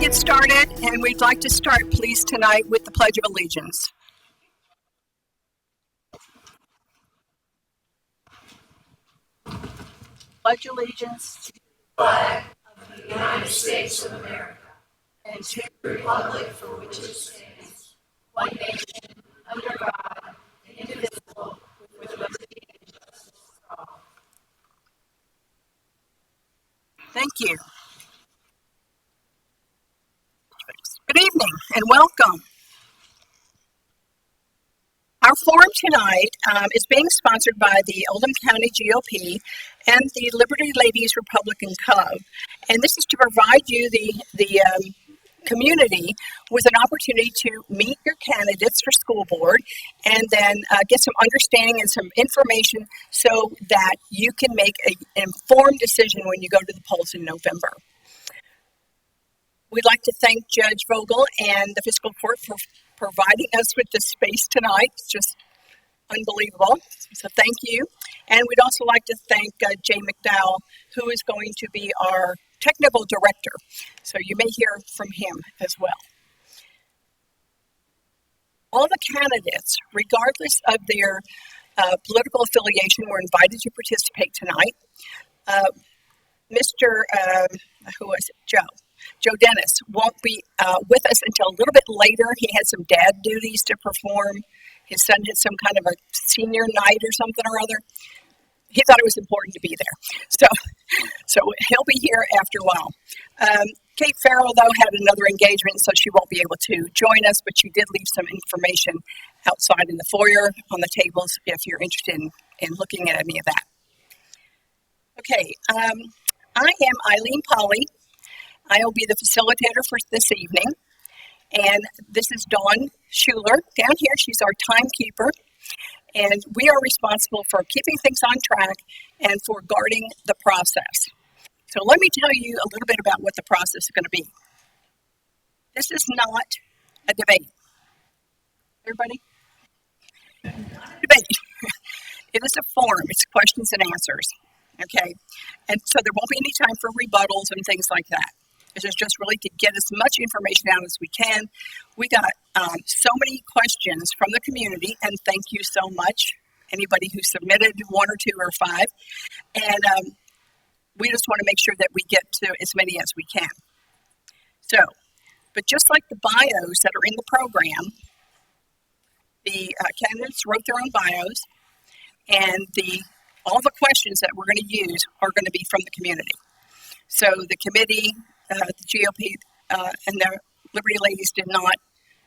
get started, and we'd like to start, please, tonight with the Pledge of Allegiance. Pledge allegiance to the flag of the United States of America and to the republic for which it stands, one nation, under God, indivisible, with liberty and justice for all. Thank you. Good evening and welcome. Our forum tonight is being sponsored by the Oldham County GOP and the Liberty Ladies Republican Club, and this is to provide you, the community, with an opportunity to meet your candidates for school board and then get some understanding and some information so that you can make an informed decision when you go to the polls in November. We'd like to thank Judge Vogel and the Fiscal Court for providing us with this space tonight. It's just unbelievable. So thank you. And we'd also like to thank Jay McDowell, who is going to be our technical director. So you may hear from him as well. All the candidates, regardless of their political affiliation, were invited to participate tonight. Joe Dennis won't be with us until a little bit later. He had some dad duties to perform. His son had some kind of a senior night or something or other. He thought it was important to be there. So he'll be here after a while. Kate Farrell, though, had another engagement, so she won't be able to join us, but she did leave some information outside in the foyer on the tables if you're interested in looking at any of that. Okay, I am Eileen Polly. I will be the facilitator for this evening, and this is Dawn Schuler. Down here, she's our timekeeper, and we are responsible for keeping things on track and for guarding the process. So let me tell you a little bit about what the process is going to be. This is not a debate. Everybody? Not a debate. It is a forum. It's questions and answers. Okay? And so there won't be any time for rebuttals and things like that. This is just really to get as much information out as we can. We got so many questions from the community, and thank you so much, anybody who submitted 1 or 2 or 5. And we just want to make sure that we get to as many as we can. So, but just like the bios that are in the program, the candidates wrote their own bios, and all the questions that we're going to use are going to be from the community. So the committee, the GOP, and the Liberty Ladies did not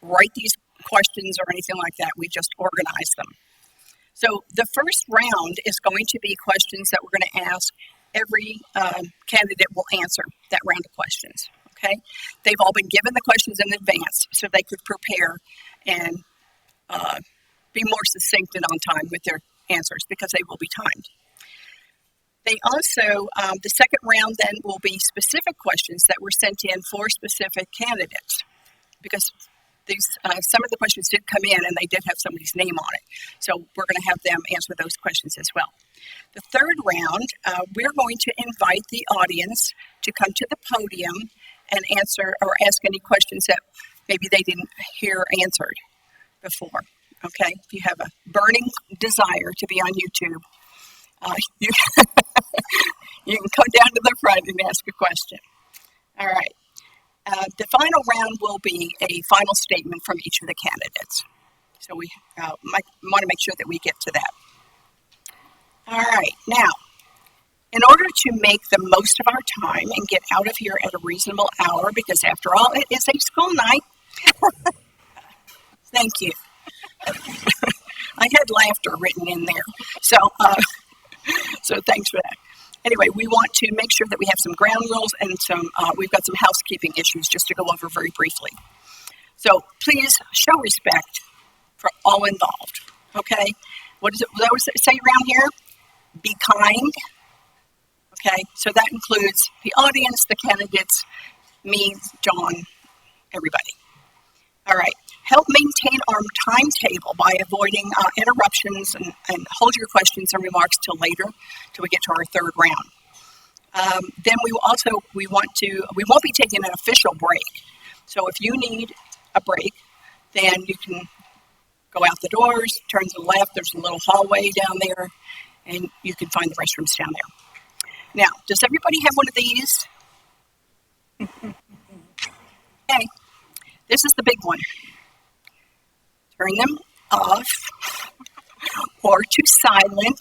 write these questions or anything like that. We just organized them. So the first round is going to be questions that we're going to ask. Every candidate will answer that round of questions. Okay? They've all been given the questions in advance so they could prepare and be more succinct and on time with their answers because they will be timed. They also, the second round then will be specific questions that were sent in for specific candidates because these some of the questions did come in and they did have somebody's name on it. So we're going to have them answer those questions as well. The third round, we're going to invite the audience to come to the podium and answer or ask any questions that maybe they didn't hear answered before. Okay, if you have a burning desire to be on YouTube, you can come down to the front and ask a question. All right. The final round will be a final statement from each of the candidates. So we want to make sure that we get to that. All right. Now, in order to make the most of our time and get out of here at a reasonable hour, because after all, it is a school night. Thank you. I had laughter written in there. So thanks for that. Anyway, we want to make sure that we have some ground rules and we've got some housekeeping issues just to go over very briefly. So please show respect for all involved, okay? What does it say around here? Be kind, okay? So that includes the audience, the candidates, me, John, everybody. All right. Help maintain our timetable by avoiding interruptions and hold your questions and remarks till later, till we get to our third round. Then we won't be taking an official break. So if you need a break, then you can go out the doors, turn to the left. There's a little hallway down there, and you can find the restrooms down there. Now, does everybody have one of these? Okay, this is the big one. Turn them off or to silent,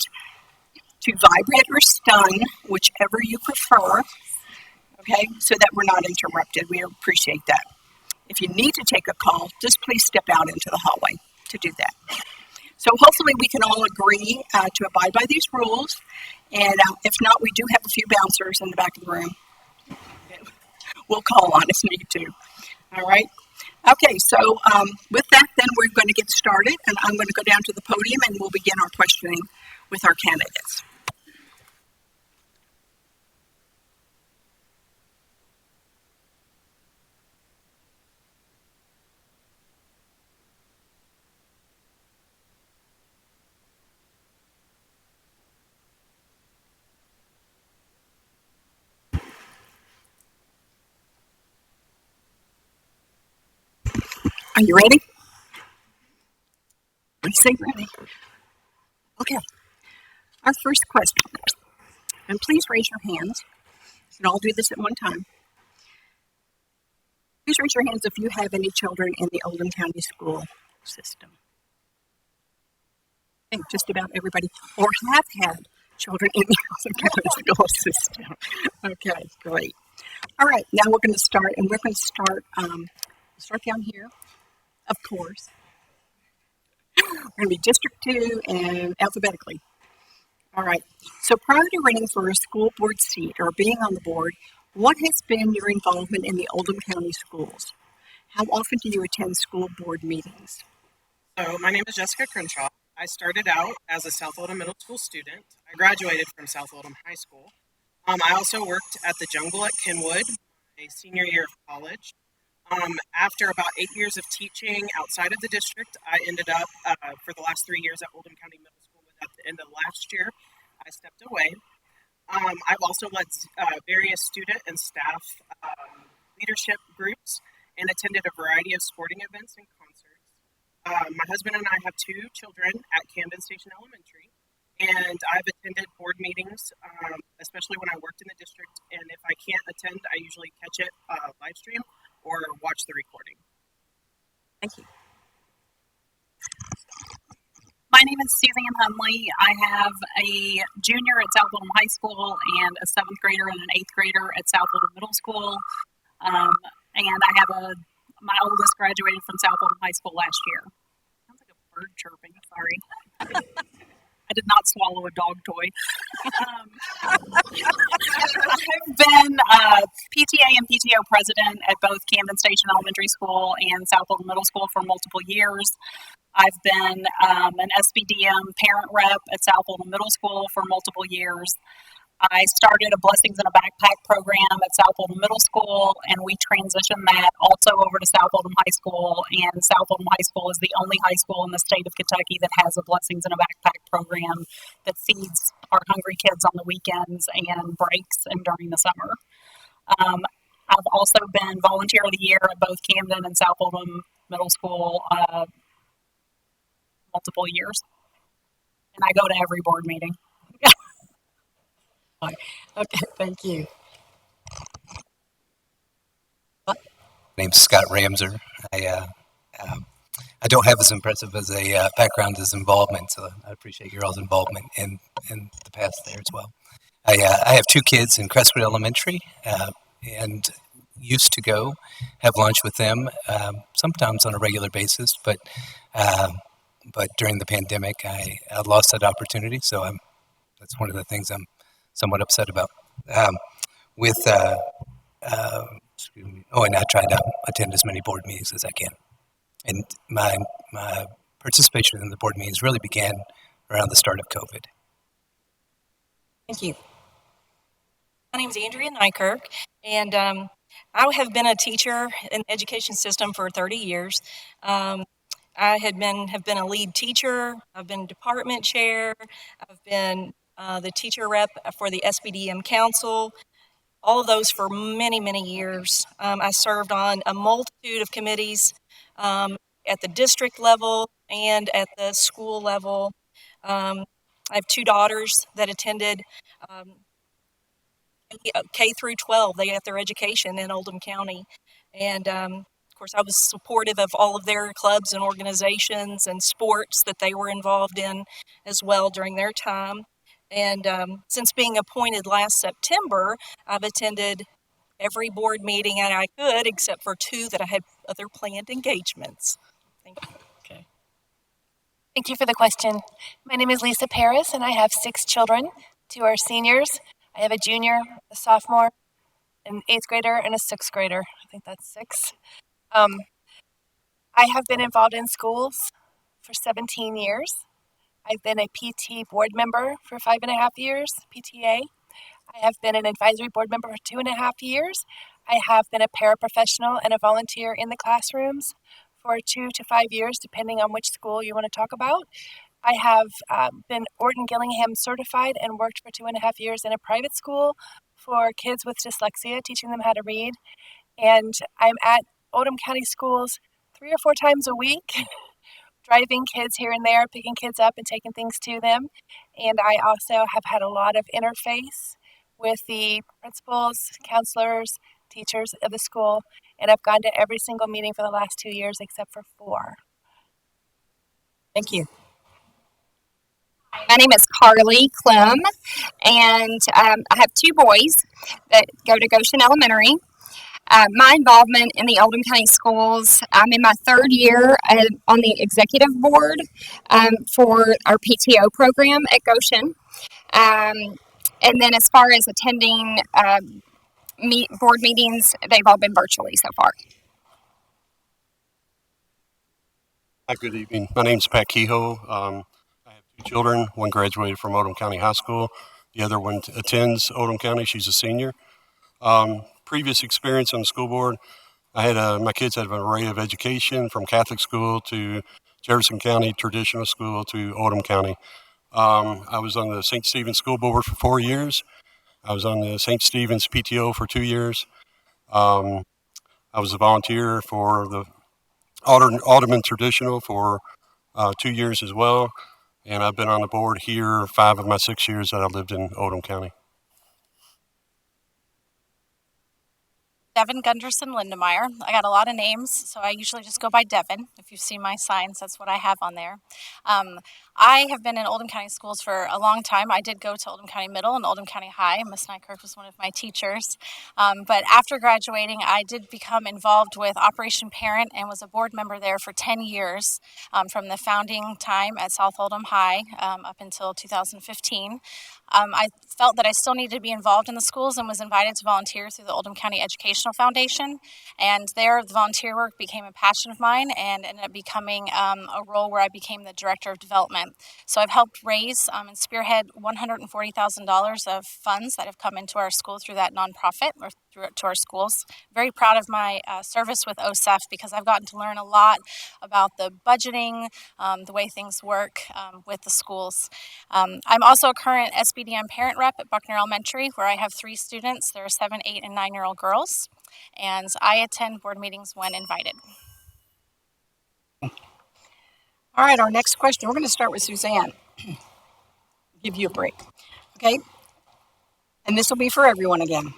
to vibrate or stun, whichever you prefer, okay, so that we're not interrupted. We appreciate that. If you need to take a call, just please step out into the hallway to do that. So hopefully we can all agree to abide by these rules, and if not, we do have a few bouncers in the back of the room. We'll call on if need to. All right. Okay, so with that, then we're going to get started, and I'm going to go down to the podium, and we'll begin our questioning with our candidates. Are you ready? Say ready. Okay. Our first question, and please raise your hands. You can all do this at one time. Please raise your hands if you have any children in the Oldham County school system. Okay, just about everybody, or have had children in the Oldham County school system. Okay, great. All right, now we're going to start, and we're going to start down here, of course. We're going to be District 2 and alphabetically. All right. So prior to running for a school board seat or being on the board, what has been your involvement in the Oldham County schools? How often do you attend school board meetings? So my name is Jessica Crenshaw. I started out as a South Oldham Middle School student. I graduated from South Oldham High School. I also worked at the Jungle at Kenwood my senior year of college. After about 8 years of teaching outside of the district, I ended up for the last 3 years at Oldham County Middle School. At the end of last year, I stepped away. I've also led various student and staff leadership groups and attended a variety of sporting events and concerts. My husband and I have 2 children at Camden Station Elementary, and I've attended board meetings, especially when I worked in the district, and if I can't attend, I usually catch it live stream or watch the recording. Thank you. My name is Suzanne Hunley. I have a junior at South Oldham High School and a 7th grader and an 8th grader at South Oldham Middle School. And I have my oldest graduated from South Oldham High School last year. Sounds like a bird chirping, sorry. I did not swallow a dog toy. I've been PTA and PTO president at both Camden Station Elementary School and South Oldham Middle School for multiple years. I've been an SBDM parent rep at South Oldham Middle School for multiple years. I started a Blessings in a Backpack program at South Oldham Middle School, and we transitioned that also over to South Oldham High School. And South Oldham High School is the only high school in the state of Kentucky that has a Blessings in a Backpack program that feeds our hungry kids on the weekends and breaks and during the summer. I've also been Volunteer of the Year at both Camden and South Oldham Middle School multiple years, and I go to every board meeting. Okay, thank you. My name's Scott Ramser. I don't have as impressive as a background as involvement, so I appreciate your all's involvement in the past there as well. I have 2 kids in Crestwood Elementary, and used to go have lunch with them sometimes on a regular basis, but during the pandemic, I lost that opportunity, so that's one of the things I'm somewhat upset about. And I try to attend as many board meetings as I can. And my participation in the board meetings really began around the start of COVID. Thank you. My name is Andrea Nykirk, and I have been a teacher in the education system for 30 years. I have been a lead teacher. I've been department chair. I've been the teacher rep for the SBDM Council. all of those for many, many years. I served on a multitude of committees at the district level and at the school level. I have two daughters that attended um, K through 12. They got their education in Oldham County. And of course, I was supportive of all of their clubs and organizations and sports that they were involved in as well during their time. And since being appointed last September, I've attended every board meeting that I could, except for two that I had other planned engagements. Thank you. Okay. Thank you for the question. My name is Lisa Paris, and I have 6 children. 2 are seniors. I have a junior, a sophomore, an 8th grader, and a 6th grader. I think that's 6. I have been involved in schools for 17 years. I've been a PT board member for 5.5 years, PTA. I have been an advisory board member for 2.5 years. I have been a paraprofessional and a volunteer in the classrooms for 2 to 5 years, depending on which school you want to talk about. I have been Orton Gillingham certified and worked for 2.5 years in a private school for kids with dyslexia, teaching them how to read. And I'm at Oldham County Schools 3 or 4 times a week, driving kids here and there, picking kids up and taking things to them. And I also have had a lot of interface with the principals, counselors, teachers of the school, and I've gone to every single meeting for the last 2 years except for 4. Thank you. My name is Carly Clem, and I have 2 boys that go to Goshen Elementary. My involvement in the Oldham County Schools, I'm in my 3rd year on the executive board for our PTO program at Goshen. And then as far as attending board meetings, they've all been virtually so far. Hi, good evening. My name's Pat Kehoe. I have 2 children. One graduated from Oldham County High School. The other one attends Oldham County. She's a senior. Previous experience on the school board, I had my kids had an array of education from Catholic school to Jefferson County traditional school to Oldham County. I was on the St. Stephen's School Board for 4 years. I was on the St. Stephen's PTO for 2 years. I was a volunteer for the Alderman Traditional for 2 years as well. And I've been on the board here 5 of my 6 years that I lived in Oldham County. Devin Gunderson Lindemeyer. I got a lot of names, so I usually just go by Devin. If you see my signs, that's what I have on there. I have been in Oldham County schools for a long time. I did go to Oldham County Middle and Oldham County High. Miss Nykirk was one of my teachers. But after graduating, I did become involved with Operation Parent and was a board member there for 10 years from the founding time at South Oldham High up until 2015. I felt that I still needed to be involved in the schools and was invited to volunteer through the Oldham County Educational Foundation. And there, the volunteer work became a passion of mine and ended up becoming a role where I became the Director of Development. So I've helped raise and spearhead $140,000 of funds that have come into our school through that nonprofit or through to our schools. Very proud of my service with OSEF because I've gotten to learn a lot about the budgeting, the way things work with the schools. I'm also a current SBDM parent rep at Buckner Elementary, where I have 3 students. There are 7, 8, and 9-year-old girls, and I attend board meetings when invited. All right, our next question. We're going to start with Suzanne. Give you a break. Okay? And this will be for everyone again.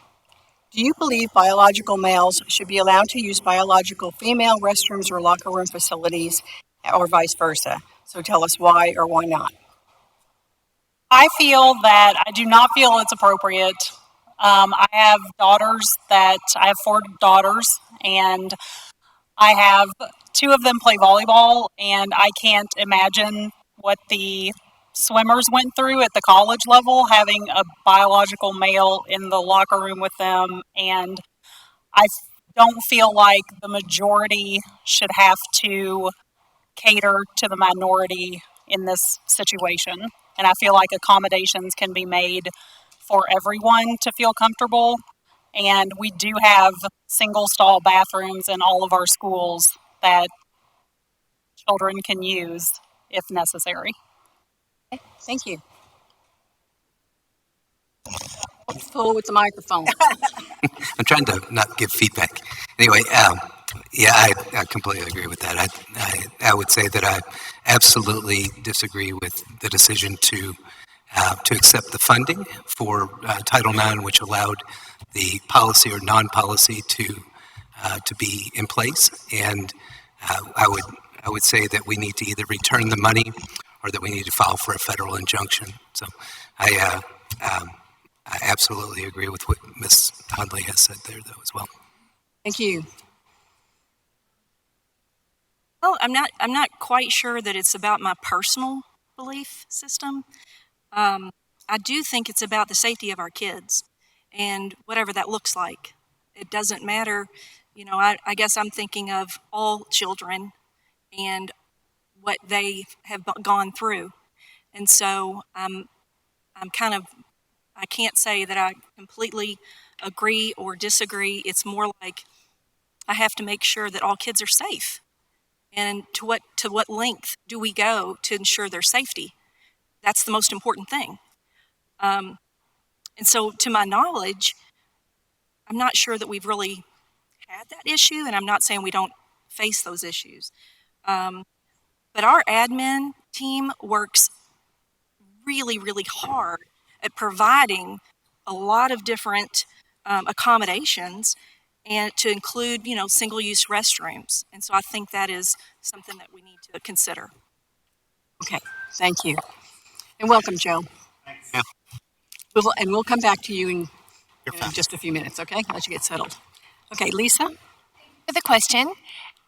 Do you believe biological males should be allowed to use biological female restrooms or locker room facilities or vice versa? So tell us why or why not. I feel that I do not feel it's appropriate. I have I have 4 daughters, and I have 2 of them play volleyball, and I can't imagine what the swimmers went through at the college level, having a biological male in the locker room with them, and I don't feel like the majority should have to cater to the minority in this situation. And I feel like accommodations can be made for everyone to feel comfortable. And we do have single stall bathrooms in all of our schools that children can use if necessary. Thank you. Full with the microphone. I'm trying to not give feedback. Anyway, yeah, I completely agree with that. I would say that I absolutely disagree with the decision to accept the funding for Title IX, which allowed the policy or non-policy to be in place. And I would say that we need to either return the money or that we need to file for a federal injunction. So I, I absolutely agree with what Ms. Hundley has said there, though, as well. Thank you. Well, I'm not quite sure that it's about my personal belief system. I do think it's about the safety of our kids and whatever that looks like. It doesn't matter, I guess I'm thinking of all children and what they have gone through. And so I'm kind of, I can't say that I completely agree or disagree. It's more like I have to make sure that all kids are safe. And to what length do we go to ensure their safety? That's the most important thing. And so, to my knowledge, I'm not sure that we've really had that issue, and I'm not saying we don't face those issues. But our admin team works really, really hard at providing a lot of different accommodations and to include, single-use restrooms. And so I think that is something that we need to consider. Okay, thank you. And welcome, Joe. Yeah. We'll come back to you in just a few minutes, okay? Let you get settled. Okay, Lisa? For the question,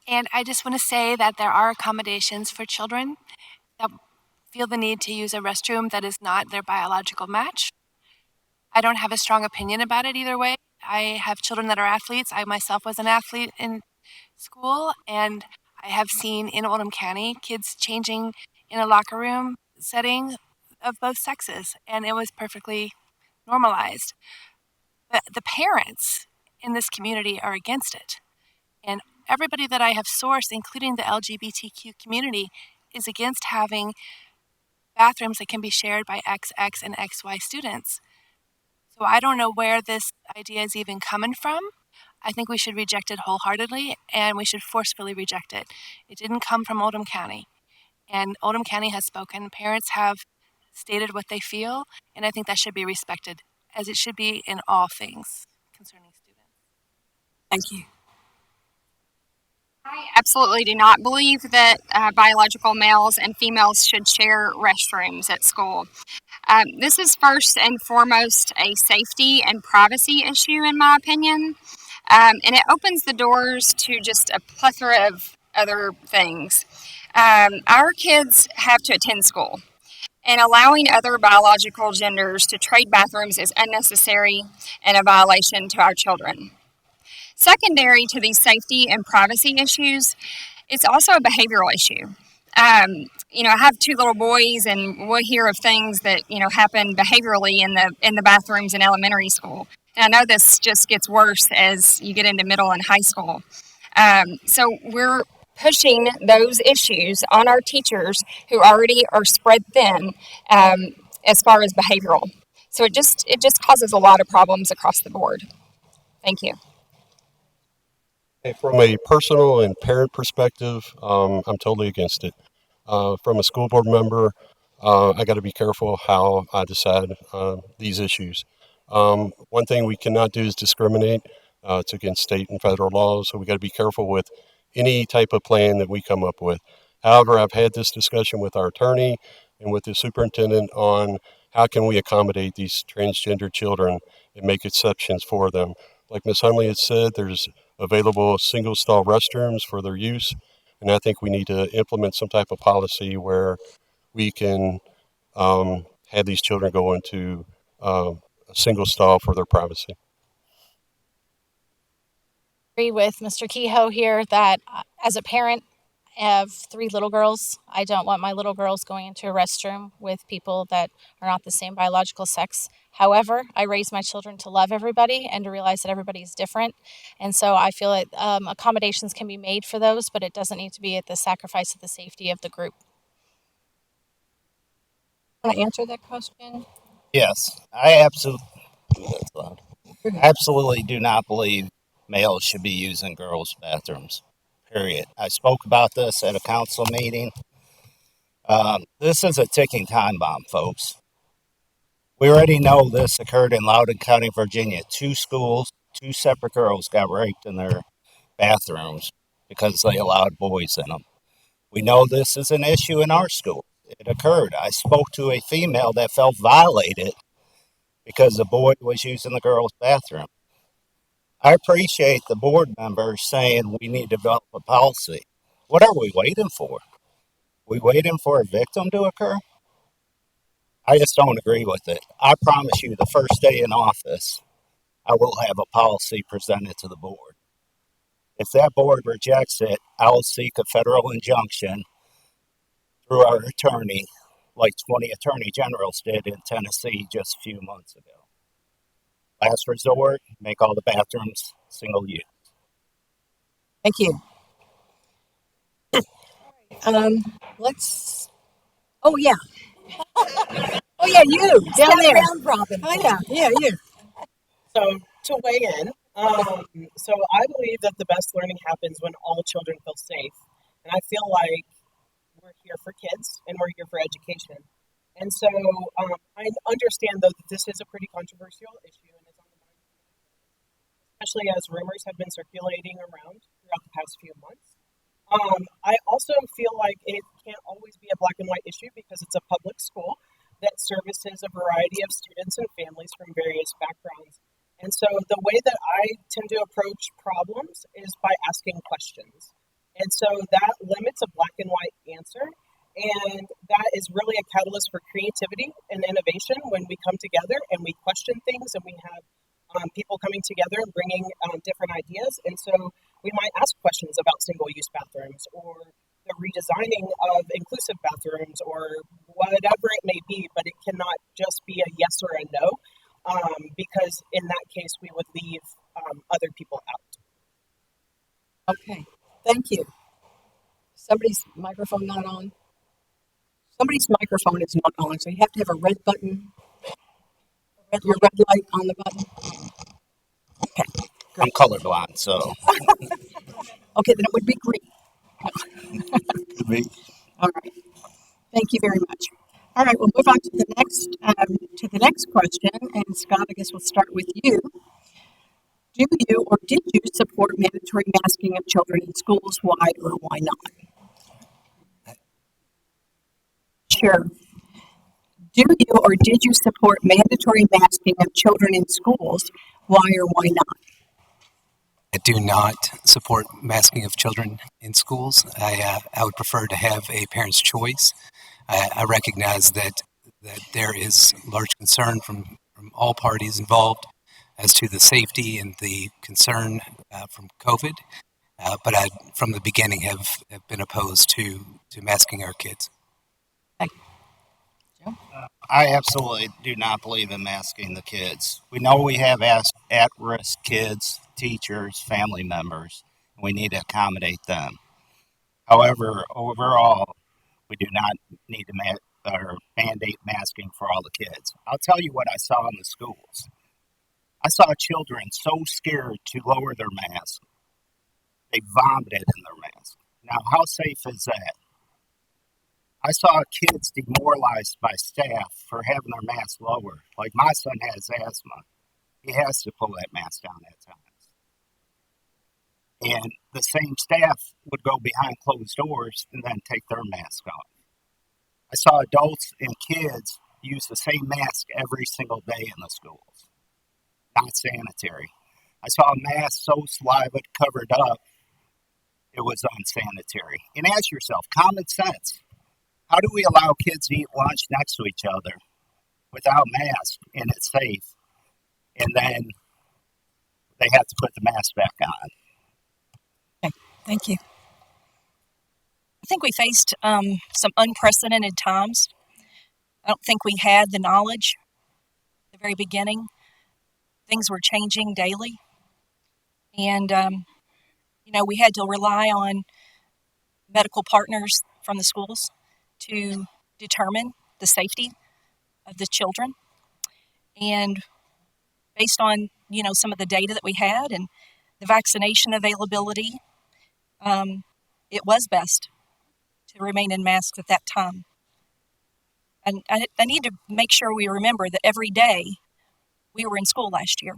and I just want to say that there are accommodations for children that feel the need to use a restroom that is not their biological match. I don't have a strong opinion about it either way. I have children that are athletes. I myself was an athlete in school, and I have seen in Oldham County kids changing in a locker room setting of both sexes, and it was perfectly normalized. But the parents in this community are against it. And everybody that I have sourced, including the LGBTQ community, is against having bathrooms that can be shared by XX and XY students. So I don't know where this idea is even coming from. I think we should reject it wholeheartedly, and we should forcefully reject it. It didn't come from Oldham County, and Oldham County has spoken. Parents have stated what they feel, and I think that should be respected, as it should be in all things concerning students. Thank you. I absolutely do not believe that biological males and females should share restrooms at school. This is first and foremost a safety and privacy issue, in my opinion, and it opens the doors to just a plethora of other things. Our kids have to attend school, and allowing other biological genders to trade bathrooms is unnecessary and a violation to our children. Secondary to these safety and privacy issues, it's also a behavioral issue. I have two little boys, and we'll hear of things that happen behaviorally in the bathrooms in elementary school. And I know this just gets worse as you get into middle and high school. So we're pushing those issues on our teachers who already are spread thin as far as behavioral. So it just causes a lot of problems across the board. Thank you. From a personal and parent perspective, I'm totally against it. From a school board member, I got to be careful how I decide these issues. One thing we cannot do is discriminate. It's against state and federal laws, so we got to be careful with any type of plan that we come up with. However, I've had this discussion with our attorney and with the superintendent on how can we accommodate these transgender children and make exceptions for them. Like Ms. Hunley had said, there's available single stall restrooms for their use, and I think we need to implement some type of policy where we can have these children go into a single stall for their privacy. Agree with Mr. Kehoe here that as a parent of 3 little girls, I don't want my little girls going into a restroom with people that are not the same biological sex. However, I raise my children to love everybody and to realize that everybody is different. And so I feel that accommodations can be made for those, but it doesn't need to be at the sacrifice of the safety of the group. Want to answer that question? Yes, I absolutely. That's loud. Absolutely do not believe males should be using girls' bathrooms. Period. I spoke about this at a council meeting. This is a ticking time bomb, folks. We already know this occurred in Loudoun County, Virginia. Two schools, two separate girls got raped in their bathrooms because they allowed boys in them. We know this is an issue in our school. It occurred. I spoke to a female that felt violated because the boy was using the girl's bathroom. I appreciate the board members saying we need to develop a policy. What are we waiting for? We waiting for a victim to occur? I just don't agree with it. I promise you, the first day in office, I will have a policy presented to the board. If that board rejects it, I will seek a federal injunction through our attorney, like 20 attorney generals did in Tennessee just a few months ago. Last resort, make all the bathrooms single use. Thank you. Let's. Oh yeah. Oh yeah, you down there. Round robin. Oh yeah, you. So to weigh in, so I believe that the best learning happens when all children feel safe, and I feel like we're here for kids and we're here for education. And so I understand though that this is a pretty controversial issue and is on the mind, especially as rumors have been circulating around throughout the past few months. I also feel like it can't always be a black and white issue because it's a public school that services a variety of students and families from various backgrounds. And so the way that I tend to approach problems is by asking questions. And so that limits a black and white answer. And that is really a catalyst for creativity and innovation when we come together and we question things and we have people coming together and bringing different ideas. And so we might ask questions about single-use bathrooms or the redesigning of inclusive bathrooms or whatever it may be, but it cannot just be a yes or a no, because in that case we would leave other people out. Okay. Thank you. Somebody's microphone not on. Somebody's microphone is not on, so you have to have a red button. Your red light on the button. Okay. I'm colorblind, so. Okay, then it would be green. Could be. All right. Thank you very much. All right, we'll move on to the next question. And Scott, I guess we'll start with you. Do you or did you support mandatory masking of children in schools? Why or why not? Sure. Do you or did you support mandatory masking of children in schools? Why or why not? I do not support masking of children in schools. I would prefer to have a parent's choice. I recognize that there is large concern from all parties involved as to the safety and the concern from COVID, but I, from the beginning, have been opposed to masking our kids. I absolutely do not believe in masking the kids. We know we have at-risk kids, teachers, family members, and we need to accommodate them. However, overall, we do not need to mandate masking for all the kids. I'll tell you what I saw in the schools. I saw children so scared to lower their mask, they vomited in their mask. Now, how safe is that? I saw kids demoralized by staff for having their mask lower. Like my son has asthma. He has to pull that mask down at times. And the same staff would go behind closed doors and then take their mask off. I saw adults and kids use the same mask every single day in the schools. Not sanitary. I saw a mask so saliva covered up, it was unsanitary. And ask yourself, common sense. How do we allow kids to eat lunch next to each other without masks and it's safe? And then they have to put the mask back on. Okay, thank you. I think we faced some unprecedented times. I don't think we had the knowledge at the very beginning. Things were changing daily. And, we had to rely on medical partners from the schools to determine the safety of the children. And based on, some of the data that we had and the vaccination availability, it was best to remain in masks at that time. And I need to make sure we remember that every day we were in school last year.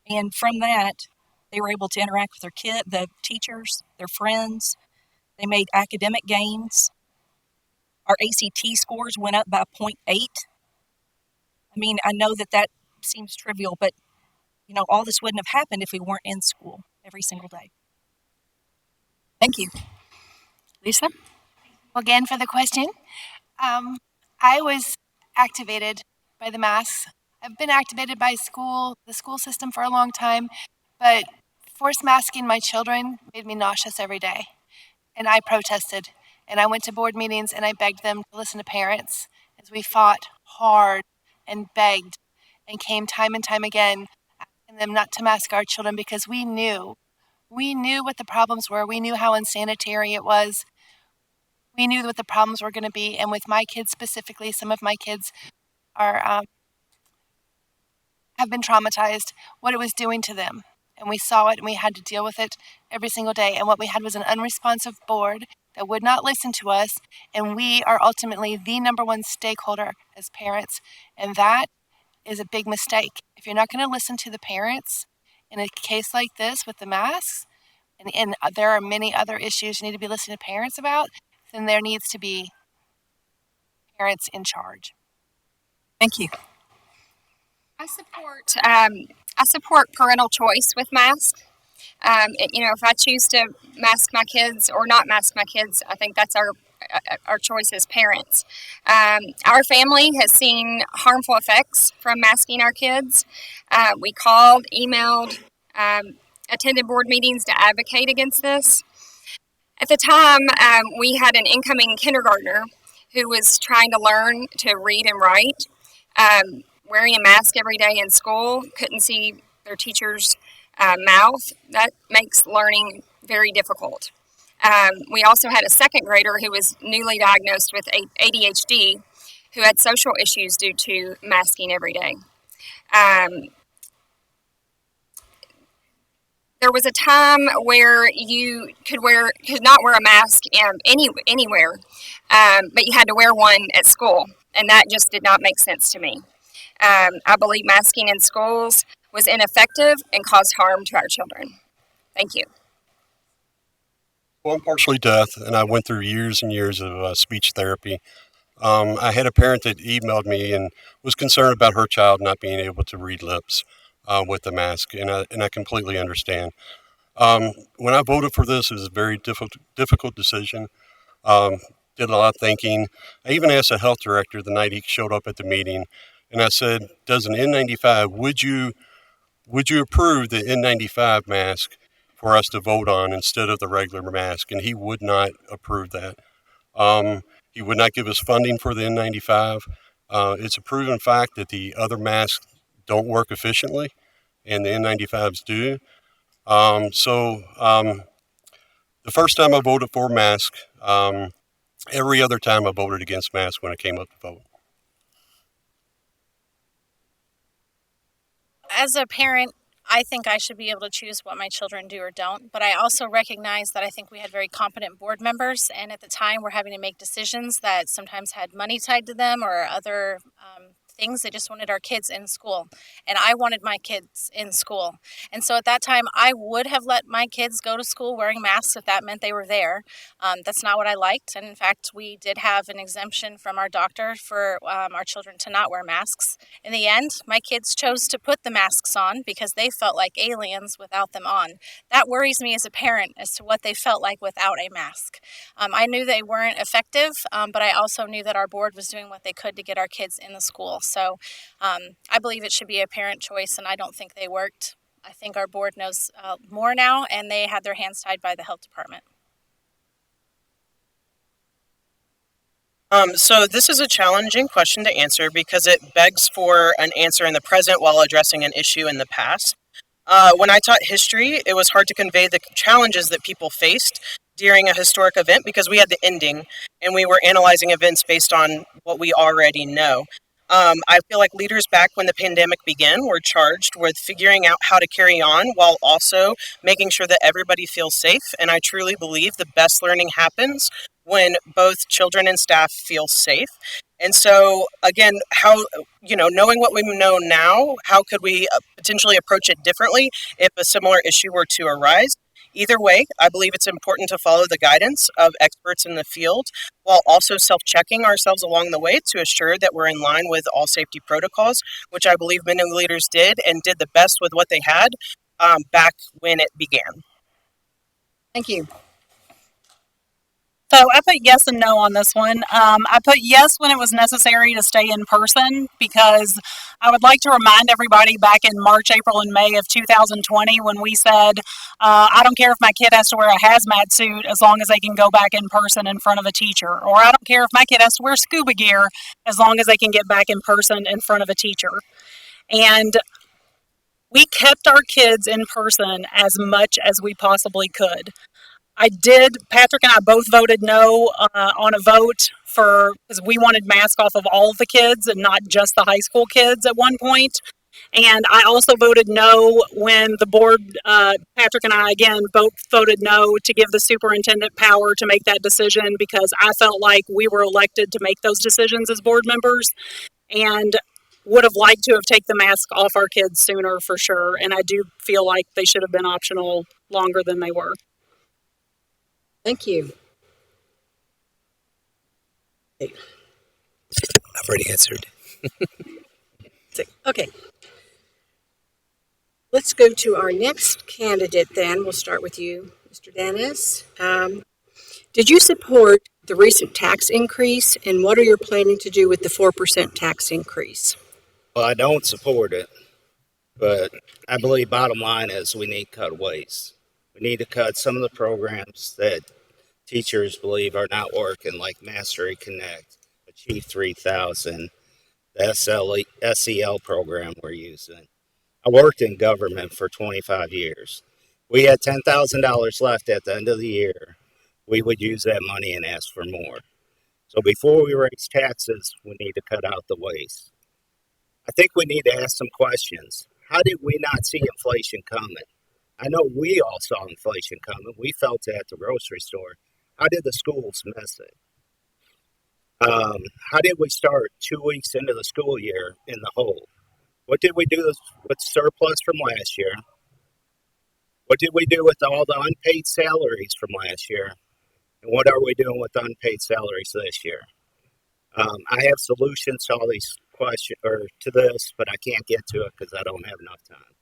And from that, they were able to interact with the teachers, their friends. They made academic gains. Our ACT scores went up by 0.8. I mean, I know that seems trivial, but all this wouldn't have happened if we weren't in school every single day. Thank you. Lisa? Again, for the question, I was activated by the masks. I've been activated by the school system for a long time, but forced masking my children made me nauseous every day. And I protested, and I went to board meetings, and I begged them to listen to parents as we fought hard and begged and came time and time again asking them not to mask our children because we knew what the problems were. We knew how unsanitary it was. We knew what the problems were going to be. And with my kids specifically, some of my kids have been traumatized, what it was doing to them. And we saw it and we had to deal with it every single day. And what we had was an unresponsive board that would not listen to us. And we are ultimately the number one stakeholder as parents. And that is a big mistake. If you're not going to listen to the parents in a case like this with the masks, and there are many other issues you need to be listening to parents about, then there needs to be parents in charge. Thank you. I support parental choice with masks. If I choose to mask my kids or not mask my kids, I think that's our choice as parents. Our family has seen harmful effects from masking our kids. We called, emailed, attended board meetings to advocate against this. At the time, we had an incoming kindergartner who was trying to learn to read and write, wearing a mask every day in school, couldn't see their teacher's mouth. That makes learning very difficult. We also had a second grader who was newly diagnosed with ADHD, who had social issues due to masking every day. There was a time where you could not wear a mask anywhere, but you had to wear one at school, and that just did not make sense to me. I believe masking in schools was ineffective and caused harm to our children. Thank you. Well, I'm partially deaf, and I went through years and years of speech therapy. I had a parent that emailed me and was concerned about her child not being able to read lips with the mask, and I completely understand. When I voted for this, it was a very difficult decision. Did a lot of thinking. I even asked the health director the night he showed up at the meeting, and I said, "Does an N95? Would you approve the N95 mask for us to vote on instead of the regular mask?" And he would not approve that. He would not give us funding for the N95. It's a proven fact that the other masks don't work efficiently, and the N95s do. The first time I voted for mask, every other time I voted against mask when it came up to vote. As a parent, I think I should be able to choose what my children do or don't, but I also recognize that I think we had very competent board members, and at the time we're having to make decisions that sometimes had money tied to them or other things. They just wanted our kids in school, and I wanted my kids in school. And so at that time, I would have let my kids go to school wearing masks if that meant they were there. That's not what I liked, and in fact, we did have an exemption from our doctor for our children to not wear masks. In the end, my kids chose to put the masks on because they felt like aliens without them on. That worries me as a parent as to what they felt like without a mask. I knew they weren't effective, but I also knew that our board was doing what they could to get our kids in the school. So I believe it should be a parent choice, and I don't think they worked. I think our board knows more now, and they had their hands tied by the health department. So this is a challenging question to answer because it begs for an answer in the present while addressing an issue in the past. When I taught history, it was hard to convey the challenges that people faced during a historic event because we had the ending and we were analyzing events based on what we already know. I feel like leaders back when the pandemic began were charged with figuring out how to carry on while also making sure that everybody feels safe. And I truly believe the best learning happens when both children and staff feel safe. And so, again, knowing what we know now, how could we potentially approach it differently if a similar issue were to arise? Either way, I believe it's important to follow the guidance of experts in the field while also self-checking ourselves along the way to assure that we're in line with all safety protocols, which I believe many leaders did and did the best with what they had back when it began. Thank you. So I put yes and no on this one. I put yes when it was necessary to stay in person because I would like to remind everybody back in March, April, and May of 2020 when we said, I don't care if my kid has to wear a hazmat suit as long as they can go back in person in front of a teacher. Or I don't care if my kid has to wear scuba gear as long as they can get back in person in front of a teacher. And we kept our kids in person as much as we possibly could. Patrick and I both voted no on a vote because we wanted masks off of all of the kids and not just the high school kids at one point. And I also voted no when the board, Patrick and I again both voted no to give the superintendent power to make that decision because I felt like we were elected to make those decisions as board members and would have liked to have taken the mask off our kids sooner for sure. And I do feel like they should have been optional longer than they were. Thank you. I've already answered. Okay. Let's go to our next candidate then. We'll start with you, Mr. Dennis. Did you support the recent tax increase, and what are you planning to do with the 4% tax increase? Well, I don't support it, but I believe bottom line is we need to cut waste. We need to cut some of the programs that teachers believe are not working, like Mastery Connect, Achieve 3000, the SEL program we're using. I worked in government for 25 years. We had $10,000 left at the end of the year. We would use that money and ask for more. So before we raise taxes, we need to cut out the waste. I think we need to ask some questions. How did we not see inflation coming? I know we all saw inflation coming. We felt it at the grocery store. How did the schools miss it? How did we start 2 weeks into the school year in the hole? What did we do with surplus from last year? What did we do with all the unpaid salaries from last year? And what are we doing with unpaid salaries this year? I have solutions to all these questions or to this, but I can't get to it because I don't have enough time.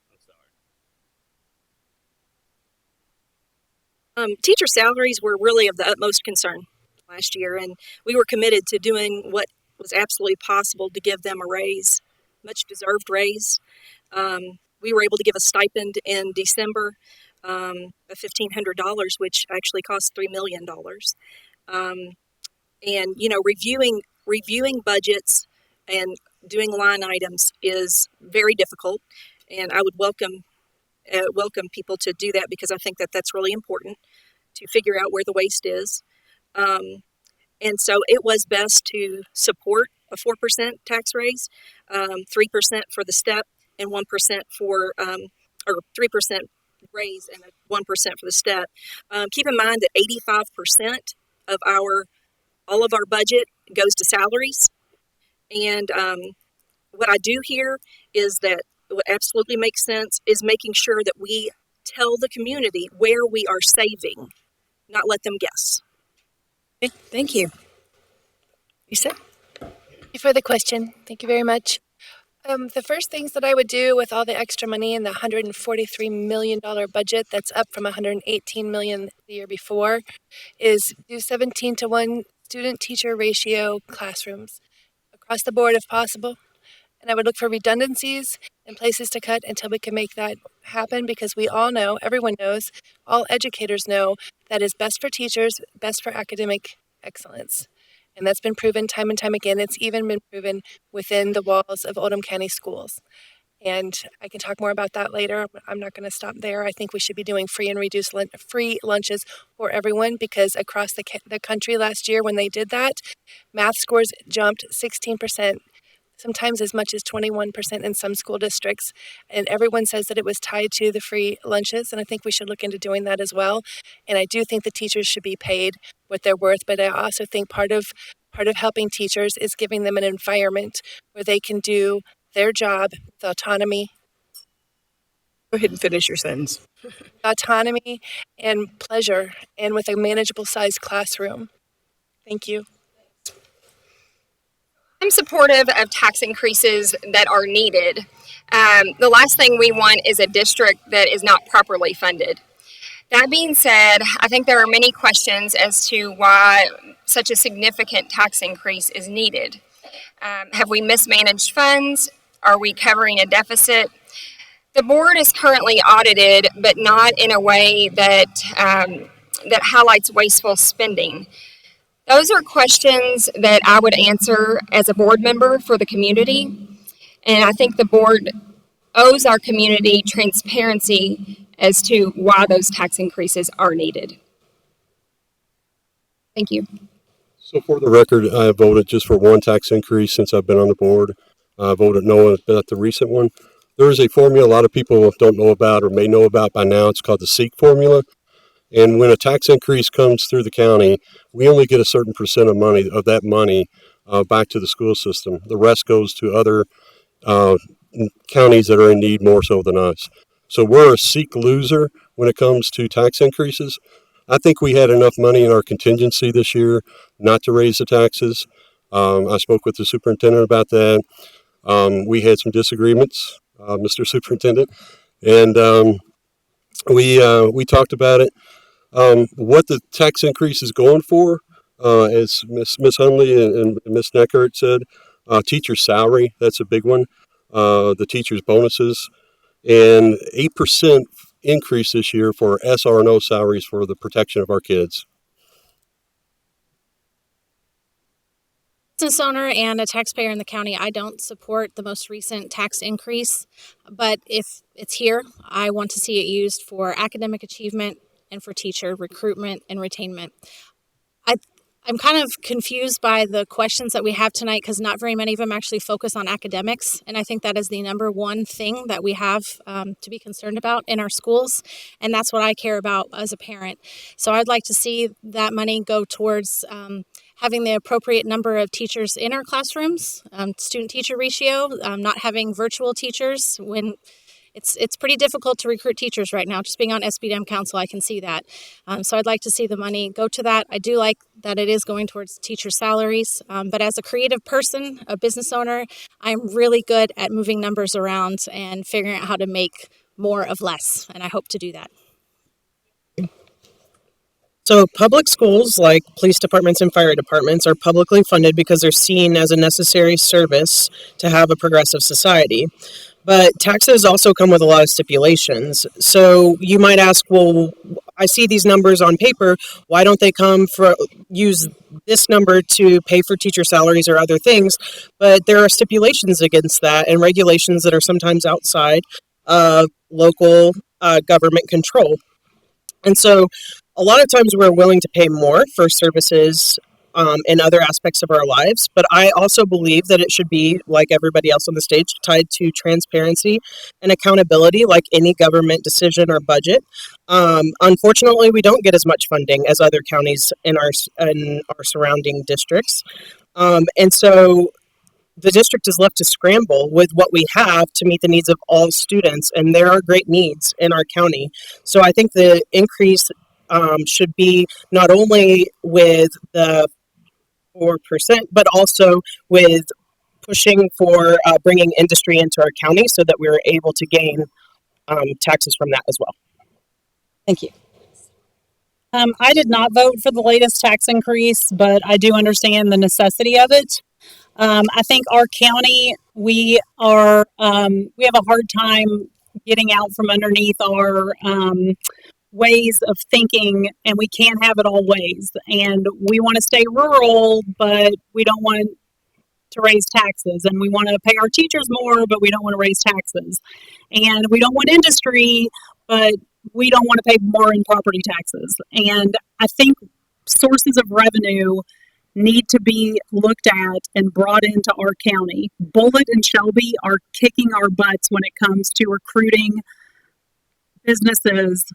I'm sorry. Teacher salaries were really of the utmost concern last year, and we were committed to doing what was absolutely possible to give them a raise, much deserved raise. We were able to give a stipend in December of $1,500, which actually cost $3 million. And reviewing budgets and doing line items is very difficult, and I would welcome people to do that because I think that that's really important to figure out where the waste is. And so it was best to support a 4% tax raise, 3% for the step, and 1% for, or 3% raise and 1% for the step. Keep in mind that 85% of all of our budget goes to salaries. And what I do here is that what absolutely makes sense is making sure that we tell the community where we are saving, not let them guess. Okay, thank you. Lisa? Thank you for the question. Thank you very much. The first things that I would do with all the extra money in the $143 million budget that's up from $118 million the year before is do 17-to-1 student-teacher ratio classrooms across the board if possible. And I would look for redundancies and places to cut until we can make that happen because we all know, everyone knows, all educators know that is best for teachers, best for academic excellence. And that's been proven time and time again. It's even been proven within the walls of Oldham County schools. And I can talk more about that later. I'm not going to stop there. I think we should be doing free and reduced free lunches for everyone because across the country last year when they did that, math scores jumped 16% sometimes as much as 21% in some school districts. And everyone says that it was tied to the free lunches, and I think we should look into doing that as well. And I do think the teachers should be paid what they're worth, but I also think part of helping teachers is giving them an environment where they can do their job with autonomy. Go ahead and finish your sentence. Autonomy and pleasure, and with a manageable sized classroom. Thank you. I'm supportive of tax increases that are needed. The last thing we want is a district that is not properly funded. That being said, I think there are many questions as to why such a significant tax increase is needed. Have we mismanaged funds? Are we covering a deficit? The board is currently audited, but not in a way that highlights wasteful spending. Those are questions that I would answer as a board member for the community, and I think the board owes our community transparency as to why those tax increases are needed. Thank you. So for the record, I voted just for one tax increase since I've been on the board. I voted no about the recent one. There is a formula a lot of people don't know about or may know about by now. It's called the SEEK formula. And when a tax increase comes through the county, we only get a certain percent of that money back to the school system. The rest goes to other counties that are in need more so than us. So we're a SEEK loser when it comes to tax increases. I think we had enough money in our contingency this year not to raise the taxes. I spoke with the superintendent about that. We had some disagreements, Mr. Superintendent, and we talked about it. What the tax increase is going for, as Miss Hunley and Miss Neckert said, teacher salary, that's a big one. The teachers' bonuses, and 8% increase this year for SR&O salaries for the protection of our kids. Business owner and a taxpayer in the county, I don't support the most recent tax increase, but if it's here, I want to see it used for academic achievement and for teacher recruitment and retainment. I'm kind of confused by the questions that we have tonight because not very many of them actually focus on academics. And I think that is the number one thing that we have to be concerned about in our schools. And that's what I care about as a parent. So I'd like to see that money go towards having the appropriate number of teachers in our classrooms, student-teacher ratio, not having virtual teachers when it's pretty difficult to recruit teachers right now. Just being on SBDM Council, I can see that. So I'd like to see the money go to that. I do like that it is going towards teacher salaries. But as a creative person, a business owner, I'm really good at moving numbers around and figuring out how to make more of less. And I hope to do that. So public schools, like police departments and fire departments, are publicly funded because they're seen as a necessary service to have a progressive society. But taxes also come with a lot of stipulations. So you might ask, well, I see these numbers on paper. Why don't they use this number to pay for teacher salaries or other things? But there are stipulations against that and regulations that are sometimes outside of local government control. And so a lot of times we're willing to pay more for services in other aspects of our lives, but I also believe that it should be, like everybody else on the stage, tied to transparency and accountability, like any government decision or budget. Unfortunately, we don't get as much funding as other counties in our surrounding districts, and so the district is left to scramble with what we have to meet the needs of all students, and there are great needs in our county. So I think the increase should be not only with the 4%, but also with pushing for bringing industry into our county so that we're able to gain taxes from that as well. Thank you. I did not vote for the latest tax increase, but I do understand the necessity of it. I think our county, we have a hard time getting out from underneath our ways of thinking, and we can't have it all ways. And we want to stay rural, but we don't want to raise taxes. And we want to pay our teachers more, but we don't want to raise taxes. And we don't want industry, but we don't want to pay more in property taxes. And I think sources of revenue need to be looked at and brought into our county. Bullitt and Shelby are kicking our butts when it comes to recruiting businesses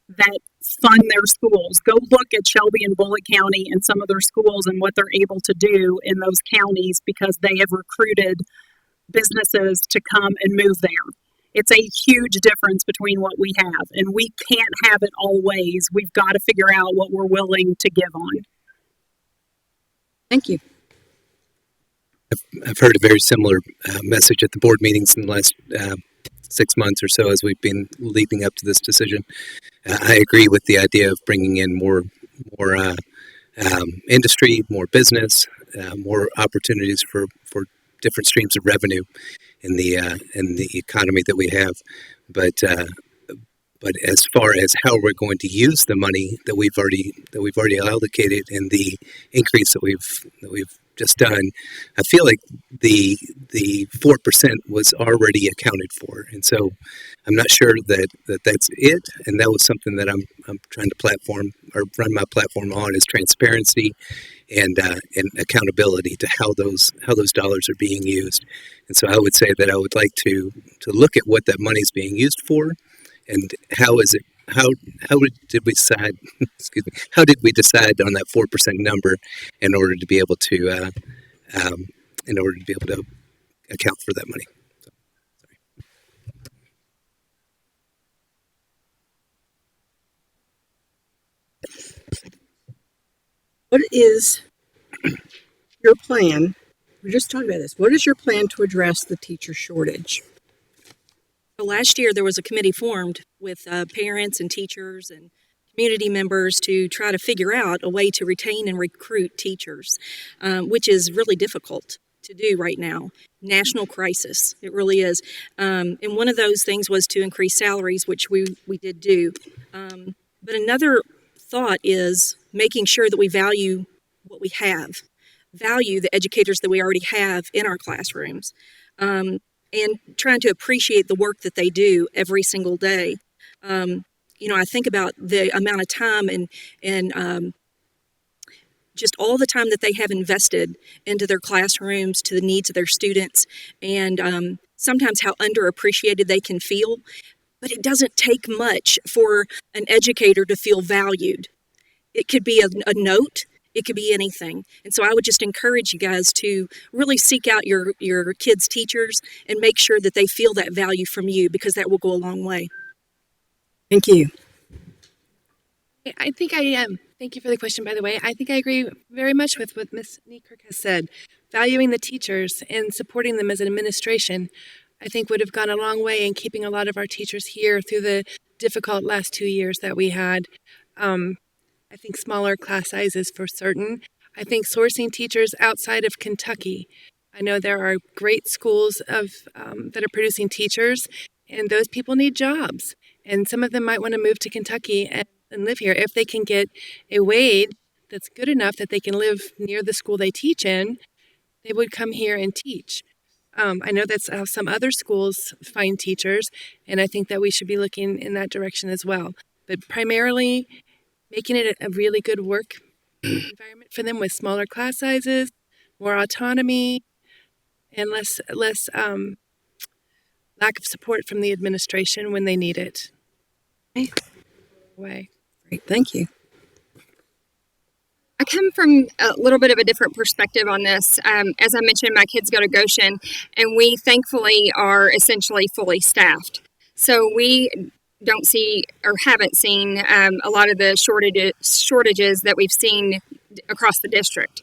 that fund their schools. Go look at Shelby and Bullitt County and some of their schools and what they're able to do in those counties because they have recruited businesses to come and move there. It's a huge difference between what we have, and we can't have it always. We've got to figure out what we're willing to give on. Thank you. I've heard a very similar message at the board meetings in the last 6 months or so as we've been leading up to this decision. I agree with the idea of bringing in more industry, more business, more opportunities for different streams of revenue in the economy that we have. But as far as how we're going to use the money that we've already allocated and the increase that we've just done, I feel like the 4% was already accounted for, and so I'm not sure that's it. And that was something that I'm trying to platform or run my platform on is transparency and accountability to how those dollars are being used. And so I would say that I would like to look at what that money is being used for, and how did we decide? Excuse me. How did we decide on that 4% number in order to be able to account for that money? So, What is your plan? We just talked about this. What is your plan to address the teacher shortage? So last year, there was a committee formed with parents and teachers and community members to try to figure out a way to retain and recruit teachers, which is really difficult to do right now. National crisis, it really is. And one of those things was to increase salaries, which we did do. But another thought is making sure that we value what we have, value the educators that we already have in our classrooms. And trying to appreciate the work that they do every single day. I think about the amount of time and just all the time that they have invested into their classrooms, to the needs of their students, and sometimes how underappreciated they can feel. But it doesn't take much for an educator to feel valued. It could be a note. It could be anything. And so I would just encourage you guys to really seek out your kids' teachers and make sure that they feel that value from you, because that will go a long way. Thank you. I think I am. Thank you for the question, by the way. I think I agree very much with what Ms. Niekirk has said. Valuing the teachers and supporting them as an administration, I think would have gone a long way in keeping a lot of our teachers here through the difficult last 2 years that we had. I think smaller class sizes for certain. I think sourcing teachers outside of Kentucky. I know there are great schools that are producing teachers, and those people need jobs. And some of them might want to move to Kentucky and live here if they can get a wage that's good enough that they can live near the school they teach in. They would come here and teach. I know that's how some other schools find teachers, and I think that we should be looking in that direction as well. But primarily, making it a really good work environment for them with smaller class sizes, more autonomy, and less lack of support from the administration when they need it. Okay. Way. Great, thank you. I come from a little bit of a different perspective on this. As I mentioned, my kids go to Goshen, and we thankfully are essentially fully staffed. So we don't see or haven't seen a lot of the shortages that we've seen across the district.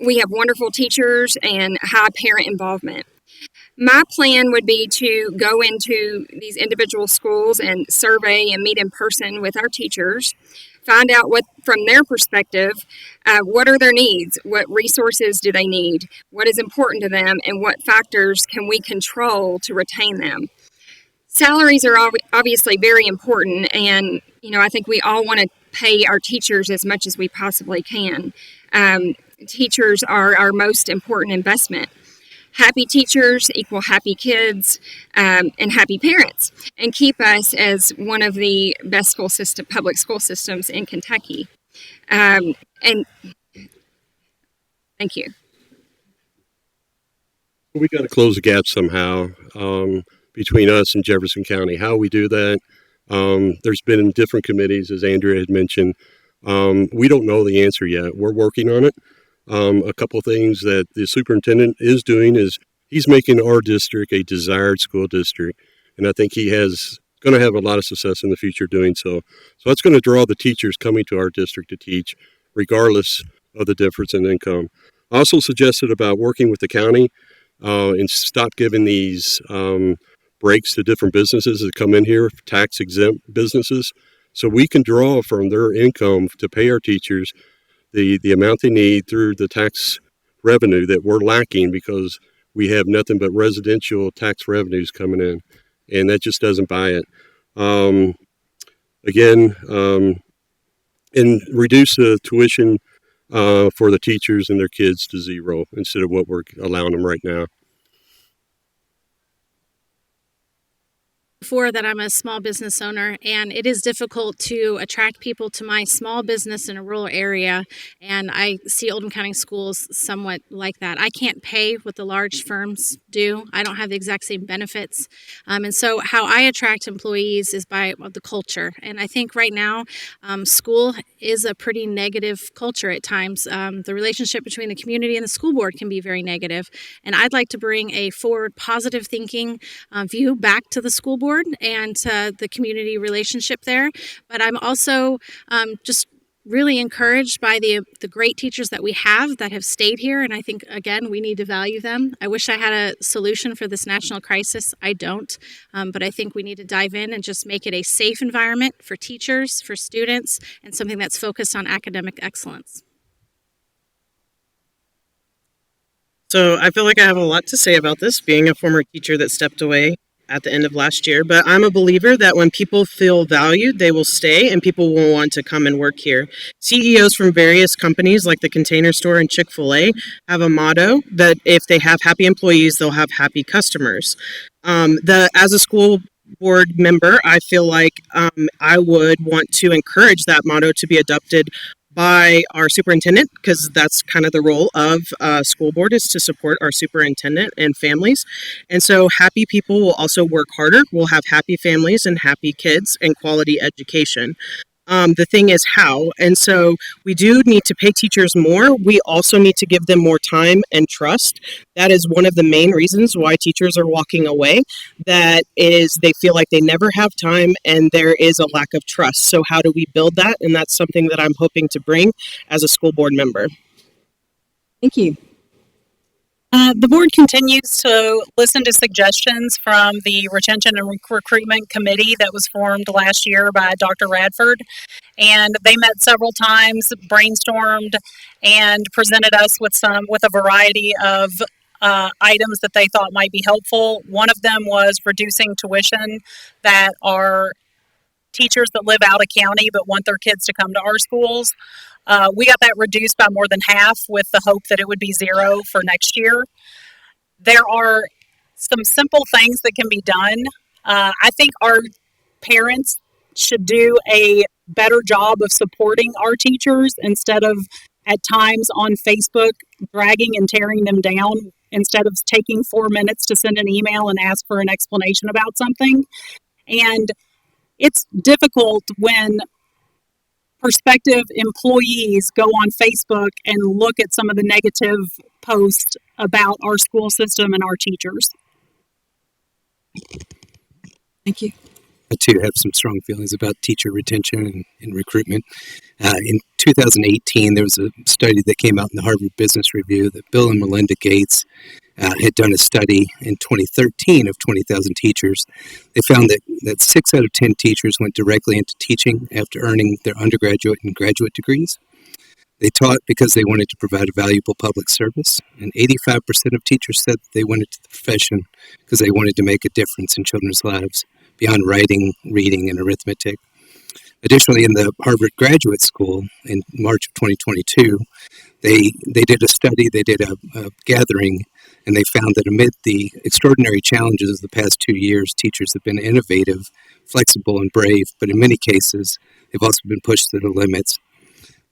We have wonderful teachers and high parent involvement. My plan would be to go into these individual schools and survey and meet in person with our teachers, find out what, from their perspective, what are their needs, what resources do they need, what is important to them, and what factors can we control to retain them. Salaries are obviously very important, and I think we all want to pay our teachers as much as we possibly can. Teachers are our most important investment. Happy teachers equal happy kids and happy parents, and keep us as one of the best public school systems in Kentucky. And Thank you. We got to close the gap somehow between us and Jefferson County. How we do that? There's been different committees, as Andrea had mentioned. We don't know the answer yet. We're working on it. A couple of things that the superintendent is doing is he's making our district a desired school district, and I think he has going to have a lot of success in the future doing so. So that's going to draw the teachers coming to our district to teach, regardless of the difference in income. I also suggested about working with the county and stop giving these breaks to different businesses that come in here, tax exempt businesses, so we can draw from their income to pay our teachers the amount they need through the tax revenue that we're lacking because we have nothing but residential tax revenues coming in, and that just doesn't buy it. Again, and reduce the tuition for the teachers and their kids to zero instead of what we're allowing them right now. Before that, I'm a small business owner, and it is difficult to attract people to my small business in a rural area, and I see Oldham County Schools somewhat like that. I can't pay what the large firms do. I don't have the exact same benefits, and so how I attract employees is by the culture, and I think right now school is a pretty negative culture at times. The relationship between the community and the school board can be very negative, and I'd like to bring a forward positive thinking view back to the school board and the community relationship there. But I'm also just really encouraged by the great teachers that we have that have stayed here. And I think, again, we need to value them. I wish I had a solution for this national crisis. I don't. But I think we need to dive in and just make it a safe environment for teachers, for students, and something that's focused on academic excellence. So I feel like I have a lot to say about this, being a former teacher that stepped away at the end of last year, but I'm a believer that when people feel valued, they will stay and people will want to come and work here. CEOs from various companies like the Container Store and Chick-fil-A have a motto that if they have happy employees, they'll have happy customers. As a school board member, I feel like I would want to encourage that motto to be adopted by our superintendent, because that's kind of the role of school board, is to support our superintendent and families. And so happy people will also work harder. We'll have happy families and happy kids and quality education. The thing is how. And so we do need to pay teachers more. We also need to give them more time and trust. That is one of the main reasons why teachers are walking away. That is, they feel like they never have time and there is a lack of trust. So how do we build that? And that's something that I'm hoping to bring as a school board member. Thank you. The board continues to listen to suggestions from the Retention and Recruitment Committee that was formed last year by Dr. Radford. And they met several times, brainstormed, and presented us with a variety of items that they thought might be helpful. One of them was reducing tuition that are teachers that live out of county but want their kids to come to our schools. We got that reduced by more than half with the hope that it would be zero for next year. There are some simple things that can be done. I think our parents should do a better job of supporting our teachers instead of at times on Facebook dragging and tearing them down instead of taking 4 minutes to send an email and ask for an explanation about something. And it's difficult when prospective employees go on Facebook and look at some of the negative posts about our school system and our teachers. Thank you. I too have some strong feelings about teacher retention and recruitment. In 2018, there was a study that came out in the Harvard Business Review that Bill and Melinda Gates had done a study in 2013 of 20,000 teachers. They found that 6 out of 10 teachers went directly into teaching after earning their undergraduate and graduate degrees. They taught because they wanted to provide a valuable public service, and 85% of teachers said that they went into the profession because they wanted to make a difference in children's lives beyond writing, reading, and arithmetic. Additionally, in the Harvard Graduate School in March of 2022, they did a study, they did a gathering, and they found that amid the extraordinary challenges of the past 2 years, teachers have been innovative, flexible, and brave, but in many cases, they've also been pushed to the limits.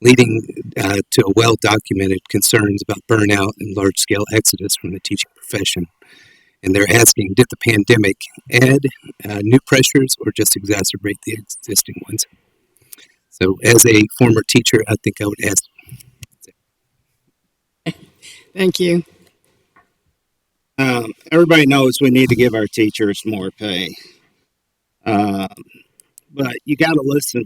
leading to a well-documented concerns about burnout and large-scale exodus from the teaching profession. And they're asking, did the pandemic add new pressures or just exacerbate the existing ones? So as a former teacher, I think I would ask. Thank you. Everybody knows we need to give our teachers more pay. But you got to listen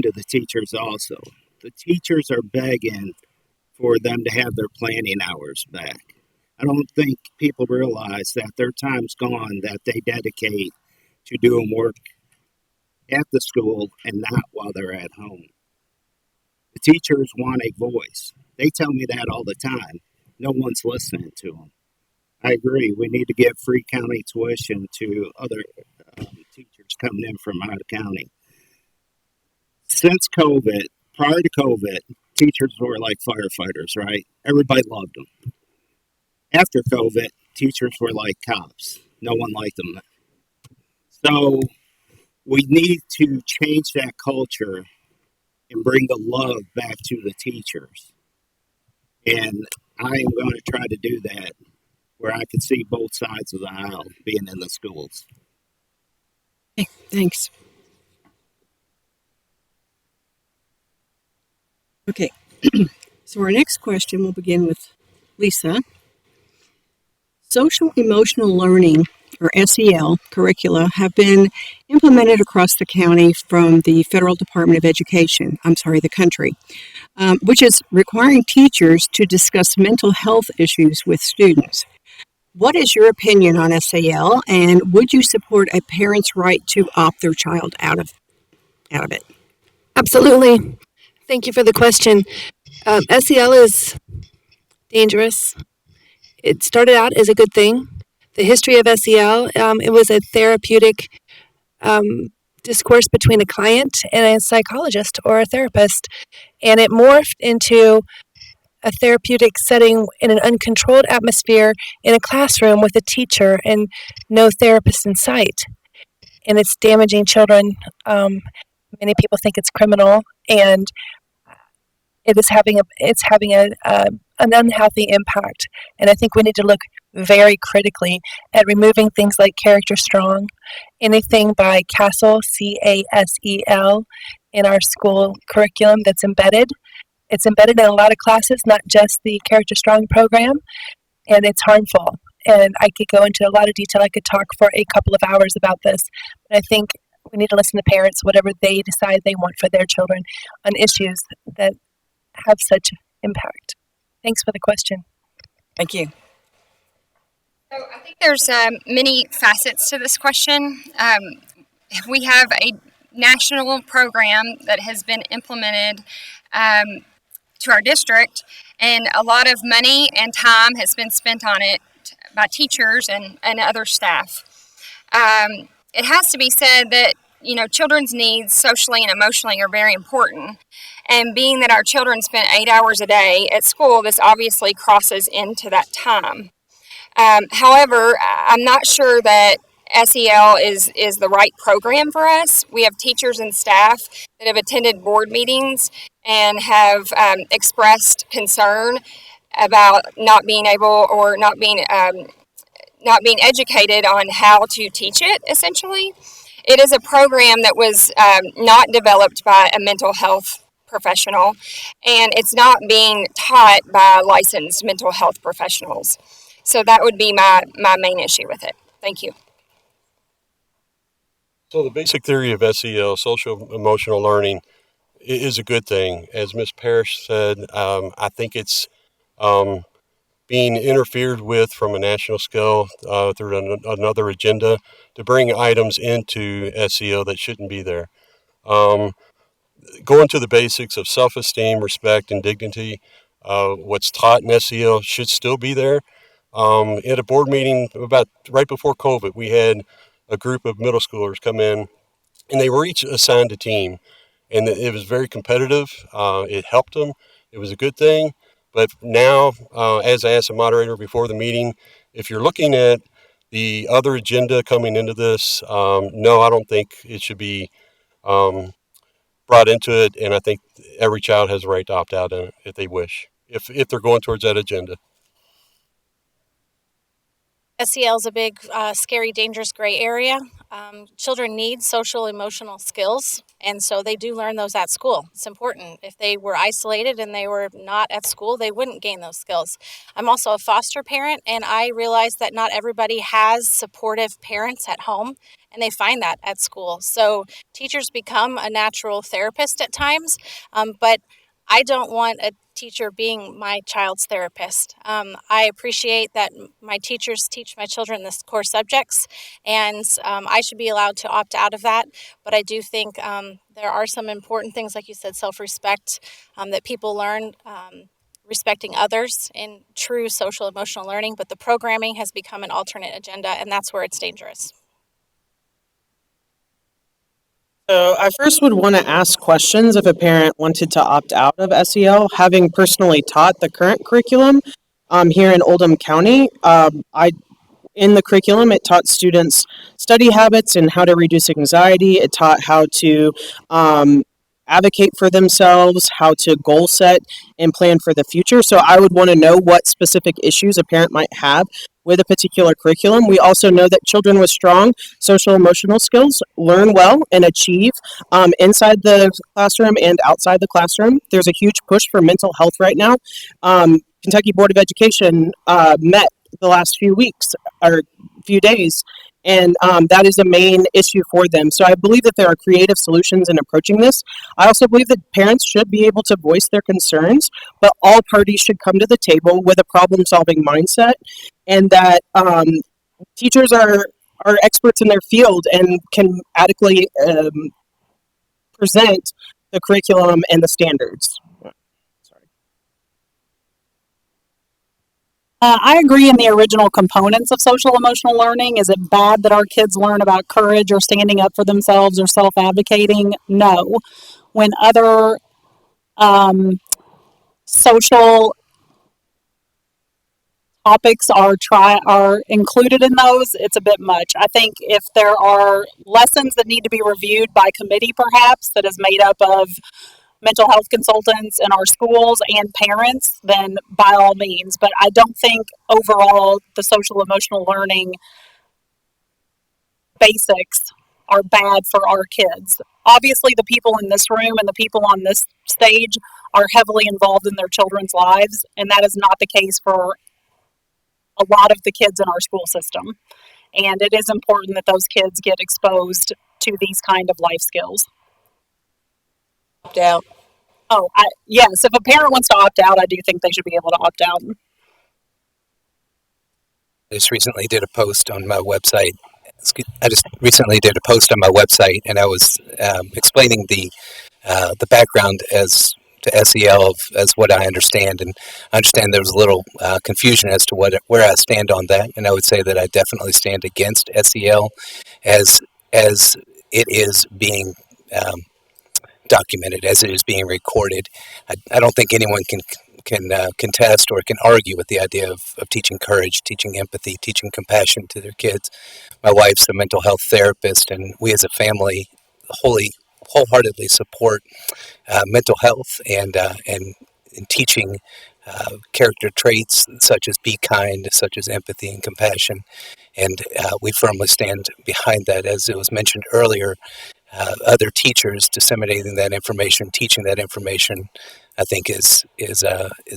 to the teachers also. The teachers are begging for them to have their planning hours back. I don't think people realize that their time's gone that they dedicate to doing work at the school and not while they're at home. The teachers want a voice. They tell me that all the time. No one's listening to them. I agree. We need to give free county tuition to other teachers coming in from out of county. Since COVID, prior to COVID, teachers were like firefighters, right? Everybody loved them. After COVID, teachers were like cops. No one liked them. So we need to change that culture and bring the love back to the teachers. And I am going to try to do that where I can see both sides of the aisle being in the schools. Okay, thanks. Okay, so our next question will begin with Lisa. Social emotional learning, or SEL, curricula have been implemented across the county from the Federal Department of Education, the country, which is requiring teachers to discuss mental health issues with students. What is your opinion on SEL, and would you support a parent's right to opt their child out of it? Absolutely. Thank you for the question. SEL is dangerous. It started out as a good thing. The history of SEL, it was a therapeutic discourse between a client and a psychologist or a therapist, and it morphed into a therapeutic setting in an uncontrolled atmosphere in a classroom with a teacher and no therapist in sight. And it's damaging children. Many people think it's criminal, and it's having an unhealthy impact. And I think we need to look very critically at removing things like Character Strong, anything by CASEL, CASEL, in our school curriculum that's embedded. It's embedded in a lot of classes, not just the Character Strong program, and it's harmful. And I could go into a lot of detail. I could talk for a couple of hours about this. But I think we need to listen to parents, whatever they decide they want for their children, on issues that have such impact. Thanks for the question. Thank you. So I think there's many facets to this question. We have a national program that has been implemented to our district, and a lot of money and time has been spent on it by teachers and other staff. It has to be said that children's needs socially and emotionally are very important, and being that our children spend 8 hours a day at school, this obviously crosses into that time. However, I'm not sure that SEL is the right program for us. We have teachers and staff that have attended board meetings and have expressed concern about not being able or not being educated on how to teach it, essentially. It is a program that was not developed by a mental health professional, and it's not being taught by licensed mental health professionals. So that would be my main issue with it. Thank you. So the basic theory of SEL, social emotional learning, is a good thing. As Ms. Parrish said, I think it's being interfered with from a national scale through another agenda to bring items into SEL that shouldn't be there. Going to the basics of self-esteem, respect, and dignity, what's taught in SEL should still be there. At a board meeting about right before COVID, we had a group of middle schoolers come in, and they were each assigned a team, and it was very competitive. It helped them. It was a good thing. But now, as I asked the moderator before the meeting, if you're looking at the other agenda coming into this, no, I don't think it should be brought into it. And I think every child has a right to opt out if they wish, if they're going towards that agenda. SEL is a big, scary, dangerous gray area. Children need social emotional skills, and so they do learn those at school. It's important. If they were isolated and they were not at school, they wouldn't gain those skills. I'm also a foster parent, and I realize that not everybody has supportive parents at home, and they find that at school. So teachers become a natural therapist at times, but I don't want a teacher being my child's therapist. I appreciate that my teachers teach my children this core subjects, and I should be allowed to opt out of that. But I do think there are some important things, like you said, self-respect, that people learn. Respecting others in true social emotional learning, but the programming has become an alternate agenda, and that's where it's dangerous. So I first would want to ask questions if a parent wanted to opt out of SEL. Having personally taught the current curriculum here in Oldham County, in the curriculum, it taught students study habits and how to reduce anxiety. It taught how to advocate for themselves, how to goal set and plan for the future. So I would want to know what specific issues a parent might have with a particular curriculum. We also know that children with strong social emotional skills learn well and achieve inside the classroom and outside the classroom. There's a huge push for mental health right now. Kentucky Board of Education met the last few weeks or few days, and that is a main issue for them. So I believe that there are creative solutions in approaching this. I also believe that parents should be able to voice their concerns, but all parties should come to the table with a problem-solving mindset, and that teachers are experts in their field and can adequately present the curriculum and the standards. I agree in the original components of social emotional learning. Is it bad that our kids learn about courage or standing up for themselves or self advocating? No. When other social topics are included in those, it's a bit much. I think if there are lessons that need to be reviewed by committee, perhaps that is made up of mental health consultants in our schools and parents, then by all means. But I don't think overall the social emotional learning basics are bad for our kids. Obviously, the people in this room and the people on this stage are heavily involved in their children's lives, and that is not the case for a lot of the kids in our school system. And it is important that those kids get exposed to these kind of life skills. Opt out. Oh, yes. If a parent wants to opt out, I do think they should be able to opt out. I just recently did a post on my website. And I was explaining the background as to SEL as what I understand, and I understand there was a little confusion as to where I stand on that, and I would say that I definitely stand against SEL as it is being documented, as it is being recorded. I don't think anyone can contest or can argue with the idea of teaching courage, teaching empathy, teaching compassion to their kids. My wife's a mental health therapist, and we as a family wholeheartedly support mental health and teaching character traits such as be kind, such as empathy and compassion. And we firmly stand behind that. As it was mentioned earlier, other teachers disseminating that information, teaching that information, I think is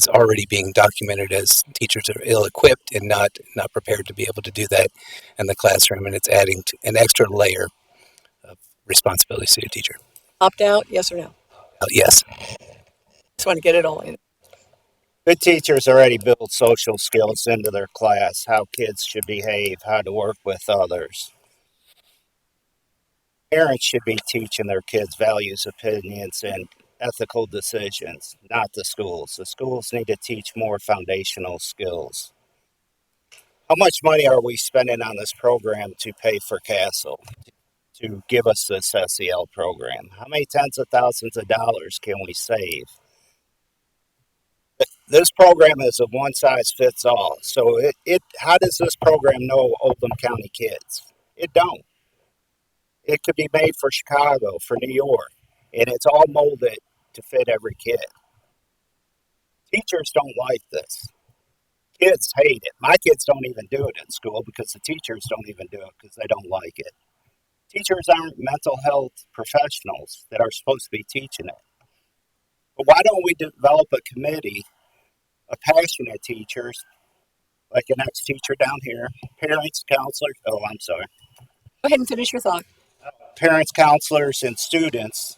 already being documented as teachers are ill-equipped and not prepared to be able to do that in the classroom, and it's adding an extra layer of responsibility to a teacher. Opt out, yes or no? Yes. Just want to get it all in. Good teachers already build social skills into their class, how kids should behave, how to work with others. Parents should be teaching their kids values, opinions, and ethical decisions, not the schools. The schools need to teach more foundational skills. How much money are we spending on this program to pay for Castle, to give us this SEL program? How many tens of thousands of dollars can we save? This program is a one-size-fits-all. So how does this program know Oldham County kids? It don't. It could be made for Chicago, for New York, and it's all molded to fit every kid. Teachers don't like this. Kids hate it. My kids don't even do it in school because the teachers don't even do it because they don't like it. Teachers aren't mental health professionals that are supposed to be teaching it. But why don't we develop a committee of passionate teachers, like an ex-teacher down here, parents, counselors, Go ahead and finish your thought. parents, counselors, and students,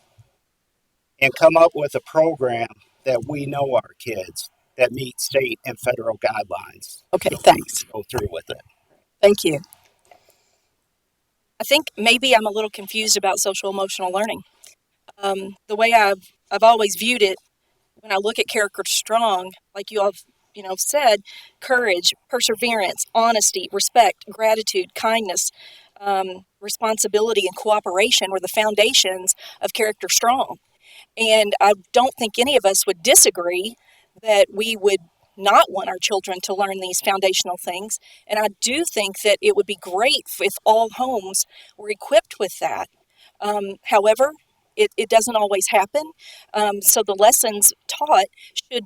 and come up with a program that we know our kids that meet state and federal guidelines. Okay, thanks. Go through with it. Thank you. I think maybe I'm a little confused about social emotional learning. The way I've always viewed it, when I look at Character Strong, like you all said, courage, perseverance, honesty, respect, gratitude, kindness, responsibility, and cooperation were the foundations of Character Strong. And I don't think any of us would disagree that we would not want our children to learn these foundational things. And I do think that it would be great if all homes were equipped with that. However, it doesn't always happen. So the lessons taught should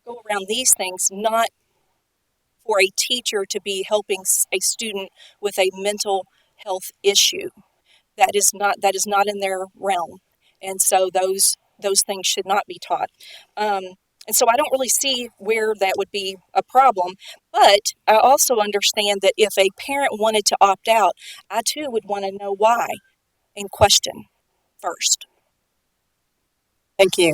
go around these things, not for a teacher to be helping a student with a mental health issue. That is not in their realm, and so those things should not be taught. And so I don't really see where that would be a problem. But I also understand that if a parent wanted to opt out, I too would want to know why and question first. Thank you.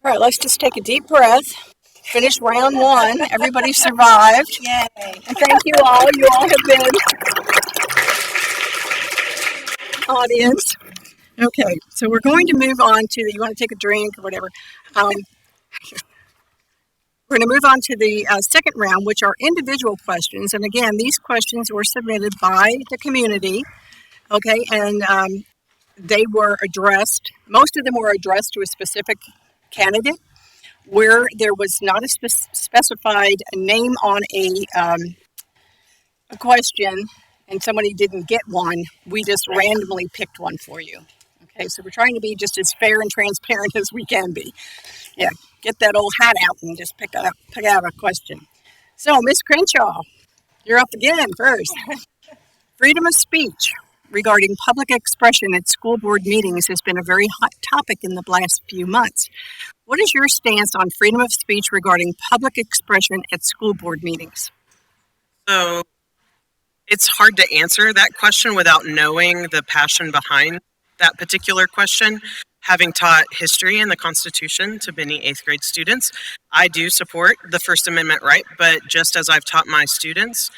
All right, let's just take a deep breath. Finish round one. Everybody survived. Yay. And thank you all. You all have been audience. Okay, so we're going to move on to you want to take a drink or whatever. We're going to move on to the second round, which are individual questions. And again, these questions were submitted by the community. Okay, and they were addressed, most of them were addressed to a specific candidate where there was not a specified name on a question and somebody didn't get one. We just randomly picked one for you. Okay, so we're trying to be just as fair and transparent as we can be. Yeah, get that old hat out and just pick out a question. So, Ms. Crenshaw, you're up again first. Freedom of speech regarding public expression at school board meetings has been a very hot topic in the last few months. What is your stance on freedom of speech regarding public expression at school board meetings? So it's hard to answer that question without knowing the passion behind that particular question. Having taught history and the Constitution to many 8th grade students, I do support the First Amendment right, but just as I've taught my students,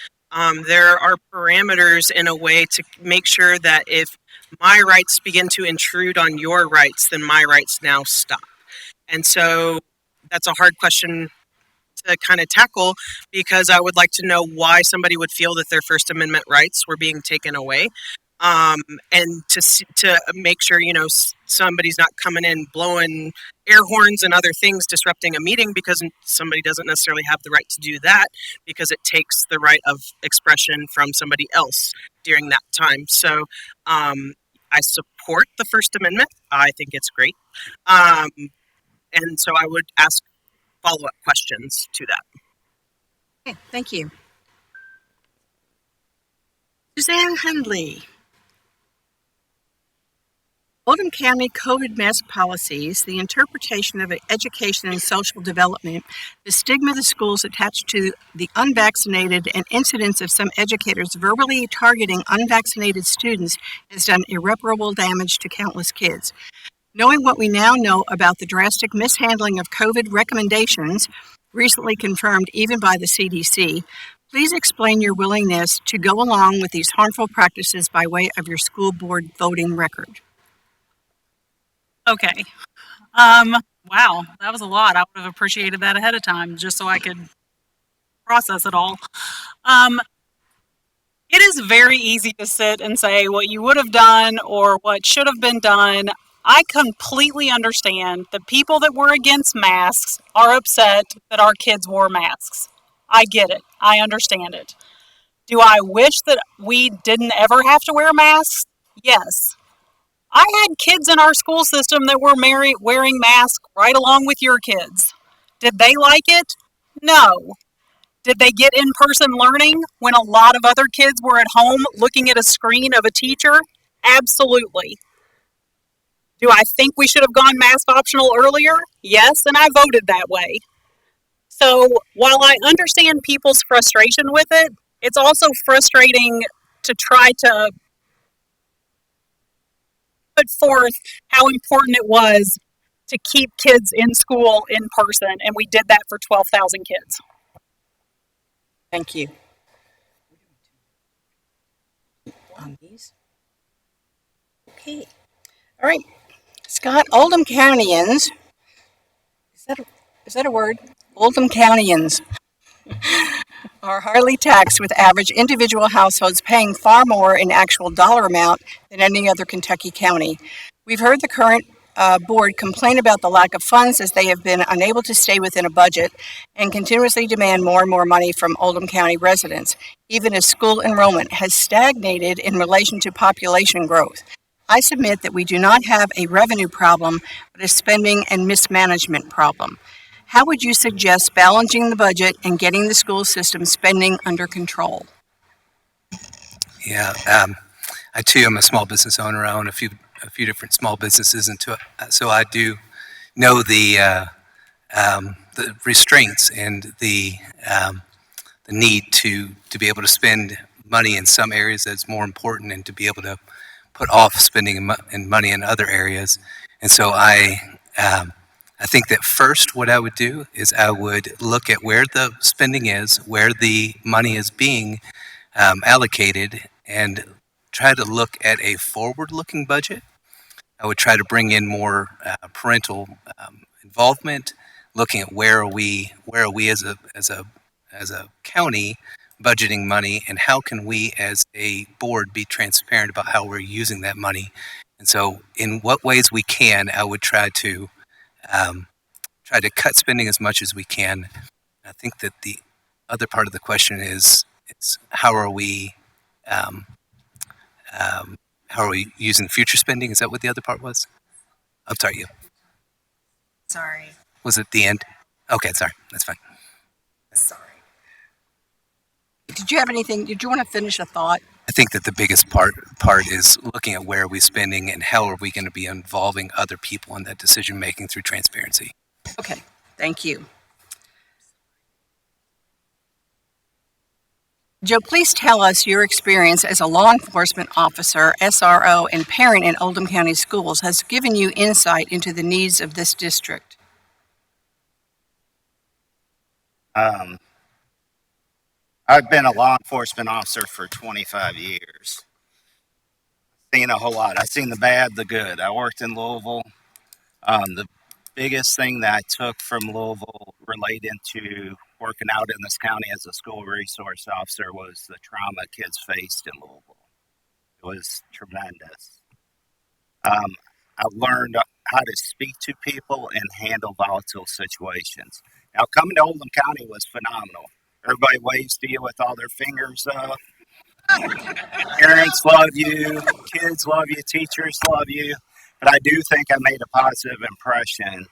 there are parameters in a way to make sure that if my rights begin to intrude on your rights, then my rights now stop. And so that's a hard question to kind of tackle, because I would like to know why somebody would feel that their First Amendment rights were being taken away. And to make sure, somebody's not coming in blowing air horns and other things, disrupting a meeting, because somebody doesn't necessarily have the right to do that, because it takes the right of expression from somebody else during that time. So I support the First Amendment. I think it's great. And so I would ask follow-up questions to that. Okay, thank you. Suzanne Hundley. Oldham County COVID mask policies, the interpretation of education and social development, the stigma the schools attach to the unvaccinated, and incidents of some educators verbally targeting unvaccinated students has done irreparable damage to countless kids. Knowing what we now know about the drastic mishandling of COVID recommendations, recently confirmed even by the CDC, please explain your willingness to go along with these harmful practices by way of your school board voting record. Okay. Wow, that was a lot. I would have appreciated that ahead of time just so I could process it all. It is very easy to sit and say what you would have done or what should have been done. I completely understand that people that were against masks are upset that our kids wore masks. I get it. I understand it. Do I wish that we didn't ever have to wear masks? Yes. I had kids in our school system that were wearing masks right along with your kids. Did they like it? No. Did they get in person learning when a lot of other kids were at home looking at a screen of a teacher? Absolutely. Do I think we should have gone mask optional earlier? Yes, and I voted that way. So while I understand people's frustration with it, it's also frustrating to try to put forth how important it was to keep kids in school in person, and we did that for 12,000 kids. Thank you. On these. Okay. All right. Scott, Oldham Countyans. Is that a word? Oldham Countyans are hardly taxed, with average individual households paying far more in actual dollar amount than any other Kentucky county. We've heard the current board complain about the lack of funds, as they have been unable to stay within a budget and continuously demand more and more money from Oldham County residents, even as school enrollment has stagnated in relation to population growth. I submit that we do not have a revenue problem, but a spending and mismanagement problem. How would you suggest balancing the budget and getting the school system spending under control? Yeah, I too am a small business owner. I own a few different small businesses, and so I do know the restraints and the need to be able to spend money in some areas that's more important, and to be able to put off spending and money in other areas. And so I think that first, what I would do is I would look at where the spending is, where the money is being allocated, and try to look at a forward-looking budget. I would try to bring in more parental involvement, looking at where are we as a county budgeting money, and how can we as a board be transparent about how we're using that money. And so in what ways we can, I would try to cut spending as much as we can. I think that the other part of the question is how are we using future spending? Is that what the other part was? I'm sorry, you. Sorry. Was it the end? Okay, sorry. That's fine. Sorry. Did you have anything? Did you want to finish a thought? I think that the biggest part is looking at where are we spending and how are we going to be involving other people in that decision making through transparency. Okay, thank you. Joe, please tell us your experience as a law enforcement officer, SRO, and parent in Oldham County Schools has given you insight into the needs of this district. I've been a law enforcement officer for 25 years. Seen a whole lot. I've seen the bad, the good. I worked in Louisville. The biggest thing that I took from Louisville related to working out in this county as a school resource officer was the trauma kids faced in Louisville. It was tremendous. I learned how to speak to people and handle volatile situations. Now, coming to Oldham County was phenomenal. Everybody waves to you with all their fingers up. Parents love you, kids love you, teachers love you. But I do think I made a positive impression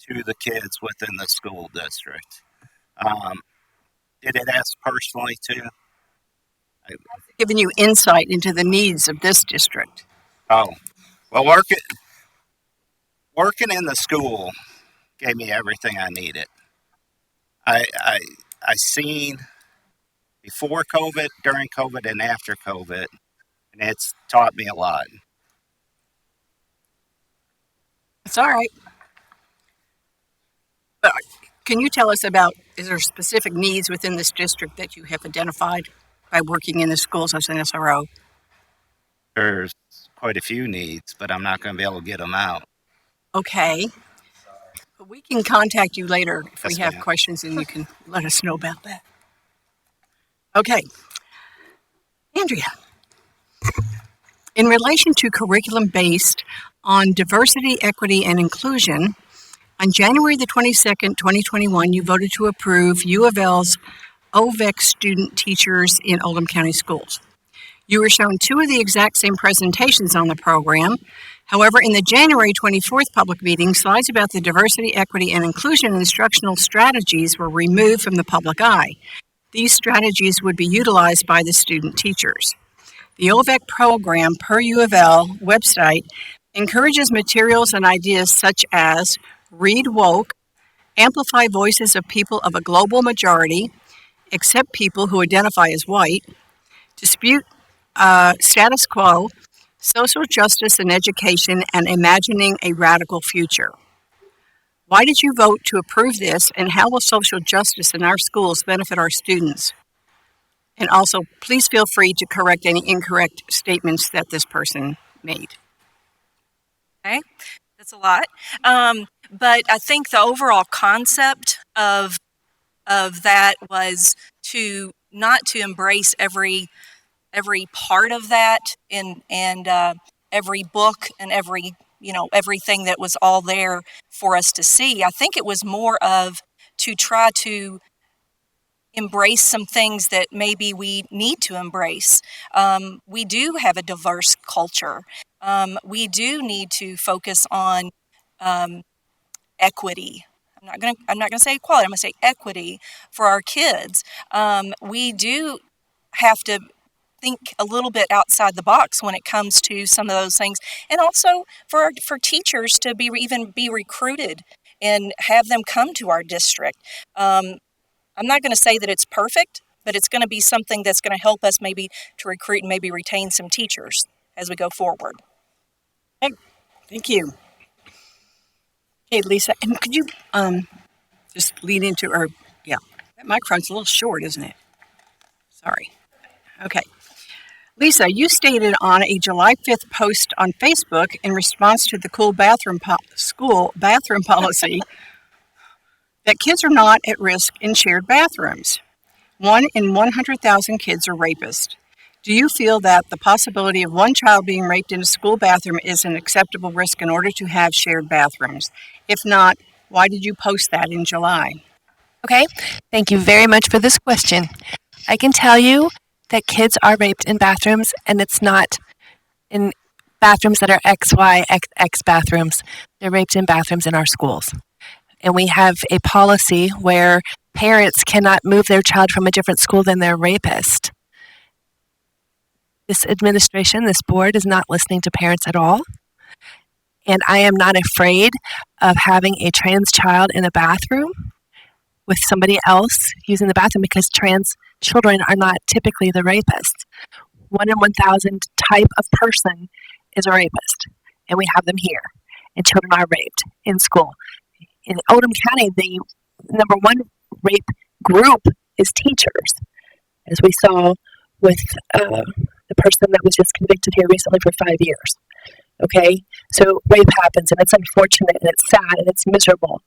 to the kids within the school district. Did it ask personally too? Giving you insight into the needs of this district. Oh, well, working in the school gave me everything I needed. I seen before COVID, during COVID, and after COVID, and it's taught me a lot. It's all right. But can you tell us about, is there specific needs within this district that you have identified by working in the schools as an SRO? There's quite a few needs, but I'm not going to be able to get them out. Okay. But we can contact you later if we have ma'am. questions, and you can let us know about that. Okay. Andrea, in relation to curriculum based on diversity, equity, and inclusion, on January the 22nd, 2021, you voted to approve U of L's OVEX student teachers in Oldham County Schools. You were shown two of the exact same presentations on the program. However, in the January 24th public meeting, slides about the diversity, equity, and inclusion instructional strategies were removed from the public eye. These strategies would be utilized by the student teachers. The OVEC program, per U of L website, encourages materials and ideas such as read woke, amplify voices of people of a global majority, accept people who identify as white, dispute status quo, social justice and education, and imagining a radical future. Why did you vote to approve this, and how will social justice in our schools benefit our students? And also, please feel free to correct any incorrect statements that this person made. Okay, that's a lot. But I think the overall concept of that was to not to embrace every part of that and every book and every everything that was all there for us to see. I think it was more of to try to embrace some things that maybe we need to embrace. We do have a diverse culture. We do need to focus on equity. I'm not gonna say equality. I'm gonna say equity for our kids. We do have to think a little bit outside the box when it comes to some of those things, and also for teachers to even be recruited and have them come to our district. I'm not going to say that it's perfect, but it's going to be something that's going to help us maybe to recruit and maybe retain some teachers as we go forward. Okay, thank you. Okay, Lisa, and could you just lean into, or yeah, that microphone's a little short, isn't it? Sorry. Okay. Lisa, you stated on a July 5th post on Facebook in response to the school bathroom policy that kids are not at risk in shared bathrooms. 1 in 100,000 kids are rapists. Do you feel that the possibility of one child being raped in a school bathroom is an acceptable risk in order to have shared bathrooms? If not, why did you post that in July? Okay, thank you very much for this question. I can tell you that kids are raped in bathrooms, and it's not in bathrooms that are XYXX bathrooms. They're raped in bathrooms in our schools. And we have a policy where parents cannot move their child from a different school than their rapist. This administration, this board, is not listening to parents at all. And I am not afraid of having a trans child in a bathroom with somebody else using the bathroom, because trans children are not typically the rapists. 1 in 1,000 type of person is a rapist, and we have them here. And children are raped in school. In Oldham County, the number one rape group is teachers, as we saw with the person that was just convicted here recently for 5 years. Okay, so rape happens, and it's unfortunate, and it's sad, and it's miserable.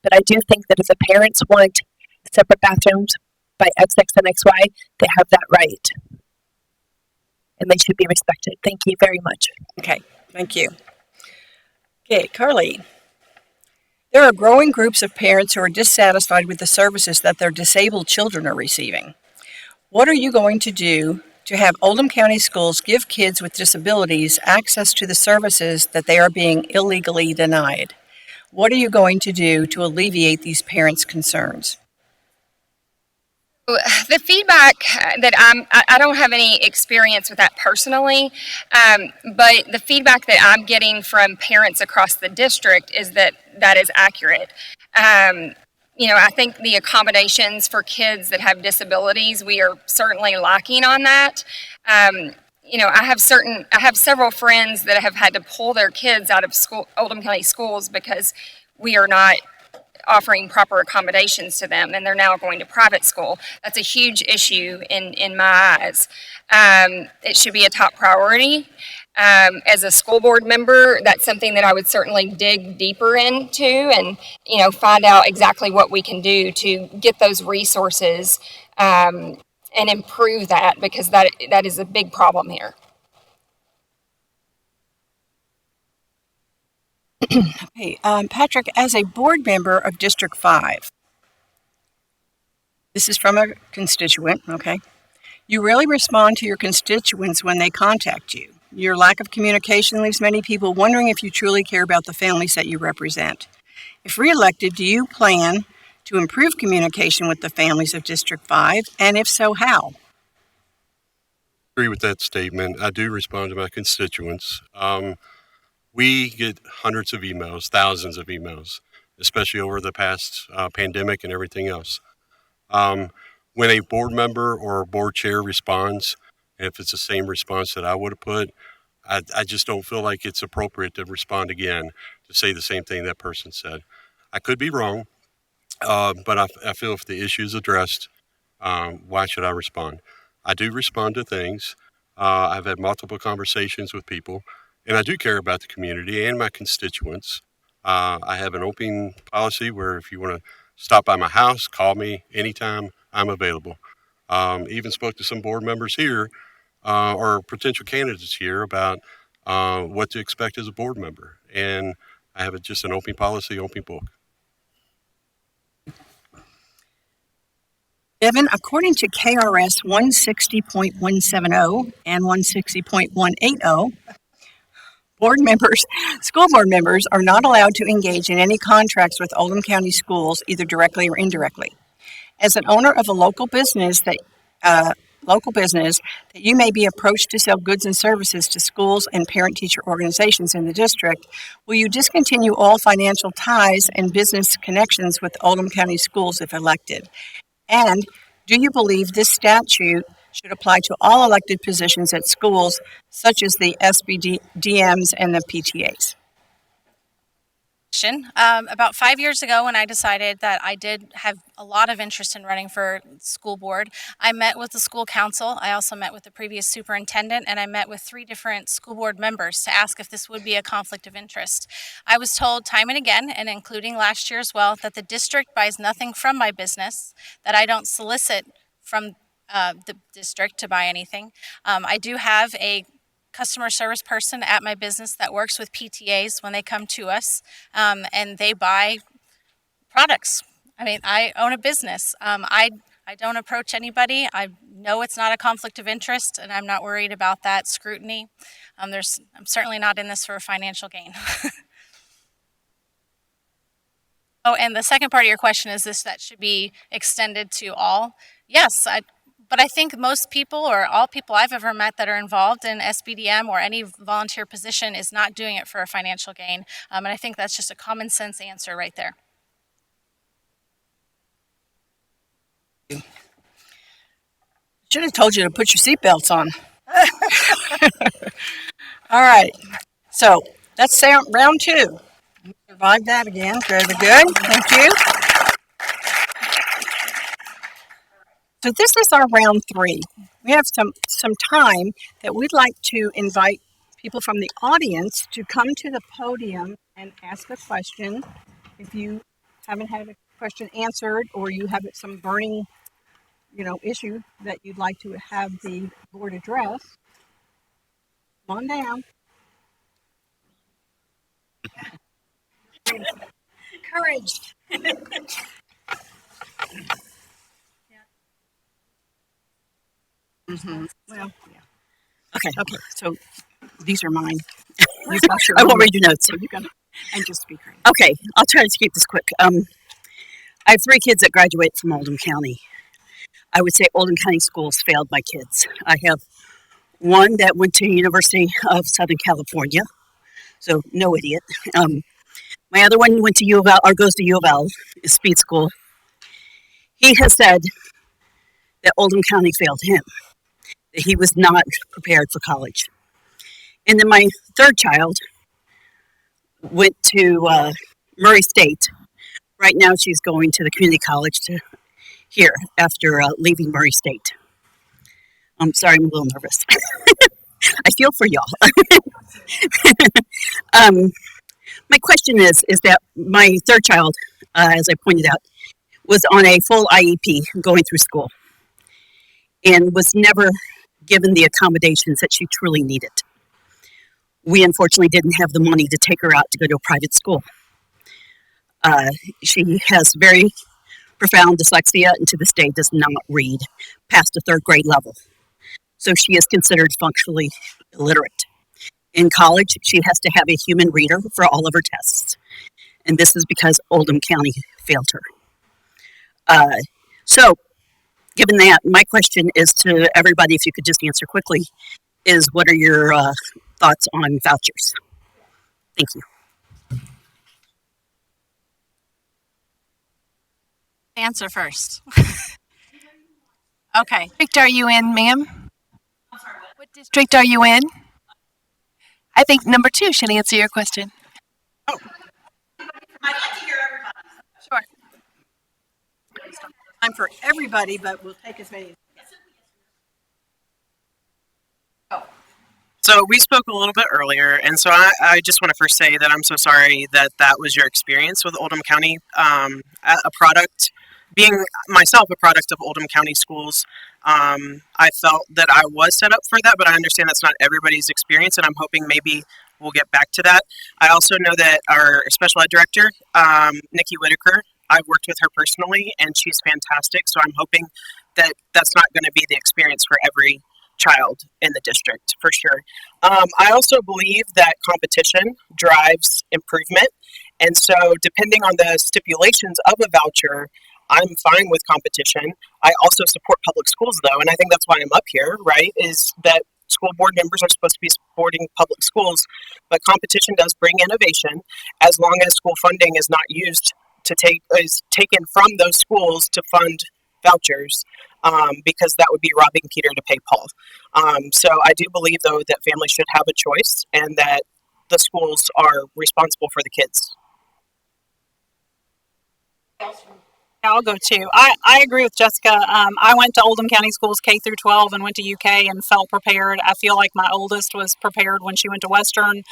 But I do think that if the parents want separate bathrooms by XX and XY, they have that right, and they should be respected. Thank you very much. Okay, thank you. Okay, Carly. There are growing groups of parents who are dissatisfied with the services that their disabled children are receiving. What are you going to do to have Oldham County schools give kids with disabilities access to the services that they are being illegally denied? What are you going to do to alleviate these parents' concerns? The feedback that I don't have any experience with that personally, but the feedback that I'm getting from parents across the district is that is accurate. I think the accommodations for kids that have disabilities, we are certainly lacking on that. I have several friends that have had to pull their kids out of Oldham County schools because we are not offering proper accommodations to them, and they're now going to private school. That's a huge issue in my eyes. It should be a top priority. As a school board member, that's something that I would certainly dig deeper into and, find out exactly what we can do to get those resources and improve that, because that is a big problem here. Okay, Patrick, as a board member of District 5, this is from a constituent, okay? You rarely respond to your constituents when they contact you. Your lack of communication leaves many people wondering if you truly care about the families that you represent. If reelected, do you plan to improve communication with the families of District 5, and if so, how? Agree with that statement. I do respond to my constituents. We get hundreds of emails, thousands of emails, especially over the past pandemic and everything else. When a board member or a board chair responds, and if it's the same response that I would have put, I just don't feel like it's appropriate to respond again to say the same thing that person said. I could be wrong, but I feel if the issue is addressed, why should I respond? I do respond to things. I've had multiple conversations with people, and I do care about the community and my constituents. I have an open policy where if you want to stop by my house, call me anytime, I'm available. Even spoke to some board members here or potential candidates here about what to expect as a board member. And I have just an open policy, open book. Devin, according to KRS 160.170 and 160.180, school board members are not allowed to engage in any contracts with Oldham County Schools, either directly or indirectly. As an owner of a local business that you may be approached to sell goods and services to schools and parent-teacher organizations in the district, will you discontinue all financial ties and business connections with Oldham County Schools if elected? And do you believe this statute should apply to all elected positions at schools, such as the SBDMs and the PTAs? About 5 years ago, when I decided that I did have a lot of interest in running for school board, I met with the school council. I also met with the previous superintendent, and I met with 3 different school board members to ask if this would be a conflict of interest. I was told time and again, and including last year as well, that the district buys nothing from my business, that I don't solicit from the district to buy anything. I do have a customer service person at my business that works with PTAs when they come to us, and they buy products. I mean, I own a business. I don't approach anybody. I know it's not a conflict of interest, and I'm not worried about that scrutiny. I'm certainly not in this for a financial gain. Oh, and the second part of your question is that should be extended to all? Yes, but I think most people or all people I've ever met that are involved in SBDM or any volunteer position is not doing it for a financial gain. And I think that's just a common sense answer right there. Should have told you to put your seatbelts on. All right. So that's round 2. Survived that again. Very good. Thank you. So this is our round 3. We have some time that we'd like to invite people from the audience to come to the podium and ask a question. If you haven't had a question answered or you have some burning, issue that you'd like to have the board address, come on down. Courage. Mm-hmm. Well, yeah. Okay. So these are mine. I won't read your notes. So you got and just speak. Okay, I'll try to keep this quick. I have 3 kids that graduate from Oldham County. I would say Oldham County schools failed my kids. I have one that went to University of Southern California, so no idiot. My other one went to U of L, or goes to U of L, speed school. He has said that Oldham County failed him, that he was not prepared for college. And then my third child went to Murray State. Right now she's going to the community college here after leaving Murray State. I'm sorry, I'm a little nervous. I feel for y'all. My question is that my third child, as I pointed out, was on a full IEP going through school and was never given the accommodations that she truly needed. We unfortunately didn't have the money to take her out to go to a private school. She has very profound dyslexia and to this day does not read past the 3rd grade level. so she is considered functionally illiterate. In college, she has to have a human reader for all of her tests, and this is because Oldham County failed her. Uh, so, given that, my question is to everybody, if you could just answer quickly, is what are your thoughts on vouchers? Thank you. Answer first. Okay. District are you in, ma'am? What district are you in? I think number 2 should answer your question. Oh. I'd like to hear everybody. Sure. Time for everybody, but we'll take as many. So we spoke a little bit earlier, and so I just want to first say that I'm so sorry that that was your experience with Oldham County. A product, being myself a product of Oldham County schools, I felt that I was set up for that, but I understand that's not everybody's experience, and I'm hoping maybe we'll get back to that. I also know that our special ed director, Nikki Whitaker, I've worked with her personally, and she's fantastic, so I'm hoping that that's not going to be the experience for every child in the district for sure. I also believe that competition drives improvement, and so depending on the stipulations of a voucher, I'm fine with competition. I also support public schools though, and I think that's why I'm up here, right? Is that school board members are supposed to be supporting public schools, but competition does bring innovation as long as school funding is not used to is taken from those schools to fund vouchers, because that would be robbing Peter to pay Paul. So I do believe, though, that families should have a choice and that the schools are responsible for the kids. I'll go too. I agree with Jessica. I went to Oldham County Schools K through 12 and went to UK and felt prepared. I feel like my oldest was prepared when she went to Western.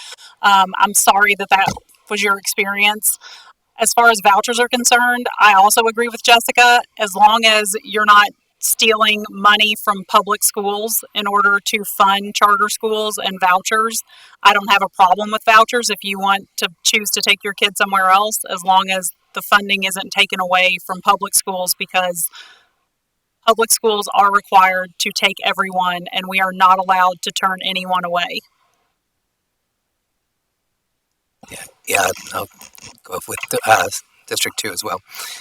I'm sorry that that was your experience. As far as vouchers are concerned, I also agree with Jessica. As long as you're not stealing money from public schools in order to fund charter schools and vouchers, I don't have a problem with vouchers if you want to choose to take your kid somewhere else, as long as the funding isn't taken away from public schools, because public schools are required to take everyone and we are not allowed to turn anyone away. Yeah, I'll go with District 2 as well.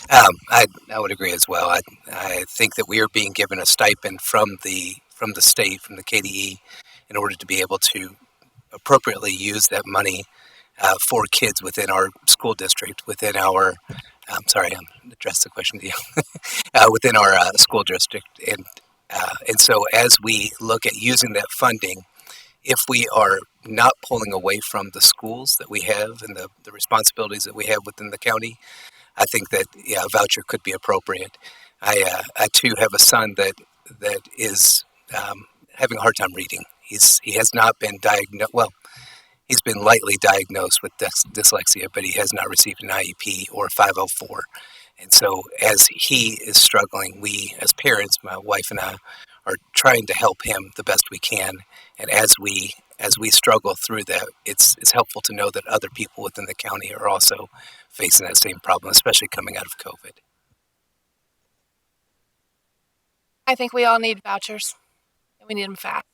I would agree as well. I think that we are being given a stipend from the state, from the KDE, in order to be able to appropriately use that money for kids within our school district, within our, I'm sorry, I'm addressed the question to you, within our school district. And so as we look at using that funding, if we are not pulling away from the schools that we have and the responsibilities that we have within the county, I think that a voucher could be appropriate. I too have a son that is having a hard time reading. He has not been diagnosed. Well, he's been lightly diagnosed with dyslexia, but he has not received an IEP or a 504. And so as he is struggling, we as parents, my wife and I, are trying to help him the best we can. And as we struggle through that, it's helpful to know that other people within the county are also facing that same problem, especially coming out of COVID. I think we all need vouchers, and we need them fast.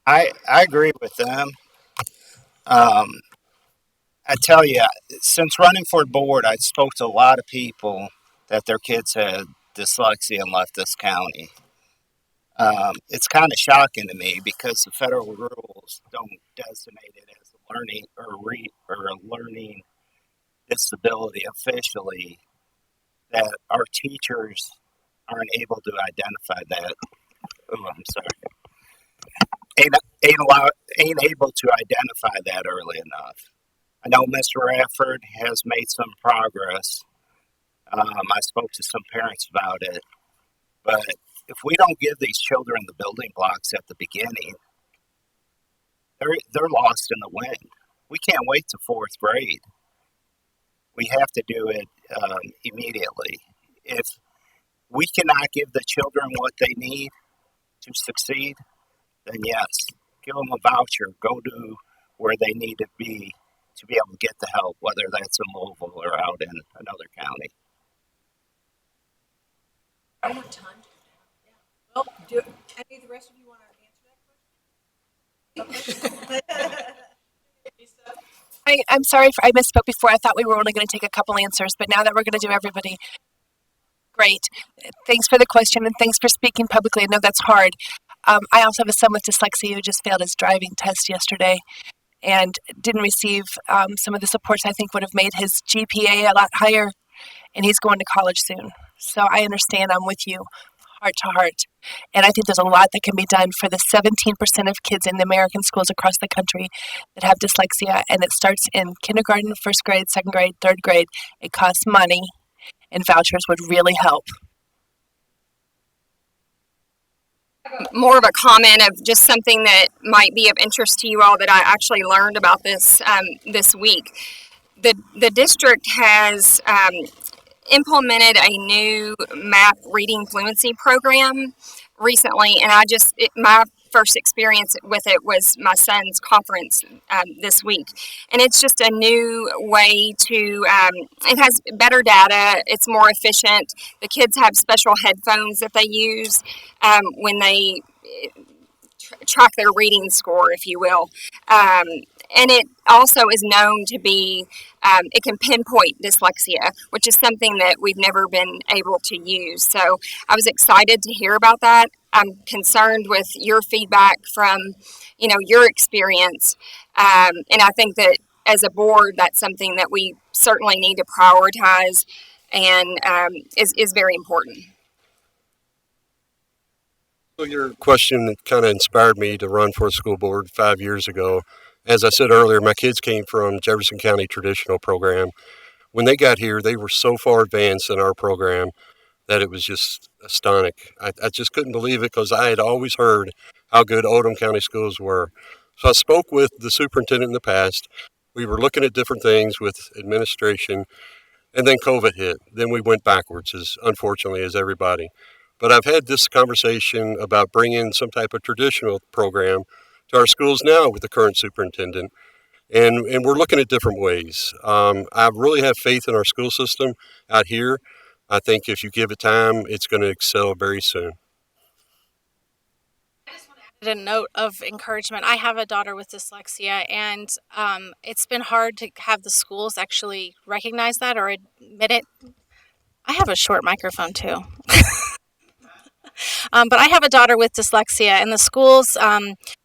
I agree with them. I tell you, since running for board, I spoke to a lot of people that their kids had dyslexia and left this county. It's kind of shocking to me because the federal rules don't designate it as a learning or a learning disability officially, that our teachers aren't able to identify that. Oh, I'm sorry. Ain't able to identify that early enough. I know Mr. Rafford has made some progress. I spoke to some parents about it, but if we don't give these children the building blocks at the beginning, they're lost in the wind. We can't wait to fourth grade. We have to do it immediately. If we cannot give the children what they need to succeed, then yes, give them a voucher. Go to where they need to be able to get the help, whether that's in Louisville or out in another county. One more time. Well, do any of the rest of you want to answer that question? I'm sorry if I misspoke before. I thought we were only going to take a couple answers, but now that we're going to do everybody, great. Thanks for the question and thanks for speaking publicly. I know that's hard. I also have a son with dyslexia who just failed his driving test yesterday and didn't receive some of the supports I think would have made his GPA a lot higher, and he's going to college soon. So I understand. I'm with you, heart to heart. And I think there's a lot that can be done for the 17% of kids in the American schools across the country that have dyslexia, and it starts in kindergarten, first grade, second grade, third grade. It costs money, and vouchers would really help. More of a comment of just something that might be of interest to you all that I actually learned about this week. The district has implemented a new math reading fluency program recently, and my first experience with it was my son's conference this week, and it's just a new way to. It has better data. It's more efficient. The kids have special headphones that they use when they track their reading score, if you will. And it also is known to be, it can pinpoint dyslexia, which is something that we've never been able to use. So I was excited to hear about that. I'm concerned with your feedback from, your experience. And I think that as a board, that's something that we certainly need to prioritize and is very important. So your question kind of inspired me to run for a school board 5 years ago. As I said earlier, my kids came from Jefferson County Traditional Program. When they got here, they were so far advanced in our program that it was just astonishing. I just couldn't believe it because I had always heard how good Oldham County schools were. So I spoke with the superintendent in the past. We were looking at different things with administration, and then COVID hit. Then we went backwards, unfortunately, as everybody. But I've had this conversation about bringing some type of traditional program to our schools now with the current superintendent. And we're looking at different ways. I really have faith in our school system out here. I think if you give it time, it's going to excel very soon. A note of encouragement. I have a daughter with dyslexia, and it's been hard to have the schools actually recognize that or admit it. I have a short microphone too. But I have a daughter with dyslexia, and the schools,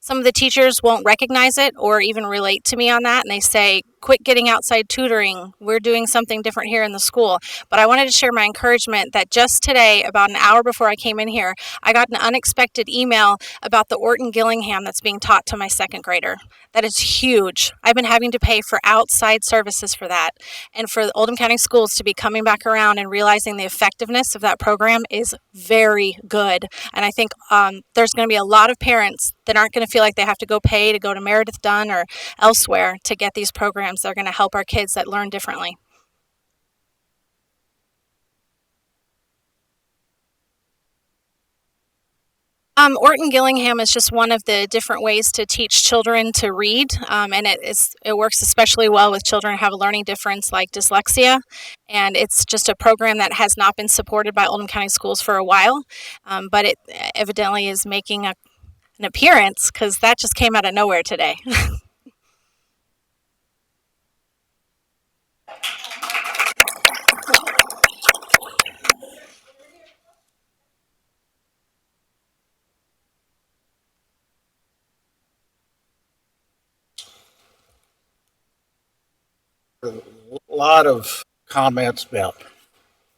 some of the teachers won't recognize it or even relate to me on that, and they say, quit getting outside tutoring. We're doing something different here in the school. But I wanted to share my encouragement that just today, about an hour before I came in here, I got an unexpected email about the Orton Gillingham that's being taught to my second grader. That is huge. I've been having to pay for outside services for that. And for the Oldham County Schools to be coming back around and realizing the effectiveness of that program is very good. And I think there's going to be a lot of parents that aren't going to feel like they have to go pay to go to Meredith Dunn or elsewhere to get these programs that are going to help our kids that learn differently. Orton Gillingham is just one of the different ways to teach children to read, and it works especially well with children who have a learning difference like dyslexia, and it's just a program that has not been supported by Oldham County Schools for a while, but it evidently is making an appearance because that just came out of nowhere today. A lot of comments about,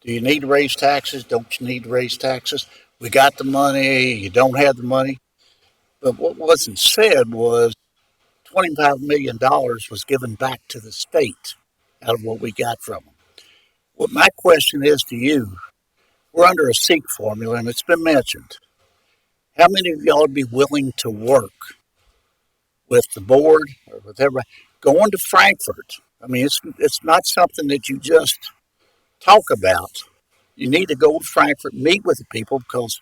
do you need to raise taxes? Don't you need to raise taxes? We got the money. You don't have the money. But what wasn't said was $25 million was given back to the state out of what we got from them. What my question is to you, we're under a SEEK formula, and it's been mentioned. How many of y'all would be willing to work with the board or with everybody going to Frankfurt? I mean, it's not something that you just talk about. You need to go to Frankfurt, meet with the people, because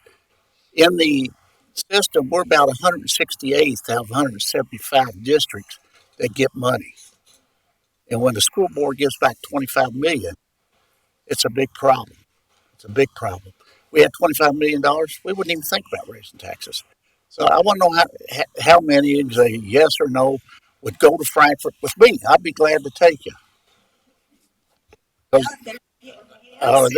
in the system, we're about 168th out of 175 districts that get money. And when the school board gives back $25 million, it's a big problem. It's a big problem. we had $25 million, we wouldn't even think about raising taxes. So I want to know how many, you can say yes or no, would go to Frankfurt with me. I'd be glad to take you. 'Cause- Oh,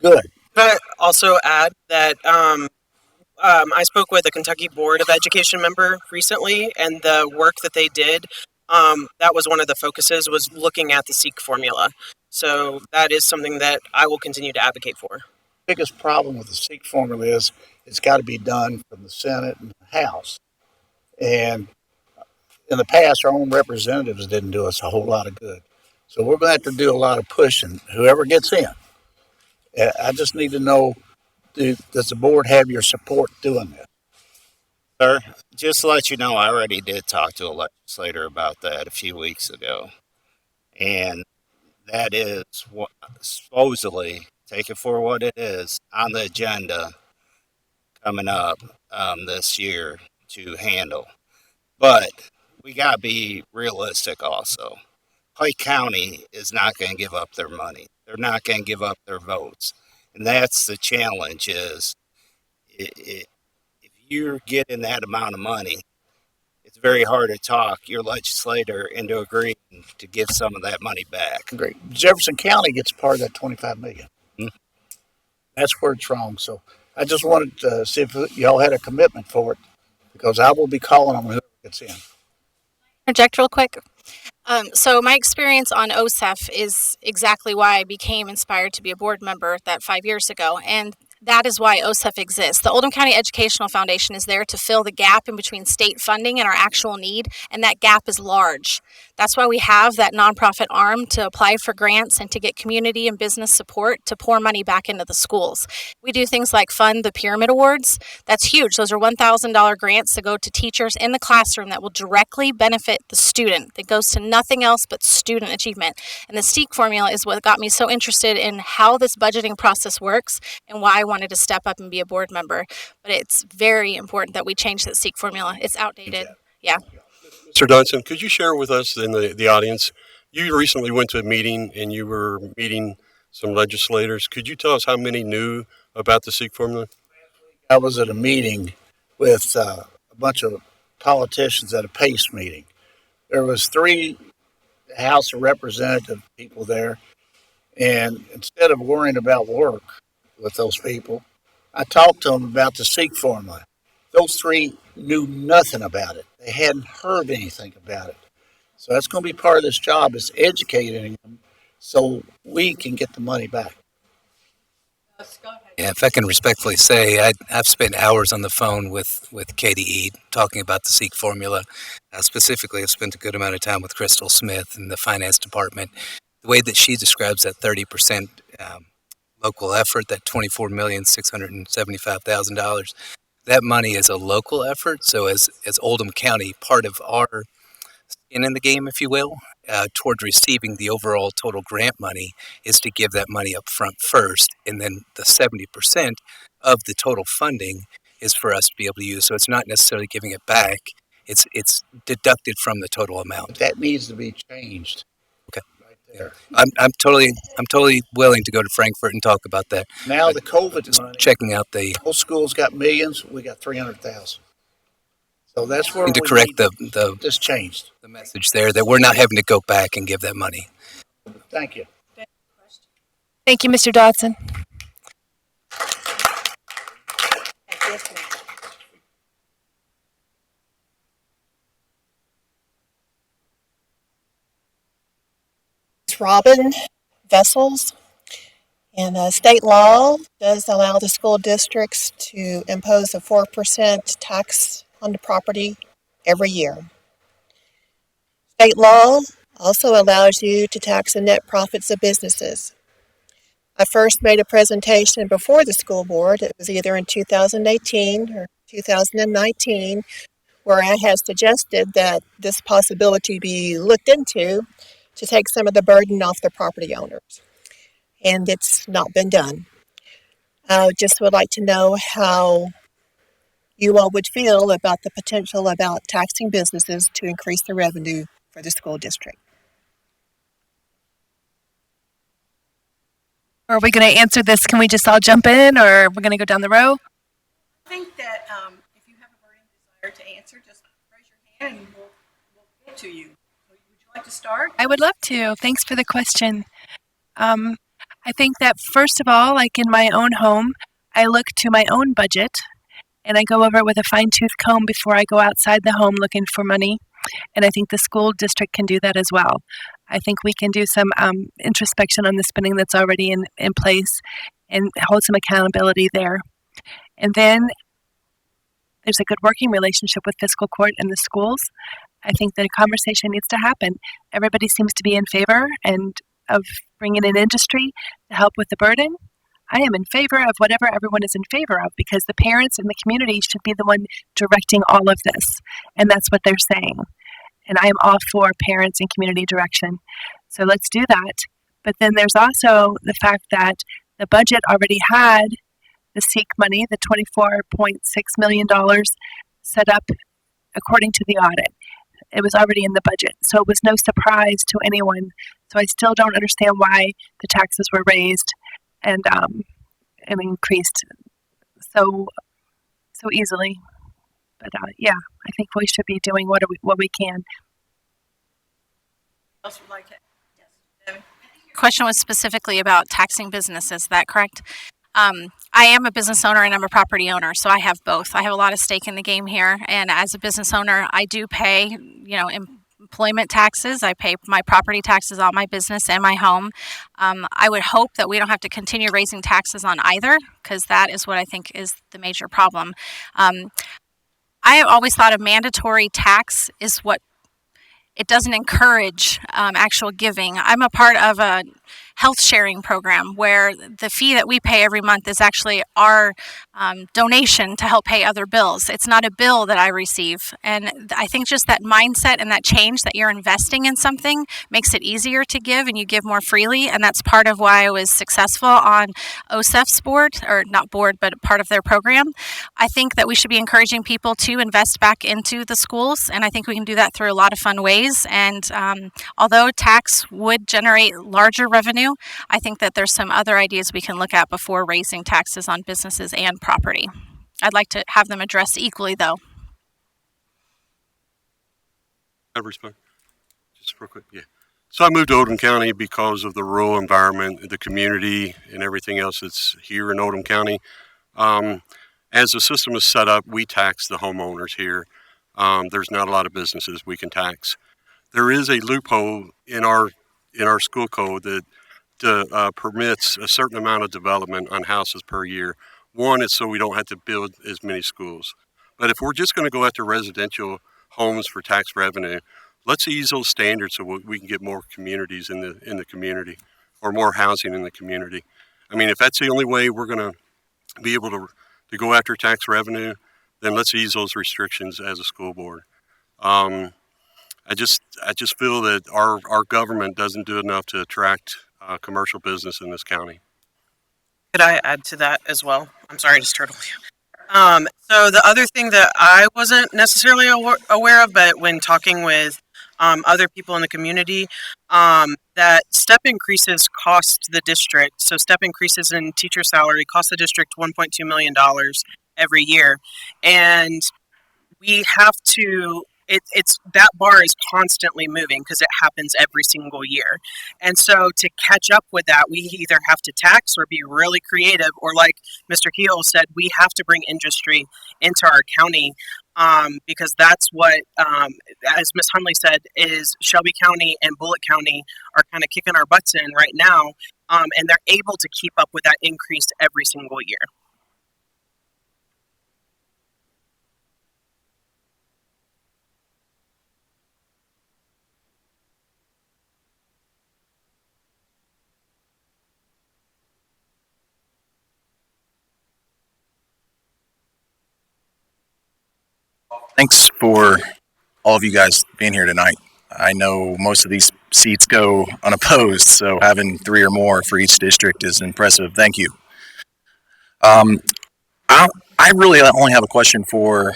good. Could I also add that I spoke with a Kentucky Board of Education member recently, and the work that they did, that was one of the focuses, was looking at the SEEK formula. So that is something that I will continue to advocate for. Biggest problem with the SEEK formula is it's got to be done from the Senate and the House. And in the past, our own representatives didn't do us a whole lot of good. So we're going to have to do a lot of pushing, whoever gets in. I just need to know, does the board have your support doing this? Sir, just to let you know, I already did talk to a legislator about that a few weeks ago. And that is what supposedly, take it for what it is, on the agenda coming up this year to handle. But we got to be realistic also. Pike County is not going to give up their money. They're not going to give up their votes. And that's the challenge is if you're getting that amount of money, it's very hard to talk your legislator into agreeing to give some of that money back. Great. Jefferson County gets part of that $25 million. Hmm? That's where it's wrong. So I just wanted to see if y'all had a commitment for it, because I will be calling on whoever gets in. Interject real quick. So my experience on OSEF is exactly why I became inspired to be a board member that 5 years ago. And that is why OSEF exists. The Oldham County Educational Foundation is there to fill the gap in between state funding and our actual need, and that gap is large. That's why we have that nonprofit arm to apply for grants and to get community and business support to pour money back into the schools. We do things like fund the Pyramid Awards. That's huge. Those are $1,000 grants that go to teachers in the classroom that will directly benefit the student. That goes to nothing else but student achievement. And the SEEK formula is what got me so interested in how this budgeting process works and why I wanted to step up and be a board member. But it's very important that we change that SEEK formula. It's outdated. Yeah. Mr. Dunson, could you share with us and the audience, you recently went to a meeting and you were meeting some legislators. Could you tell us how many knew about the SEEK formula? I was at a meeting with a bunch of politicians at a PACE meeting. There was 3 House of Representative people there, and instead of worrying about work with those people, I talked to them about the SEEK formula. Those 3 knew nothing about it. They hadn't heard anything about it. So that's going to be part of this job, is educating them so we can get the money back. Yeah, if I can respectfully say, I've spent hours on the phone with KDE talking about the SEEK formula. Specifically, I've spent a good amount of time with Crystal Smith in the finance department. The way that she describes that 30% local effort, that $24,675,000, that money is a local effort. So as Oldham County, part of our skin in the game, if you will, toward receiving the overall total grant money is to give that money up front first, and then the 70% of the total funding is for us to be able to use. So it's not necessarily giving it back; it's deducted from the total amount. That needs to be changed. Okay. Right there. I'm totally willing to go to Frankfurt and talk about that. Now the COVID just money, checking out the. Whole school's got millions. We got 300,000. So that's where to we correct need the this changed. the message there that we're not having to go back and give that money. Thank you. Thank you, Mr. Dodson. It's Robin Vessels, and state law does allow the school districts to impose a 4% tax on the property every year. State law also allows you to tax the net profits of businesses. I first made a presentation before the school board. It was either in 2018 or 2019, where I had suggested that this possibility be looked into to take some of the burden off the property owners. And it's not been done. I just would like to know how you all would feel about the potential about taxing businesses to increase the revenue for the school district. Or are we going to answer this? Can we just all jump in, or we're going to go down the row? I think that if you have a burning desire to answer, just raise your hand and we'll get to you. So would you like to start? I would love to. Thanks for the question. I think that first of all, like in my own home, I look to my own budget and I go over it with a fine tooth comb before I go outside the home looking for money. And I think the school district can do that as well. I think we can do some introspection on the spending that's already in place and hold some accountability there. And then there's a good working relationship with fiscal court and the schools. I think that a conversation needs to happen. Everybody seems to be in favor and of bringing in industry to help with the burden. I am in favor of whatever everyone is in favor of because the parents and the community should be the one directing all of this. And that's what they're saying. And I am all for parents and community direction. So let's do that. But then there's also the fact that the budget already had the SEEK money, the $24.6 million set up according to the audit. It was already in the budget. So it was no surprise to anyone. So I still don't understand why the taxes were raised and increased so easily. But yeah, I think we should be doing what we can. Else would like it? Yes. Devin? Your question was specifically about taxing businesses. Is that correct? I am a business owner and I'm a property owner, so I have both. I have a lot of stake in the game here, and as a business owner, I do pay, employment taxes. I pay my property taxes on my business and my home. I would hope that we don't have to continue raising taxes on either, because that is what I think is the major problem. I have always thought a mandatory tax is what it doesn't encourage actual giving. I'm a part of a health sharing program where the fee that we pay every month is actually our donation to help pay other bills. It's not a bill that I receive. And I think just that mindset and that change that you're investing in something makes it easier to give and you give more freely. And that's part of why I was successful on OSEF's board, or not board, but part of their program. I think that we should be encouraging people to invest back into the schools. And I think we can do that through a lot of fun ways. And although tax would generate larger revenue, I think that there's some other ideas we can look at before raising taxes on businesses and property. I'd like to have them addressed equally, though. I respond just real quick. Yeah. So I moved to Oldham County because of the rural environment, the community, and everything else that's here in Oldham County. As the system is set up, we tax the homeowners here. There's not a lot of businesses we can tax. There is a loophole in our school code that permits a certain amount of development on houses per year. One is so we don't have to build as many schools. But if we're just going to go after residential homes for tax revenue, let's ease those standards so we can get more communities in the community, or more housing in the community. I mean, if that's the only way we're going to be able to go after tax revenue, then let's ease those restrictions as a school board. I just feel that our government doesn't do enough to attract commercial business in this county. Could I add to that as well? I'm sorry to startle you. So the other thing that I wasn't necessarily aware of, but when talking with other people in the community, that step increases cost the district. So step increases in teacher salary cost the district $1.2 million every year. And we have to, it's that bar is constantly moving because it happens every single year. And so to catch up with that, we either have to tax or be really creative, or like Mr. Keel said, we have to bring industry into our county, because that's what, as Ms. Hunley said, is Shelby County and Bullitt County are kind of kicking our butts in right now, and they're able to keep up with that increase every single year. Thanks for all of you guys being here tonight. I know most of these seats go unopposed, so having 3 or more for each district is impressive. Thank you. I really only have a question for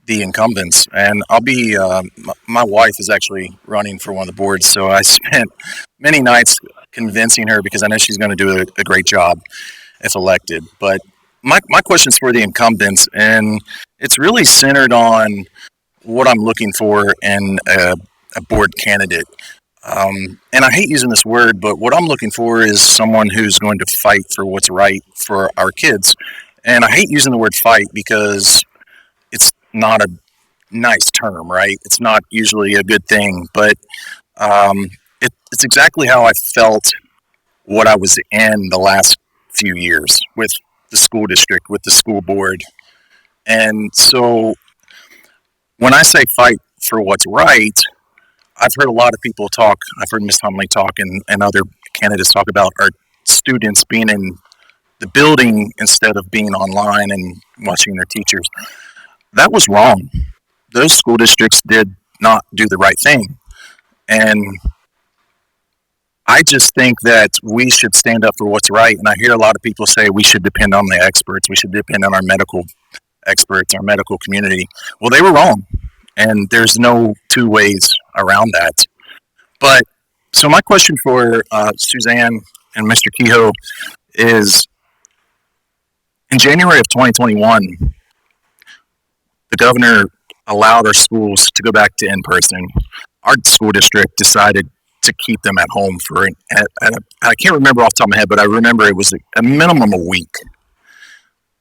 the incumbents, and I'll be, my wife is actually running for one of the boards, so I spent many nights convincing her because I know she's going to do a great job if elected. But my question is for the incumbents, and it's really centered on what I'm looking for in a board candidate. And I hate using this word, but what I'm looking for is someone who's going to fight for what's right for our kids. And I hate using the word fight because it's not a nice term, right? It's not usually a good thing, but um, it's exactly how I felt what I was in the last few years with the school district, with the school board. And so when I say fight for what's right, I've heard a lot of people talk. I've heard Ms. Hunley talk and other candidates talk about our students being in the building instead of being online and watching their teachers. That was wrong. Those school districts did not do the right thing. And I just think that we should stand up for what's right. And I hear a lot of people say we should depend on the experts. We should depend on our medical experts, our medical community. Well, they were wrong. And there's no two ways around that. But so my question for Suzanne and Mr. Kehoe is in January of 2021, the governor allowed our schools to go back to in person. Our school district decided to keep them at home for I can't remember off the top of my head, but I remember it was a minimum a week.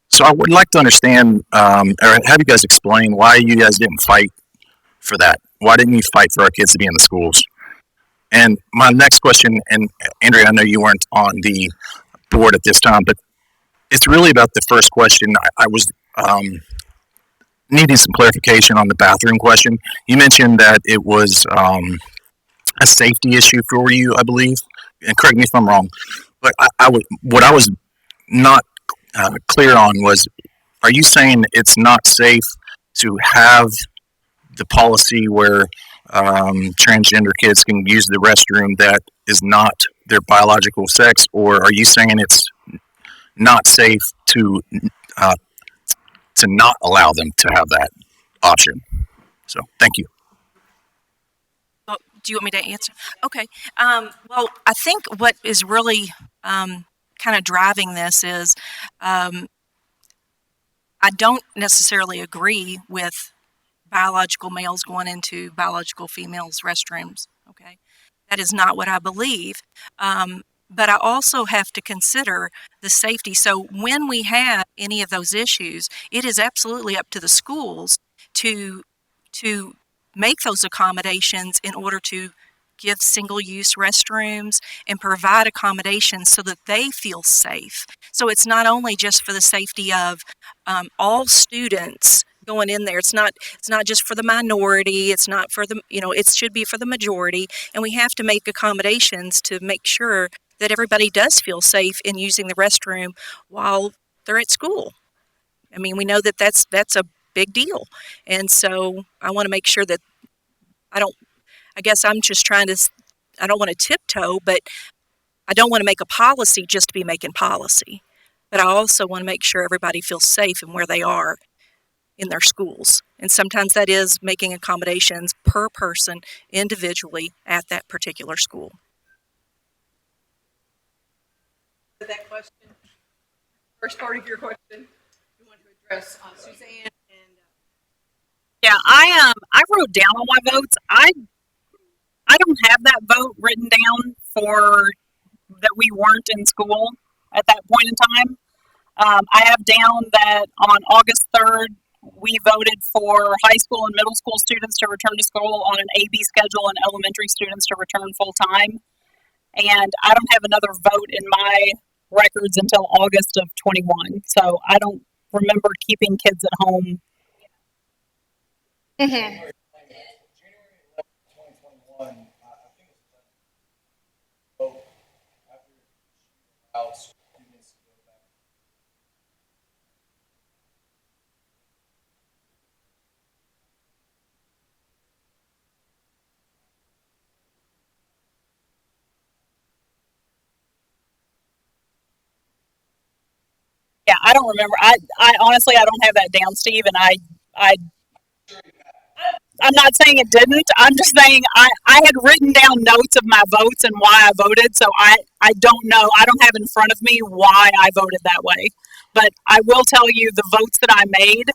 So I would like to understand or have you guys explain why you guys didn't fight for that. Why didn't you fight for our kids to be in the schools? And my next question, and Andrea, I know you weren't on the board at this time, but it's really about the first question. I was needing some clarification on the bathroom question. You mentioned that it was a safety issue for you, I believe, and correct me if I'm wrong. But what I was not clear on was, are you saying it's not safe to have the policy where transgender kids can use the restroom that is not their biological sex, or are you saying it's not safe uh, to not allow them to have that option? So, thank you. Well, do you want me to answer? Okay. Well, I think what is really kind of driving this is um, I don't necessarily agree with biological males going into biological females' restrooms. Okay. That is not what I believe. But I also have to consider the safety. So when we have any of those issues, it is absolutely up to the schools to to make those accommodations in order to give single-use restrooms and provide accommodations so that they feel safe. So it's not only just for the safety of all students going in there. It's not just for the minority. It's not for the it should be for the majority. And we have to make accommodations to make sure that everybody does feel safe in using the restroom while they're at school. I mean, we know that that's a big deal, and so I want to make sure that I don't. I guess I'm just trying to. I don't want to tiptoe, but I don't want to make a policy just to be making policy. But I also want to make sure everybody feels safe in where they are in their schools. And sometimes that is making accommodations per person individually at that particular school. That question, first part of your question, you want to address Suzanne and. Yeah, I wrote down all my votes. I don't have that vote written down for that we weren't in school at that point in time. I have down that on August 3rd, we voted for high school and middle school students to return to school on an AB schedule and elementary students to return full time. And I don't have another vote in my records until August of 21. So I don't remember keeping kids at home. Mhm. Yeah, I don't remember. I honestly, I don't have that down, Steve, and I I'm not saying it didn't. I'm just saying I had written down notes of my votes and why I voted. So I don't know. I don't have in front of me why I voted that way. But I will tell you the votes that I made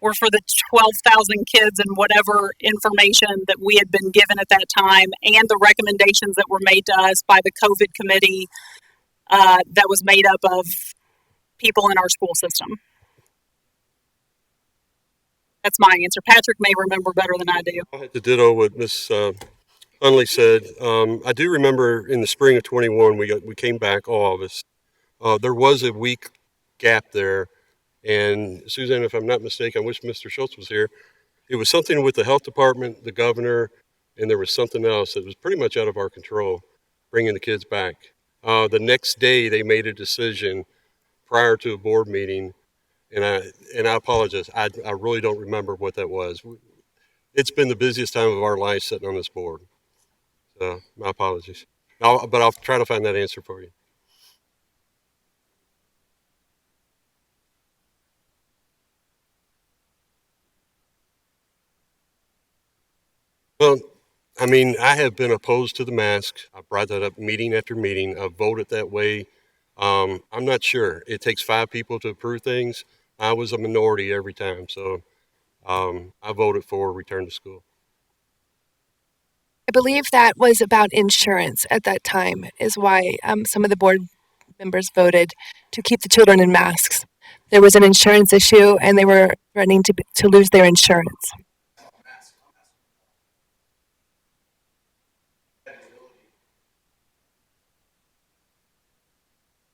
were for the 12,000 kids and whatever information that we had been given at that time and the recommendations that were made to us by the COVID committee that was made up of people in our school system. That's my answer. Patrick may remember better than I do. I had to ditto what Miss Hunley said. I do remember in the spring of 21, we came back, all of us. There was a week gap there. And Suzanne, if I'm not mistaken, I wish Mr. Schultz was here. It was something with the health department, the governor, and there was something else that was pretty much out of our control, bringing the kids back. The next day, they made a decision prior to a board meeting, and I apologize. I really don't remember what that was. It's been the busiest time of our life sitting on this board. So my apologies. But I'll try to find that answer for you. Well, I mean, I have been opposed to the mask. I brought that up meeting after meeting. I've voted that way. I'm not sure. It takes 5 people to approve things. I was a minority every time, so I voted for return to school. I believe that was about insurance at that time, is why some of the board members voted to keep the children in masks. There was an insurance issue, and they were threatening to lose their insurance.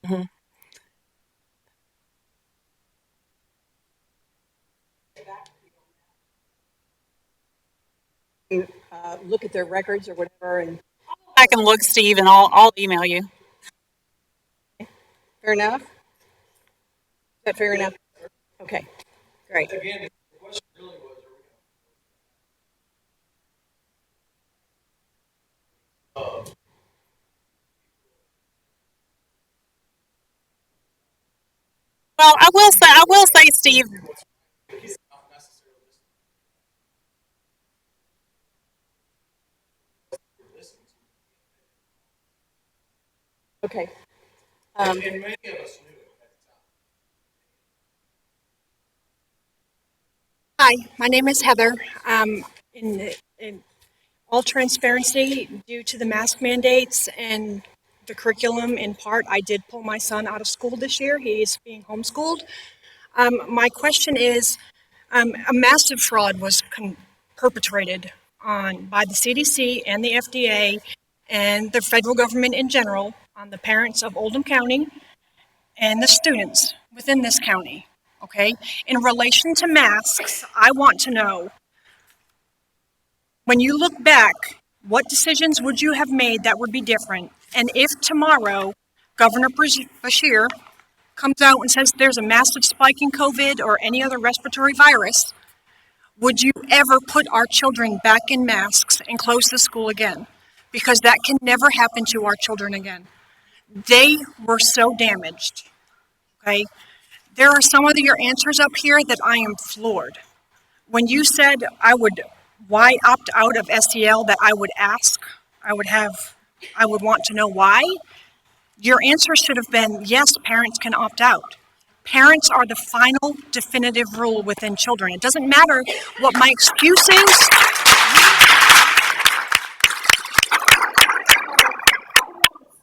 Mm-hmm. Look at their records or whatever, and I can look, Steve, and I'll email you. fair enough. Is that fair enough? Okay, great. Well, I will say, Steve. Okay. Hi, my name is Heather. In all transparency, due to the mask mandates and the curriculum, in part, I did pull my son out of school this year. He is being homeschooled. My question is, a massive fraud was perpetrated by the CDC and the FDA and the federal government in general on the parents of Oldham County and the students within this county. Okay, in relation to masks, I want to know, when you look back, what decisions would you have made that would be different? And if tomorrow Governor Bashir comes out and says there's a massive spike in COVID or any other respiratory virus, would you ever put our children back in masks and close the school again? Because that can never happen to our children again. They were so damaged. Okay? There are some of your answers up here that I am floored. When you said why opt out of SEL, that I would ask, I would want to know why. Your answer should have been, yes, parents can opt out. Parents are the final definitive rule within children. It doesn't matter what my excuse is.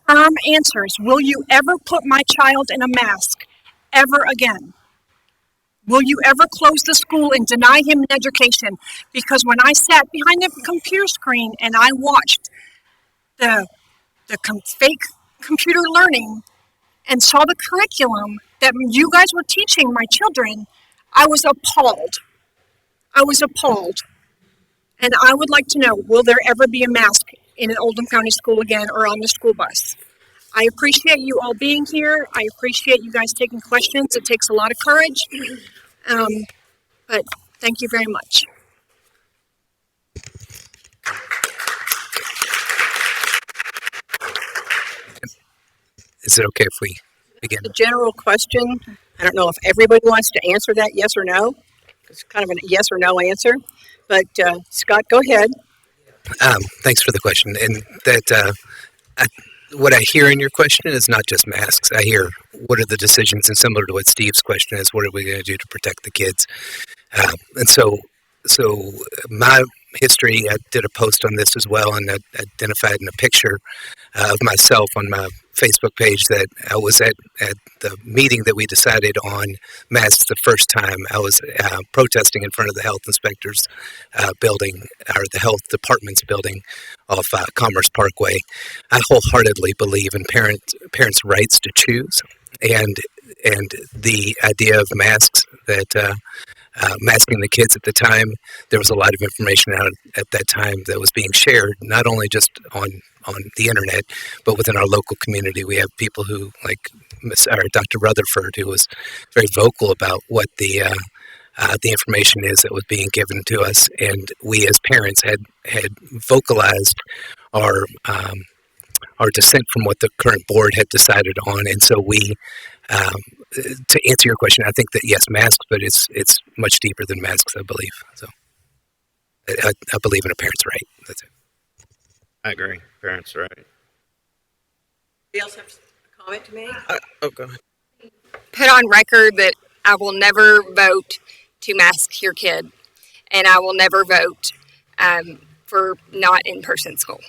Firm answers. Will you ever put my child in a mask ever again? Will you ever close the school and deny him an education? Because when I sat behind the computer screen and I watched the fake computer learning and saw the curriculum that you guys were teaching my children, I was appalled. I was appalled. And I would like to know, will there ever be a mask in an Oldham County school again or on the school bus? I appreciate you all being here. I appreciate you guys taking questions. It takes a lot of courage. But thank you very much. Is it okay if we begin? The general question, I don't know if everybody wants to answer that, yes or no. it's kind of a yes or no answer. But Scott, go ahead. Thanks for the question. And what I hear in your question is not just masks. I hear what are the decisions, and similar to what Steve's question is, what are we going to do to protect the kids? And so my history, I did a post on this as well, and I identified in a picture of myself on my Facebook page that I was at the meeting that we decided on masks the first time. I was protesting in front of the health inspector's building, or the health department's building off Commerce Parkway. I wholeheartedly believe in parents' rights to choose, and the idea of masks that masking the kids at the time, there was a lot of information out at that time that was being shared, not only just on the internet, but within our local community. We have people who, like Dr. Rutherford, who was very vocal about what the information is that was being given to us, and we as parents had vocalized our dissent from what the current board had decided on, and so we. To answer your question, I think that yes, masks, but it's much deeper than masks, I believe. So I believe in a parent's right. That's it. I agree. Parents' right. Anybody else have a comment to make? Go ahead. Put on record that I will never vote to mask your kid, and I will never vote for not in-person school.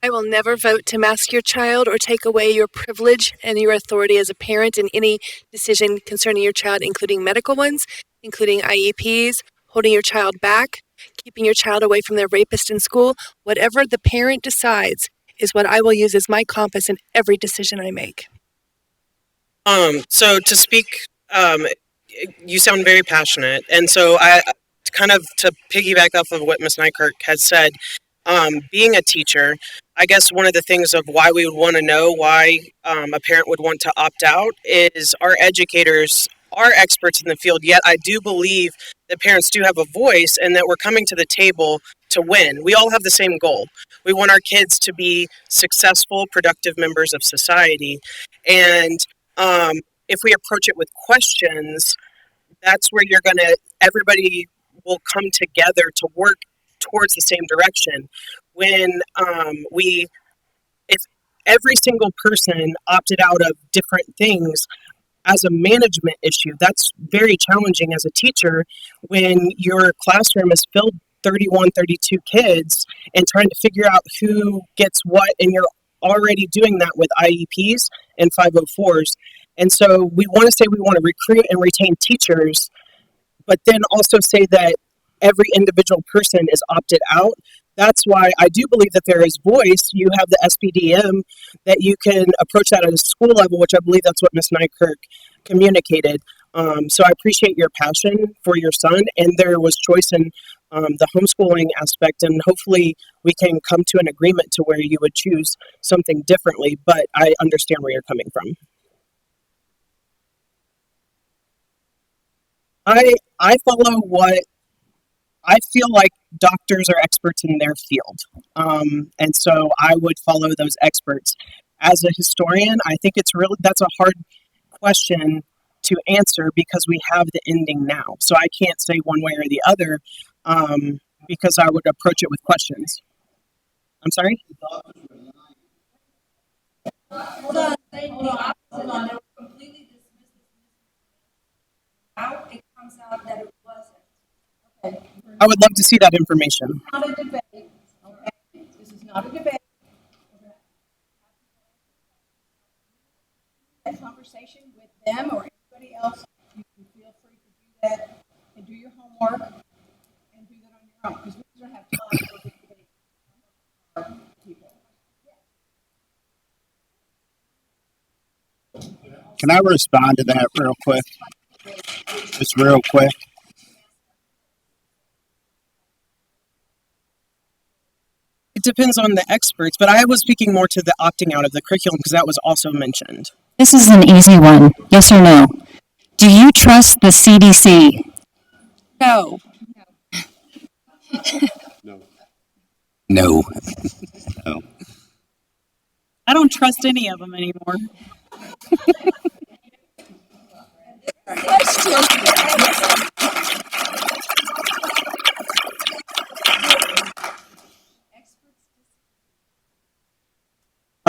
I will never vote to mask your child or take away your privilege and your authority as a parent in any decision concerning your child, including medical ones, including IEPs, holding your child back, keeping your child away from their rapist in school. Whatever the parent decides is what I will use as my compass in every decision I make. So to speak, you sound very passionate, and so I kind of to piggyback off of what Ms. Nykirk has said. Being a teacher, I guess one of the things of why we would want to know why a parent would want to opt out is our educators are experts in the field, yet I do believe that parents do have a voice and that we're coming to the table to win. We all have the same goal. We want our kids to be successful, productive members of society. And if we approach it with questions, that's where everybody will come together to work towards the same direction. When if every single person opted out of different things as a management issue, that's very challenging as a teacher when your classroom is filled 31, 32 kids and trying to figure out who gets what, and you're already doing that with IEPs and 504s. And so we want to say we want to recruit and retain teachers, but then also say that every individual person is opted out. That's why I do believe that there is voice. You have the SPDM that you can approach that at a school level, which I believe that's what Ms. Nykirk communicated. So I appreciate your passion for your son, and there was choice in the homeschooling aspect, and hopefully we can come to an agreement to where you would choose something differently, but I understand where you're coming from. I follow what I feel like doctors are experts in their field. And so I would follow those experts. As a historian, I think that's a hard question to answer because we have the ending now. So I can't say one way or the other because I would approach it with questions. I'm sorry? Hold on. They were completely dismissed. Now it comes out that it wasn't. Okay. I would love to see that information. Not a debate. Okay. This is not a debate. That conversation with them or anybody else, you can feel free to do that and do your homework and do that on your own because we don't have time for this debate. People. Can I respond to that real quick? Just real quick. It depends on the experts, but I was speaking more to the opting out of the curriculum because that was also mentioned. This is an easy one. Yes or no? Do you trust the CDC? No. No. No. I don't trust any of them anymore.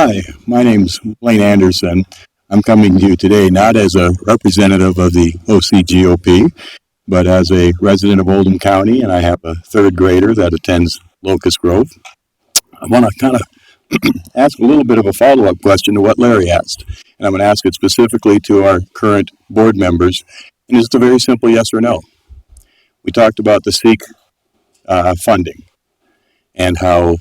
Hi, my name's Blaine Anderson. I'm coming to you today not as a representative of the OCGOP, but as a resident of Oldham County, and I have a third grader that attends Locust Grove. I want to kind of ask a little bit of a follow-up question to what Larry asked, and I'm going to ask it specifically to our current board members, and it's a very simple yes or no. We talked about the SEEK funding and how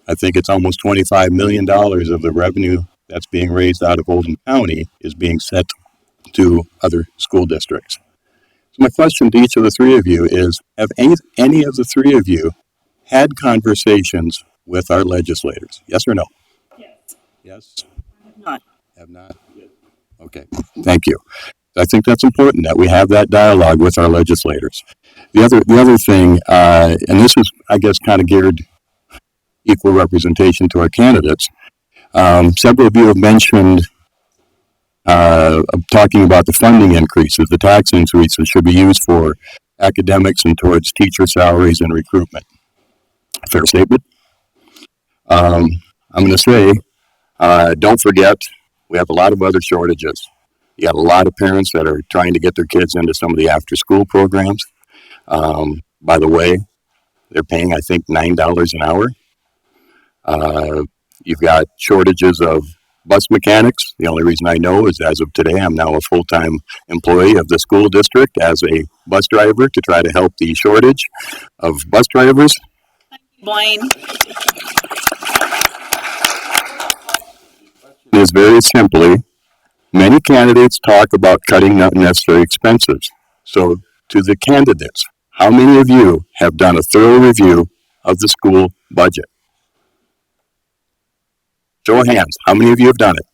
I think it's almost $25 million of the revenue that's being raised out of Oldham County is being sent to other school districts. So my question to each of the three of you is, have any of the three of you had conversations with our legislators? Yes or no? Yes. Yes? I have not. Have not? Okay, thank you. I think that's important that we have that dialogue with our legislators. The other thing, and this is, I guess, kind of geared equal representation to our candidates. Several of you have mentioned talking about the funding increases, the tax increases should be used for academics and towards teacher salaries and recruitment. Fair statement? I'm going to say, don't forget, we have a lot of other shortages. You got a lot of parents that are trying to get their kids into some of the after-school programs. By the way, they're paying, I think, $9 an hour. You've got shortages of bus mechanics. The only reason I know is as of today, I'm now a full-time employee of the school district as a bus driver to try to help the shortage of bus drivers. Blaine. It is very simply, many candidates talk about cutting unnecessary expenses. So to the candidates, how many of you have done a thorough review of the school budget? Show of hands. How many of you have done it?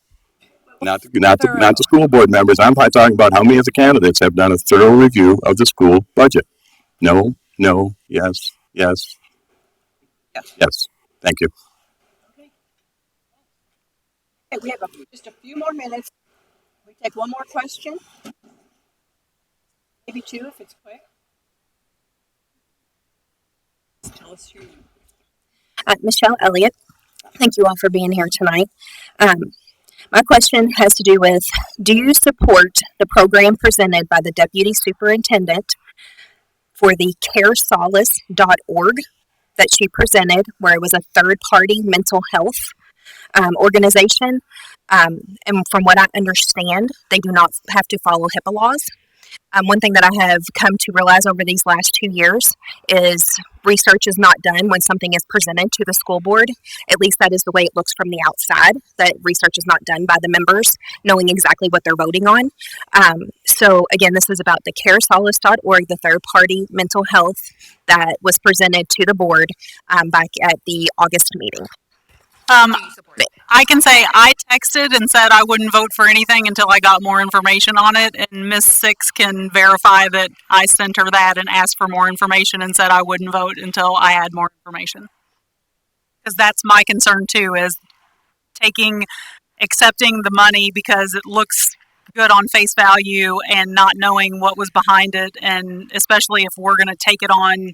Not the school board members. I'm talking about how many of the candidates have done a thorough review of the school budget. No, no, yes, yes, yes. Thank you. Okay, we have just a few more minutes. We take one more question, maybe two if it's quick. Tell us your name. Michelle Elliott. Thank you all for being here tonight. My question has to do with, do you support the program presented by the Deputy Superintendent for the caresolace.org that she presented, where it was a third-party mental health organization? And from what I understand, they do not have to follow HIPAA laws. One thing that I have come to realize over these last 2 years is research is not done when something is presented to the school board. At least that is the way it looks from the outside, that research is not done by the members knowing exactly what they're voting on. So again, this is about the caresolace.org, the third-party mental health that was presented to the board back at the August meeting. I can say I texted and said I wouldn't vote for anything until I got more information on it, and Miss Six can verify that I sent her that and asked for more information and said I wouldn't vote until I had more information. Because that's my concern too, is accepting the money because it looks good on face value and not knowing what was behind it, and especially if we're going to take it on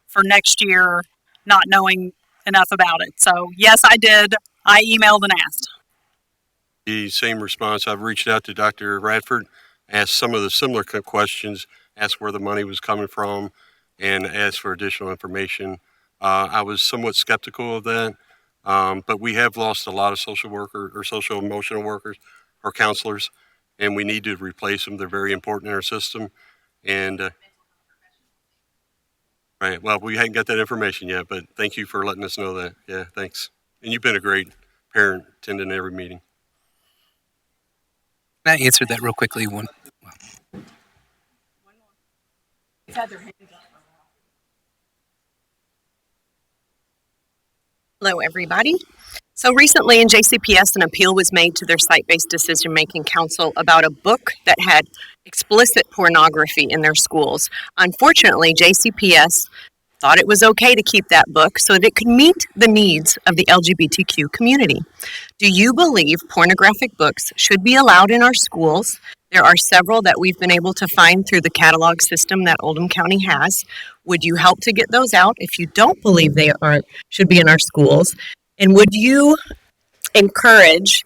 for next year, not knowing enough about it. So yes, I did. I emailed and asked. The same response. I've reached out to Dr. Radford, asked some of the similar questions, asked where the money was coming from, and asked for additional information. I was somewhat skeptical of that, but we have lost a lot of social workers or social emotional workers or counselors, and we need to replace them. They're very important in our system. And right, well, we hadn't got that information yet, but thank you for letting us know that. Yeah, thanks. And you've been a great parent, attending every meeting. Can I answer that real quickly? Hello, everybody. So recently in JCPS, an appeal was made to their site-based decision-making council about a book that had explicit pornography in their schools. Unfortunately, JCPS thought it was okay to keep that book so that it could meet the needs of the LGBTQ community. Do you believe pornographic books should be allowed in our schools? There are several that we've been able to find through the catalog system that Oldham County has. Would you help to get those out if you don't believe they should be in our schools? And would you encourage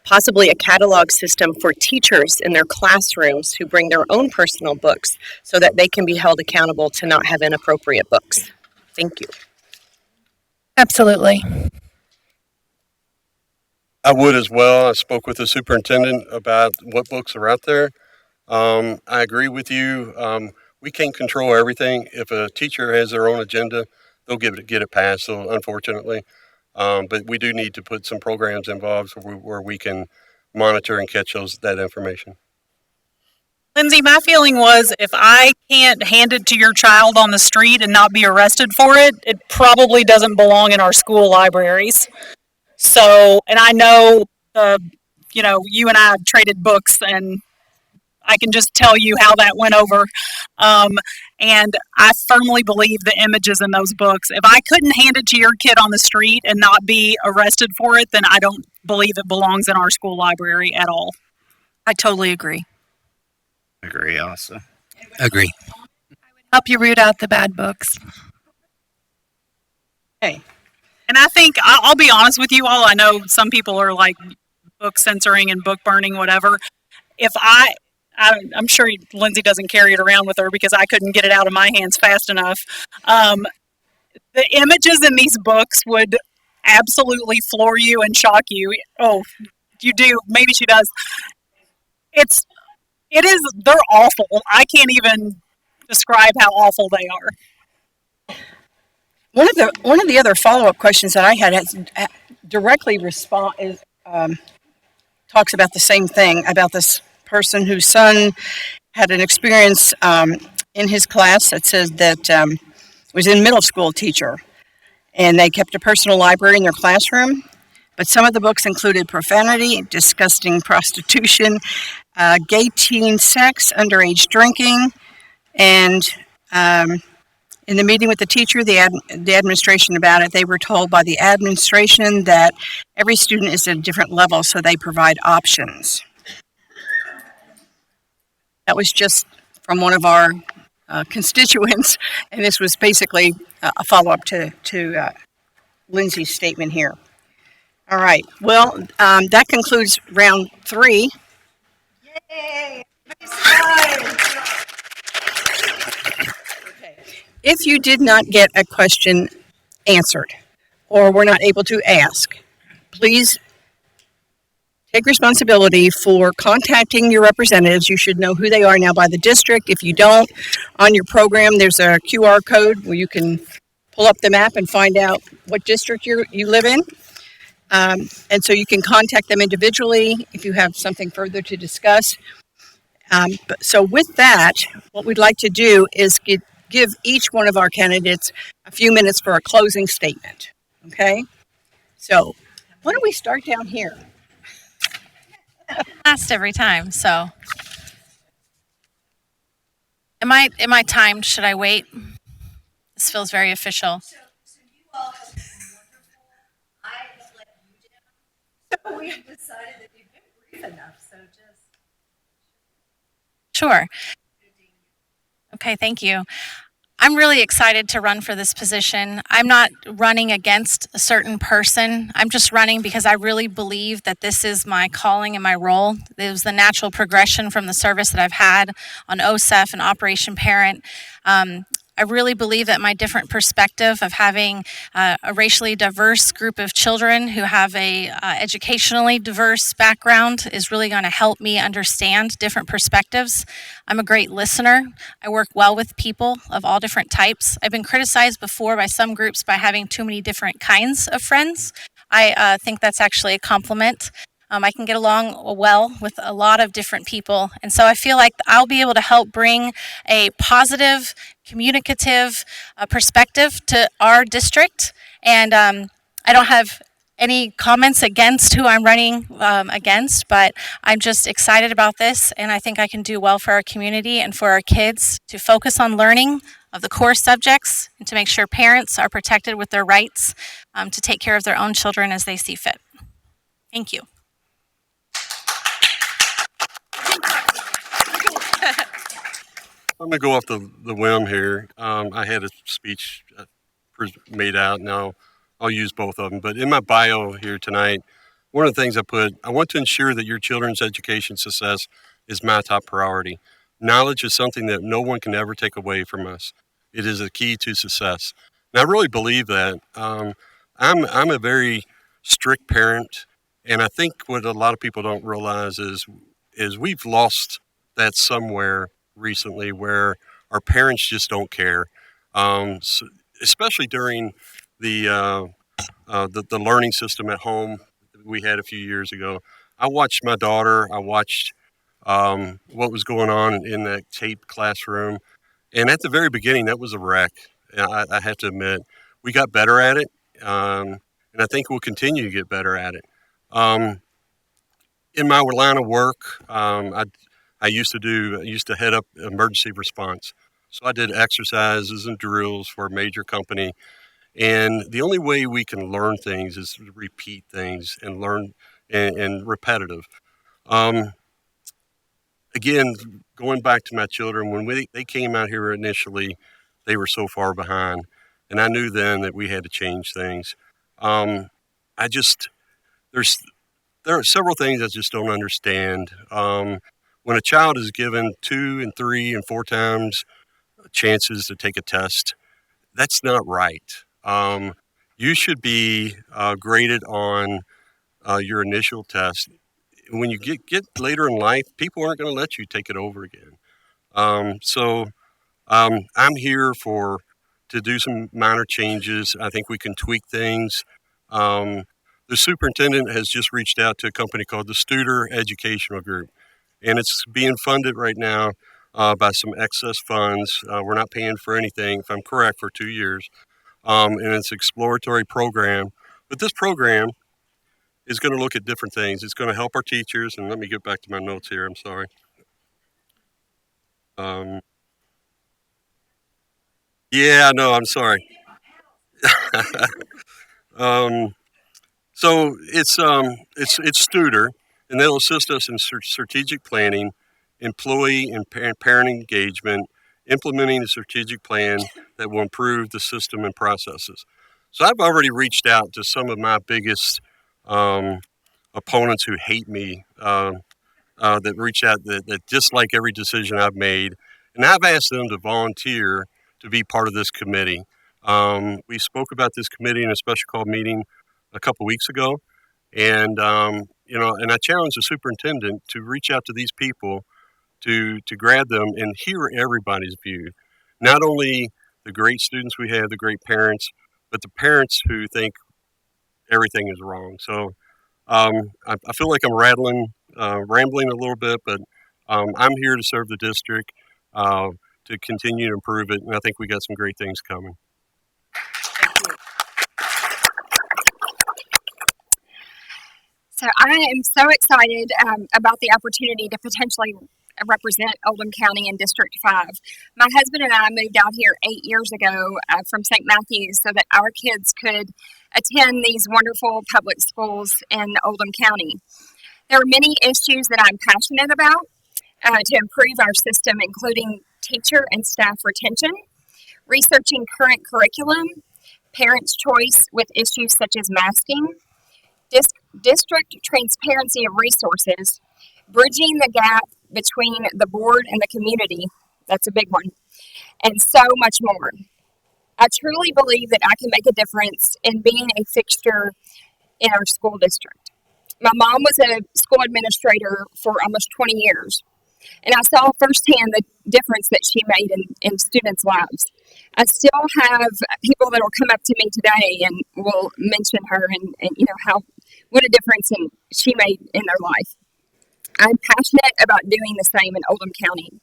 possibly a catalog system for teachers in their classrooms who bring their own personal books so that they can be held accountable to not have inappropriate books. Thank you. Absolutely. I would as well. I spoke with the superintendent about what books are out there. I agree with you. We can't control everything. If a teacher has their own agenda, they'll get it passed. So unfortunately, but we do need to put some programs involved where we can monitor and catch that information. Lindsay, my feeling was if I can't hand it to your child on the street and not be arrested for it, it probably doesn't belong in our school libraries. So, and I know you and I have traded books, and I can just tell you how that went over. And I firmly believe the images in those books. If I couldn't hand it to your kid on the street and not be arrested for it, then I don't believe it belongs in our school library at all. I totally agree. Agree, also. Agree. Help you root out the bad books. Okay. And I think, I'll be honest with you all, I know some people are like book censoring and book burning, whatever. If I'm sure Lindsay doesn't carry it around with her because I couldn't get it out of my hands fast enough. The images in these books would absolutely floor you and shock you. Oh, you do. Maybe she does. They're awful. I can't even describe how awful they are. One of the other follow-up questions that I had has directly talks about the same thing, about this person whose son had an experience in his class that says that was in middle school teacher, and they kept a personal library in their classroom, but some of the books included profanity, disgusting prostitution, gay teen sex, underage drinking, and in the meeting with the teacher, the administration about it, they were told by the administration that every student is at a different level, so they provide options. That was just from one of our constituents, and this was basically a follow-up to Lindsay's statement here. All right, well, that concludes round 3. Yay! If you did not get a question answered or were not able to ask, please take responsibility for contacting your representatives. You should know who they are now by the district. If you don't, on your program there's a QR code where you can pull up the map and find out what district you live in. And so you can contact them individually if you have something further to discuss. So with that, what we'd like to do is give each one of our candidates a few minutes for a closing statement. Okay? So why don't we start down here? Last every time, so. Am I timed? Should I wait? This feels very official. We have decided that you've been brief enough, so just. Sure. Okay, thank you. I'm really excited to run for this position. I'm not running against a certain person. I'm just running because I really believe that this is my calling and my role. It was the natural progression from the service that I've had on OSEF and Operation Parent. I really believe that my different perspective of having a racially diverse group of children who have a educationally diverse background is really going to help me understand different perspectives. I'm a great listener. I work well with people of all different types. I've been criticized before by some groups by having too many different kinds of friends. I think that's actually a compliment. I can get along well with a lot of different people. And so I feel like I'll be able to help bring a positive, communicative perspective to our district. And I don't have any comments against who I'm running against, but I'm just excited about this. And I think I can do well for our community and for our kids to focus on learning of the core subjects and to make sure parents are protected with their rights to take care of their own children as they see fit. Thank you. I'm going to go off the whim here. I had a speech made out. Now I'll use both of them. But in my bio here tonight, one of the things I want to ensure that your children's education success is my top priority. Knowledge is something that no one can ever take away from us. It is a key to success. And I really believe that. I'm a very strict parent, and I think what a lot of people don't realize is we've lost that somewhere recently where our parents just don't care, so, especially during the the learning system at home that we had a few years ago. I watched my daughter. I watched what was going on in that taped classroom, and at the very beginning, that was a wreck. I have to admit, we got better at it, and I think we'll continue to get better at it. Um, in my line of work, I used to head up emergency response. So I did exercises and drills for a major company, and the only way we can learn things is to repeat things and learn and repetitive. Um, Again, going back to my children, when they came out here initially, they were so far behind, and I knew then that we had to change things. Um, I just there's there are several things I just don't understand. When a child is given 2 and 3 and 4 times chances to take a test, that's not right. You should be graded on your initial test. When you get later in life, people aren't going to let you take it over again. I'm here to do some minor changes. I think we can tweak things. Um, the superintendent has just reached out to a company called the Studer Educational Group, and it's being funded right now by some excess funds. We're not paying for anything, if I'm correct, for 2 years, and it's an exploratory program. But this program is going to look at different things. It's going to help our teachers, and let me get back to my notes here. I'm sorry. Um, yeah, no, I'm sorry. um, so it's Studer, and they'll assist us in strategic planning, employee and parent engagement, implementing a strategic plan that will improve the system and processes. So I've already reached out to some of my biggest um, opponents who hate me, that reach out that dislike every decision I've made, and I've asked them to volunteer to be part of this committee. We spoke about this committee in a special call meeting a couple weeks ago, and and I challenged the superintendent to reach out to these people to grab them and hear everybody's view, not only the great students we have, the great parents, but the parents who think everything is wrong. So I feel like I'm rambling a little bit, but I'm here to serve the district, to continue to improve it, and I think we got some great things coming. So I am so excited about the opportunity to potentially represent Oldham County in District 5. My husband and I moved out here 8 years ago from St. Matthews so that our kids could attend these wonderful public schools in Oldham County. There are many issues that I'm passionate about to improve our system, including teacher and staff retention, researching current curriculum, parents' choice with issues such as masking, district transparency of resources, bridging the gap between the board and the community, that's a big one, and so much more. I truly believe that I can make a difference in being a fixture in our school district. My mom was a school administrator for almost 20 years, and I saw firsthand the difference that she made in students' lives. I still have people that will come up to me today and will mention her and what a difference she made in their life. I'm passionate about doing the same in Oldham County.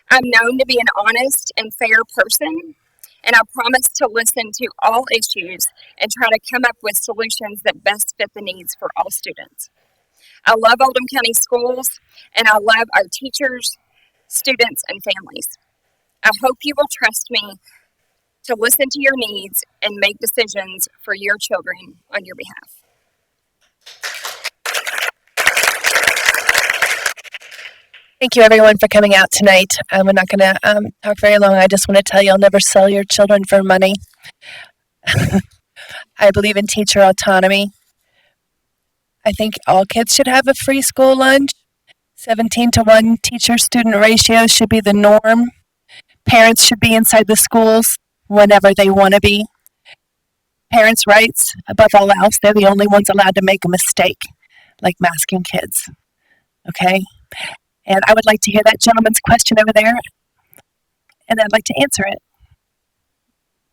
I'm known to be an honest and fair person, and I promise to listen to all issues and try to come up with solutions that best fit the needs for all students. I love Oldham County schools, and I love our teachers, students, and families. I hope you will trust me to listen to your needs and make decisions for your children on your behalf. Thank you, everyone, for coming out tonight. We're not going to talk very long. I just want to tell you, I'll never sell your children for money. I believe in teacher autonomy. I think all kids should have a free school lunch. 17-to-1 teacher-student ratio should be the norm. Parents should be inside the schools whenever they want to be. Parents' rights, above all else, they're the only ones allowed to make a mistake, like masking kids. Okay? And I would like to hear that gentleman's question over there, and I'd like to answer it.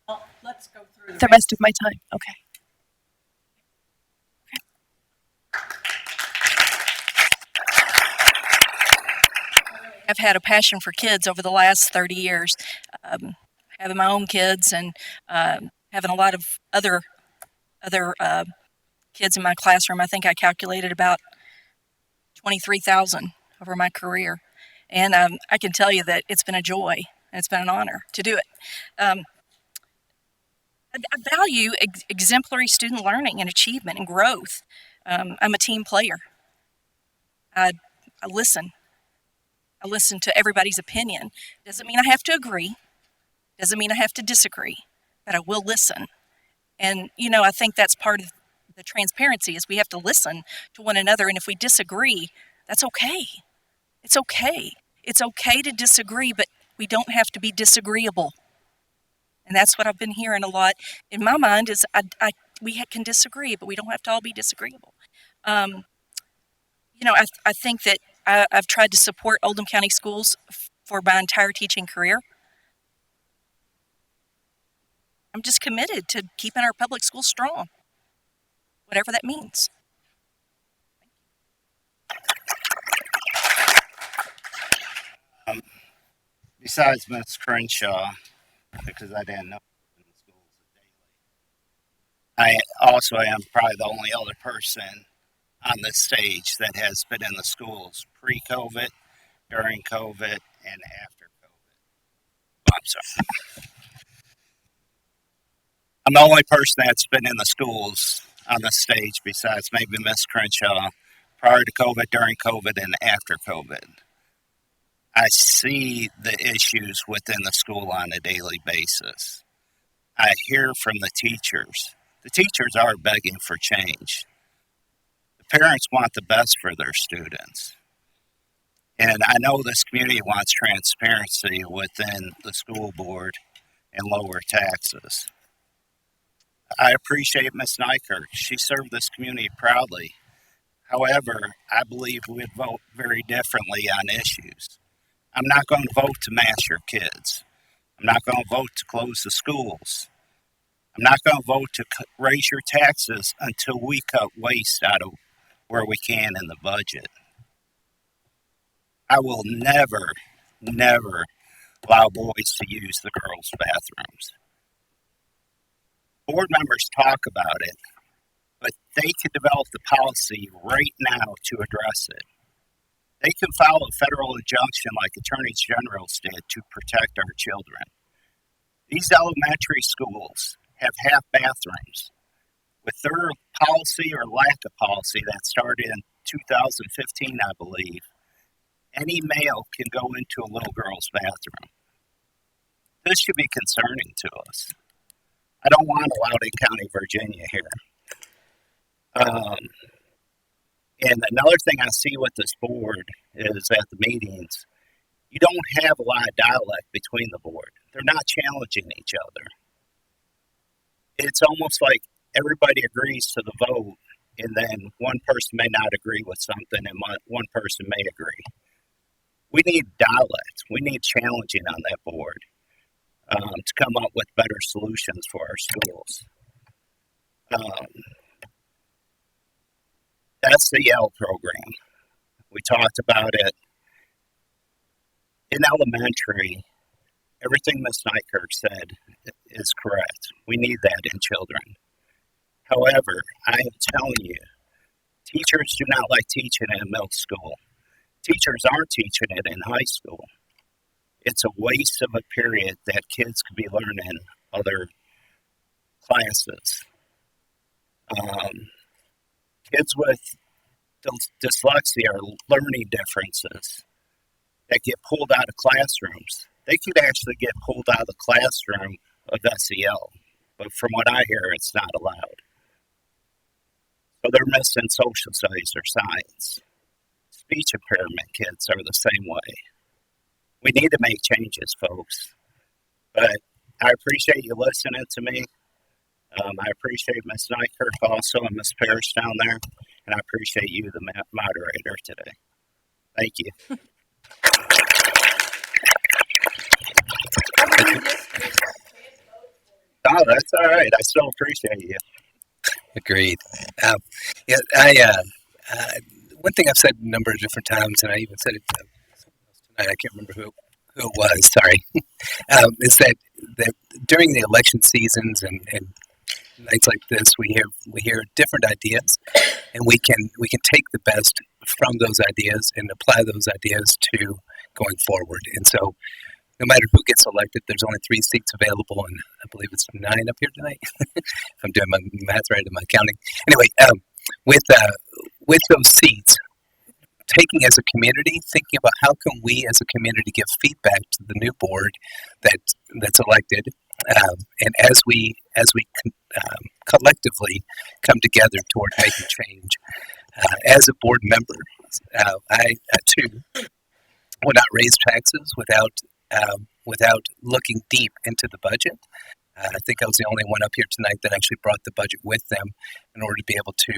Well, let's go through the rest of my time. Okay. I've had a passion for kids over the last 30 years, having my own kids and having a lot of other kids in my classroom. I think I calculated about 23,000 over my career. And I can tell you that it's been a joy and it's been an honor to do it. I value exemplary student learning and achievement and growth. I'm a team player. I listen. I listen to everybody's opinion. Doesn't mean I have to agree. Doesn't mean I have to disagree, but I will listen. And, I think that's part of the transparency is we have to listen to one another. And if we disagree, that's okay. It's okay. It's okay to disagree, but we don't have to be disagreeable. And that's what I've been hearing a lot in my mind is we can disagree, but we don't have to all be disagreeable. I think that I've tried to support Oldham County Schools for my entire teaching career. I'm just committed to keeping our public schools strong, whatever that means. Besides Miss Crenshaw, because I didn't know in the schools daily, I also am probably the only other person on this stage that has been in the schools pre-COVID, during COVID, and after COVID. I'm sorry. I'm the only person that's been in the schools on the stage besides maybe Miss Crenshaw prior to COVID, during COVID, and after COVID. I see the issues within the school on a daily basis. I hear from the teachers. The teachers are begging for change. The parents want the best for their students. And I know this community wants transparency within the school board and lower taxes. I appreciate Ms. Nykirk. She served this community proudly. However, I believe we'd vote very differently on issues. I'm not going to vote to mash your kids. I'm not going to vote to close the schools. I'm not going to vote to raise your taxes until we cut waste out of where we can in the budget. I will never allow boys to use the girls' bathrooms. Board members talk about it, but they can develop the policy right now to address it. They can file a federal injunction like attorneys generals did to protect our children. These elementary schools have half bathrooms. With their policy or lack of policy that started in 2015, I believe, any male can go into a little girl's bathroom. This should be concerning to us. I don't want a Loudoun County, Virginia here. And another thing I see with this board is at the meetings, you don't have a lot of dialect between the board. They're not challenging each other. It's almost like everybody agrees to the vote, and then one person may not agree with something, and one person may agree. We need dialect. We need challenging on that board to come up with better solutions for our schools. SEL program. We talked about it. In elementary, everything Ms. Nykirk said is correct. We need that in children. However, I am telling you, teachers do not like teaching it in middle school. Teachers aren't teaching it in high school. It's a waste of a period that kids could be learning other classes. Kids with dyslexia or learning differences that get pulled out of classrooms, they could actually get pulled out of the classroom of SEL. But from what I hear, it's not allowed. So they're missing social studies or science. Speech impairment kids are the same way. We need to make changes, folks. But I appreciate you listening to me. I appreciate Ms. Nykirk also and Ms. Parrish down there. And I appreciate you, the moderator, today. Thank you. Oh, that's all right. I still appreciate you. Agreed. Yeah, one thing I've said a number of different times, and I even said it tonight. I can't remember who it was. Sorry, is that during the election seasons and nights like this, we hear different ideas, and we can take the best from those ideas and apply those ideas to going forward. And so, no matter who gets elected, there's only 3 seats available, and I believe it's 9 up here tonight. If I'm doing my math right in my counting. Anyway, with those seats, taking as a community, thinking about how can we as a community give feedback to the new board that's elected, and as we collectively come together toward making change. As a board member, I too will not raise taxes without looking deep into the budget. I think I was the only one up here tonight that actually brought the budget with them in order to be able to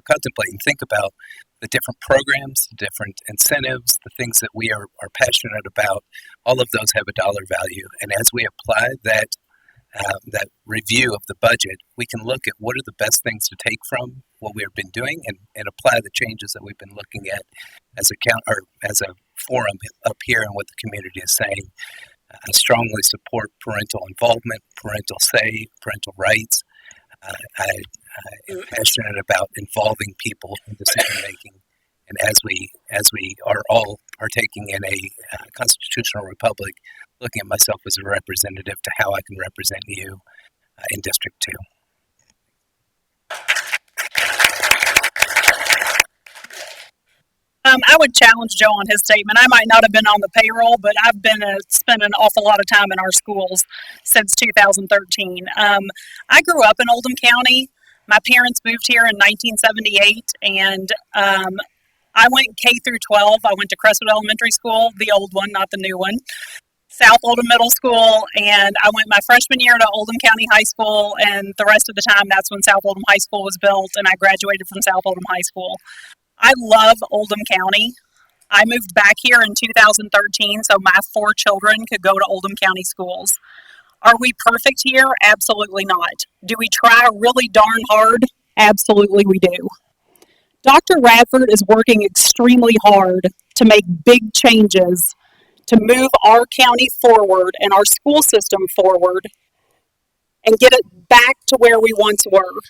contemplate and think about the different programs, the different incentives, the things that we are passionate about. All of those have a dollar value, and as we apply that review of the budget, we can look at what are the best things to take from what we've been doing and apply the changes that we've been looking at as a forum up here and what the community is saying. I strongly support parental involvement, parental say, parental rights. I am passionate about involving people in decision making, and as we are all partaking in a constitutional republic, looking at myself as a representative to how I can represent you in District 2. I would challenge Joe on his statement. I might not have been on the payroll, but I've been spent an awful lot of time in our schools since 2013. I grew up in Oldham County. My parents moved here in 1978, and I went K through 12. I went to Crestwood Elementary School, the old one, not the new one. South Oldham Middle School, and I went my freshman year to Oldham County High School, and the rest of the time that's when South Oldham High School was built, and I graduated from South Oldham High School. I love Oldham County. I moved back here in 2013 so my 4 children could go to Oldham County schools. Are we perfect here? Absolutely not. Do we try really darn hard? Absolutely we do. Dr. Radford is working extremely hard to make big changes to move our county forward and our school system forward and get it back to where we once were.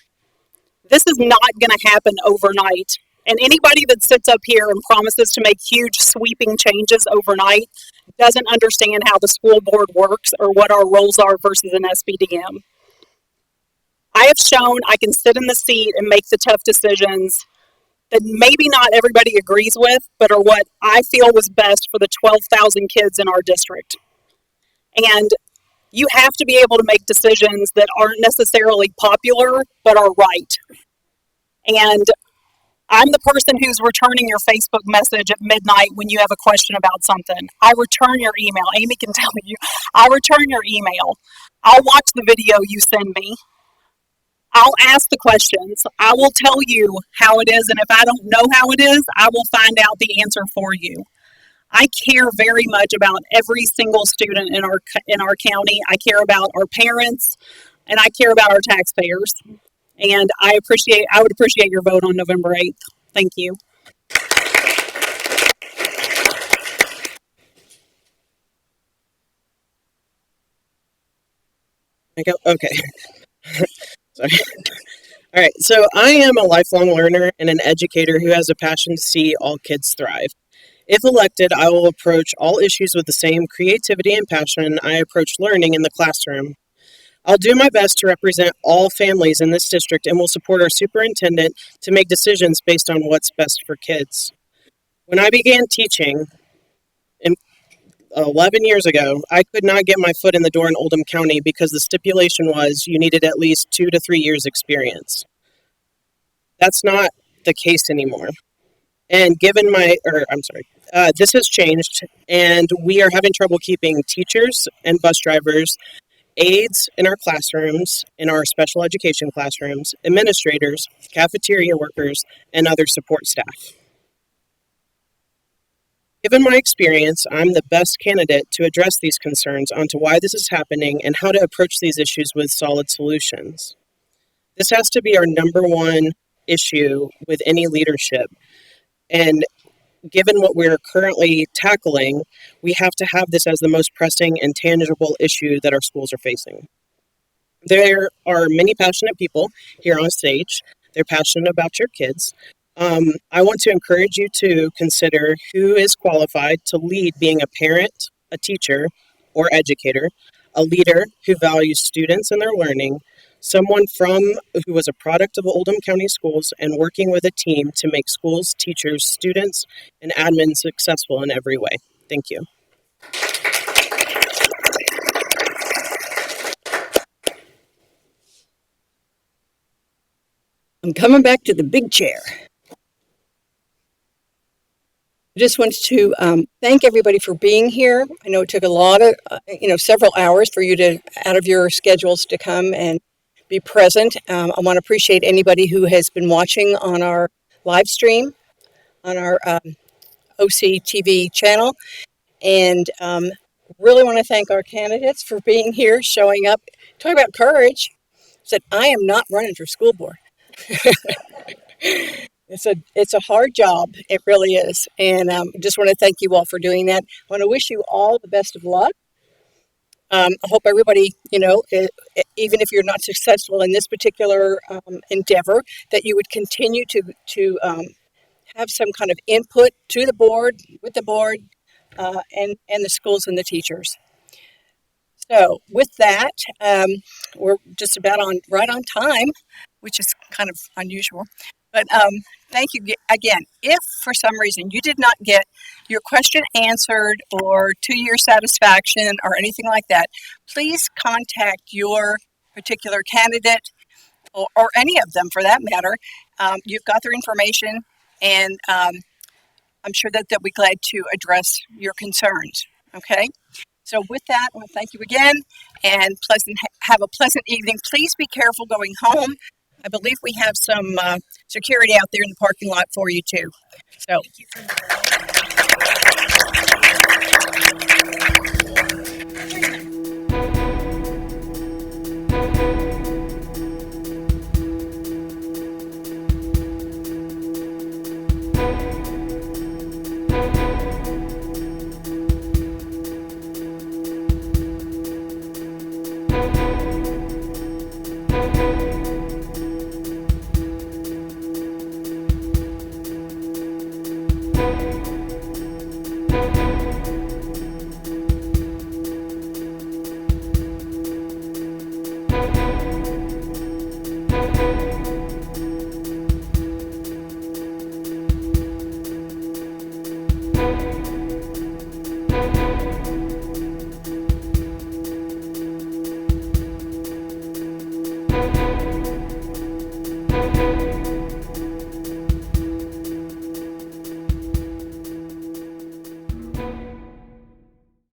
This is not going to happen overnight. And anybody that sits up here and promises to make huge sweeping changes overnight doesn't understand how the school board works or what our roles are versus an SBDM. I have shown I can sit in the seat and make the tough decisions that maybe not everybody agrees with, but are what I feel was best for the 12,000 kids in our district. And you have to be able to make decisions that aren't necessarily popular, but are right. And I'm the person who's returning your Facebook message at midnight when you have a question about something. I return your email. Amy can tell you. I return your email. I'll watch the video you send me. I'll ask the questions. I will tell you how it is, and if I don't know how it is, I will find out the answer for you. I care very much about every single student in our county. I care about our parents, and I care about our taxpayers. And I would appreciate your vote on November 8th. Thank you. Okay. Sorry. All right, so I am a lifelong learner and an educator who has a passion to see all kids thrive. If elected, I will approach all issues with the same creativity and passion I approach learning in the classroom. I'll do my best to represent all families in this district and will support our superintendent to make decisions based on what's best for kids. When I began teaching 11 years ago, I could not get my foot in the door in Oldham County because the stipulation was you needed at least 2 to 3 years experience. That's not the case anymore. And given my, or I'm sorry, this has changed, and we are having trouble keeping teachers and bus drivers, aides in our classrooms, in our special education classrooms, administrators, cafeteria workers, and other support staff. Given my experience, I'm the best candidate to address these concerns onto why this is happening and how to approach these issues with solid solutions. This has to be our number one issue with any leadership. And given what we're currently tackling, we have to have this as the most pressing and tangible issue that our schools are facing. There are many passionate people here on stage. They're passionate about your kids. I want to encourage you to consider who is qualified to lead being a parent, a teacher, or educator, a leader who values students and their learning, someone who was a product of Oldham County Schools and working with a team to make schools, teachers, students, and admins successful in every way. Thank you. I'm coming back to the big chair. I just want to thank everybody for being here. I know it took a lot of, several hours for you to, out of your schedules, to come and be present. I want to appreciate anybody who has been watching on our live stream, on our OC TV channel. And really want to thank our candidates for being here, showing up. Talk about courage. Said, I am not running for school board. It's a hard job. It really is. And just want to thank you all for doing that. I want to wish you all the best of luck. I hope everybody, even if you're not successful in this particular endeavor, that you would continue to have some kind of input to the board, with the board, and the schools and the teachers. So with that, we're just about right on time, which is kind of unusual. But thank you again. If for some reason you did not get your question answered or to your satisfaction or anything like that, please contact your particular candidate or any of them for that matter. You've got their information, and I'm sure that they'll be glad to address your concerns. Okay? So with that, I want to thank you again, and have a pleasant evening. Please be careful going home. I believe we have some security out there in the parking lot for you too. So.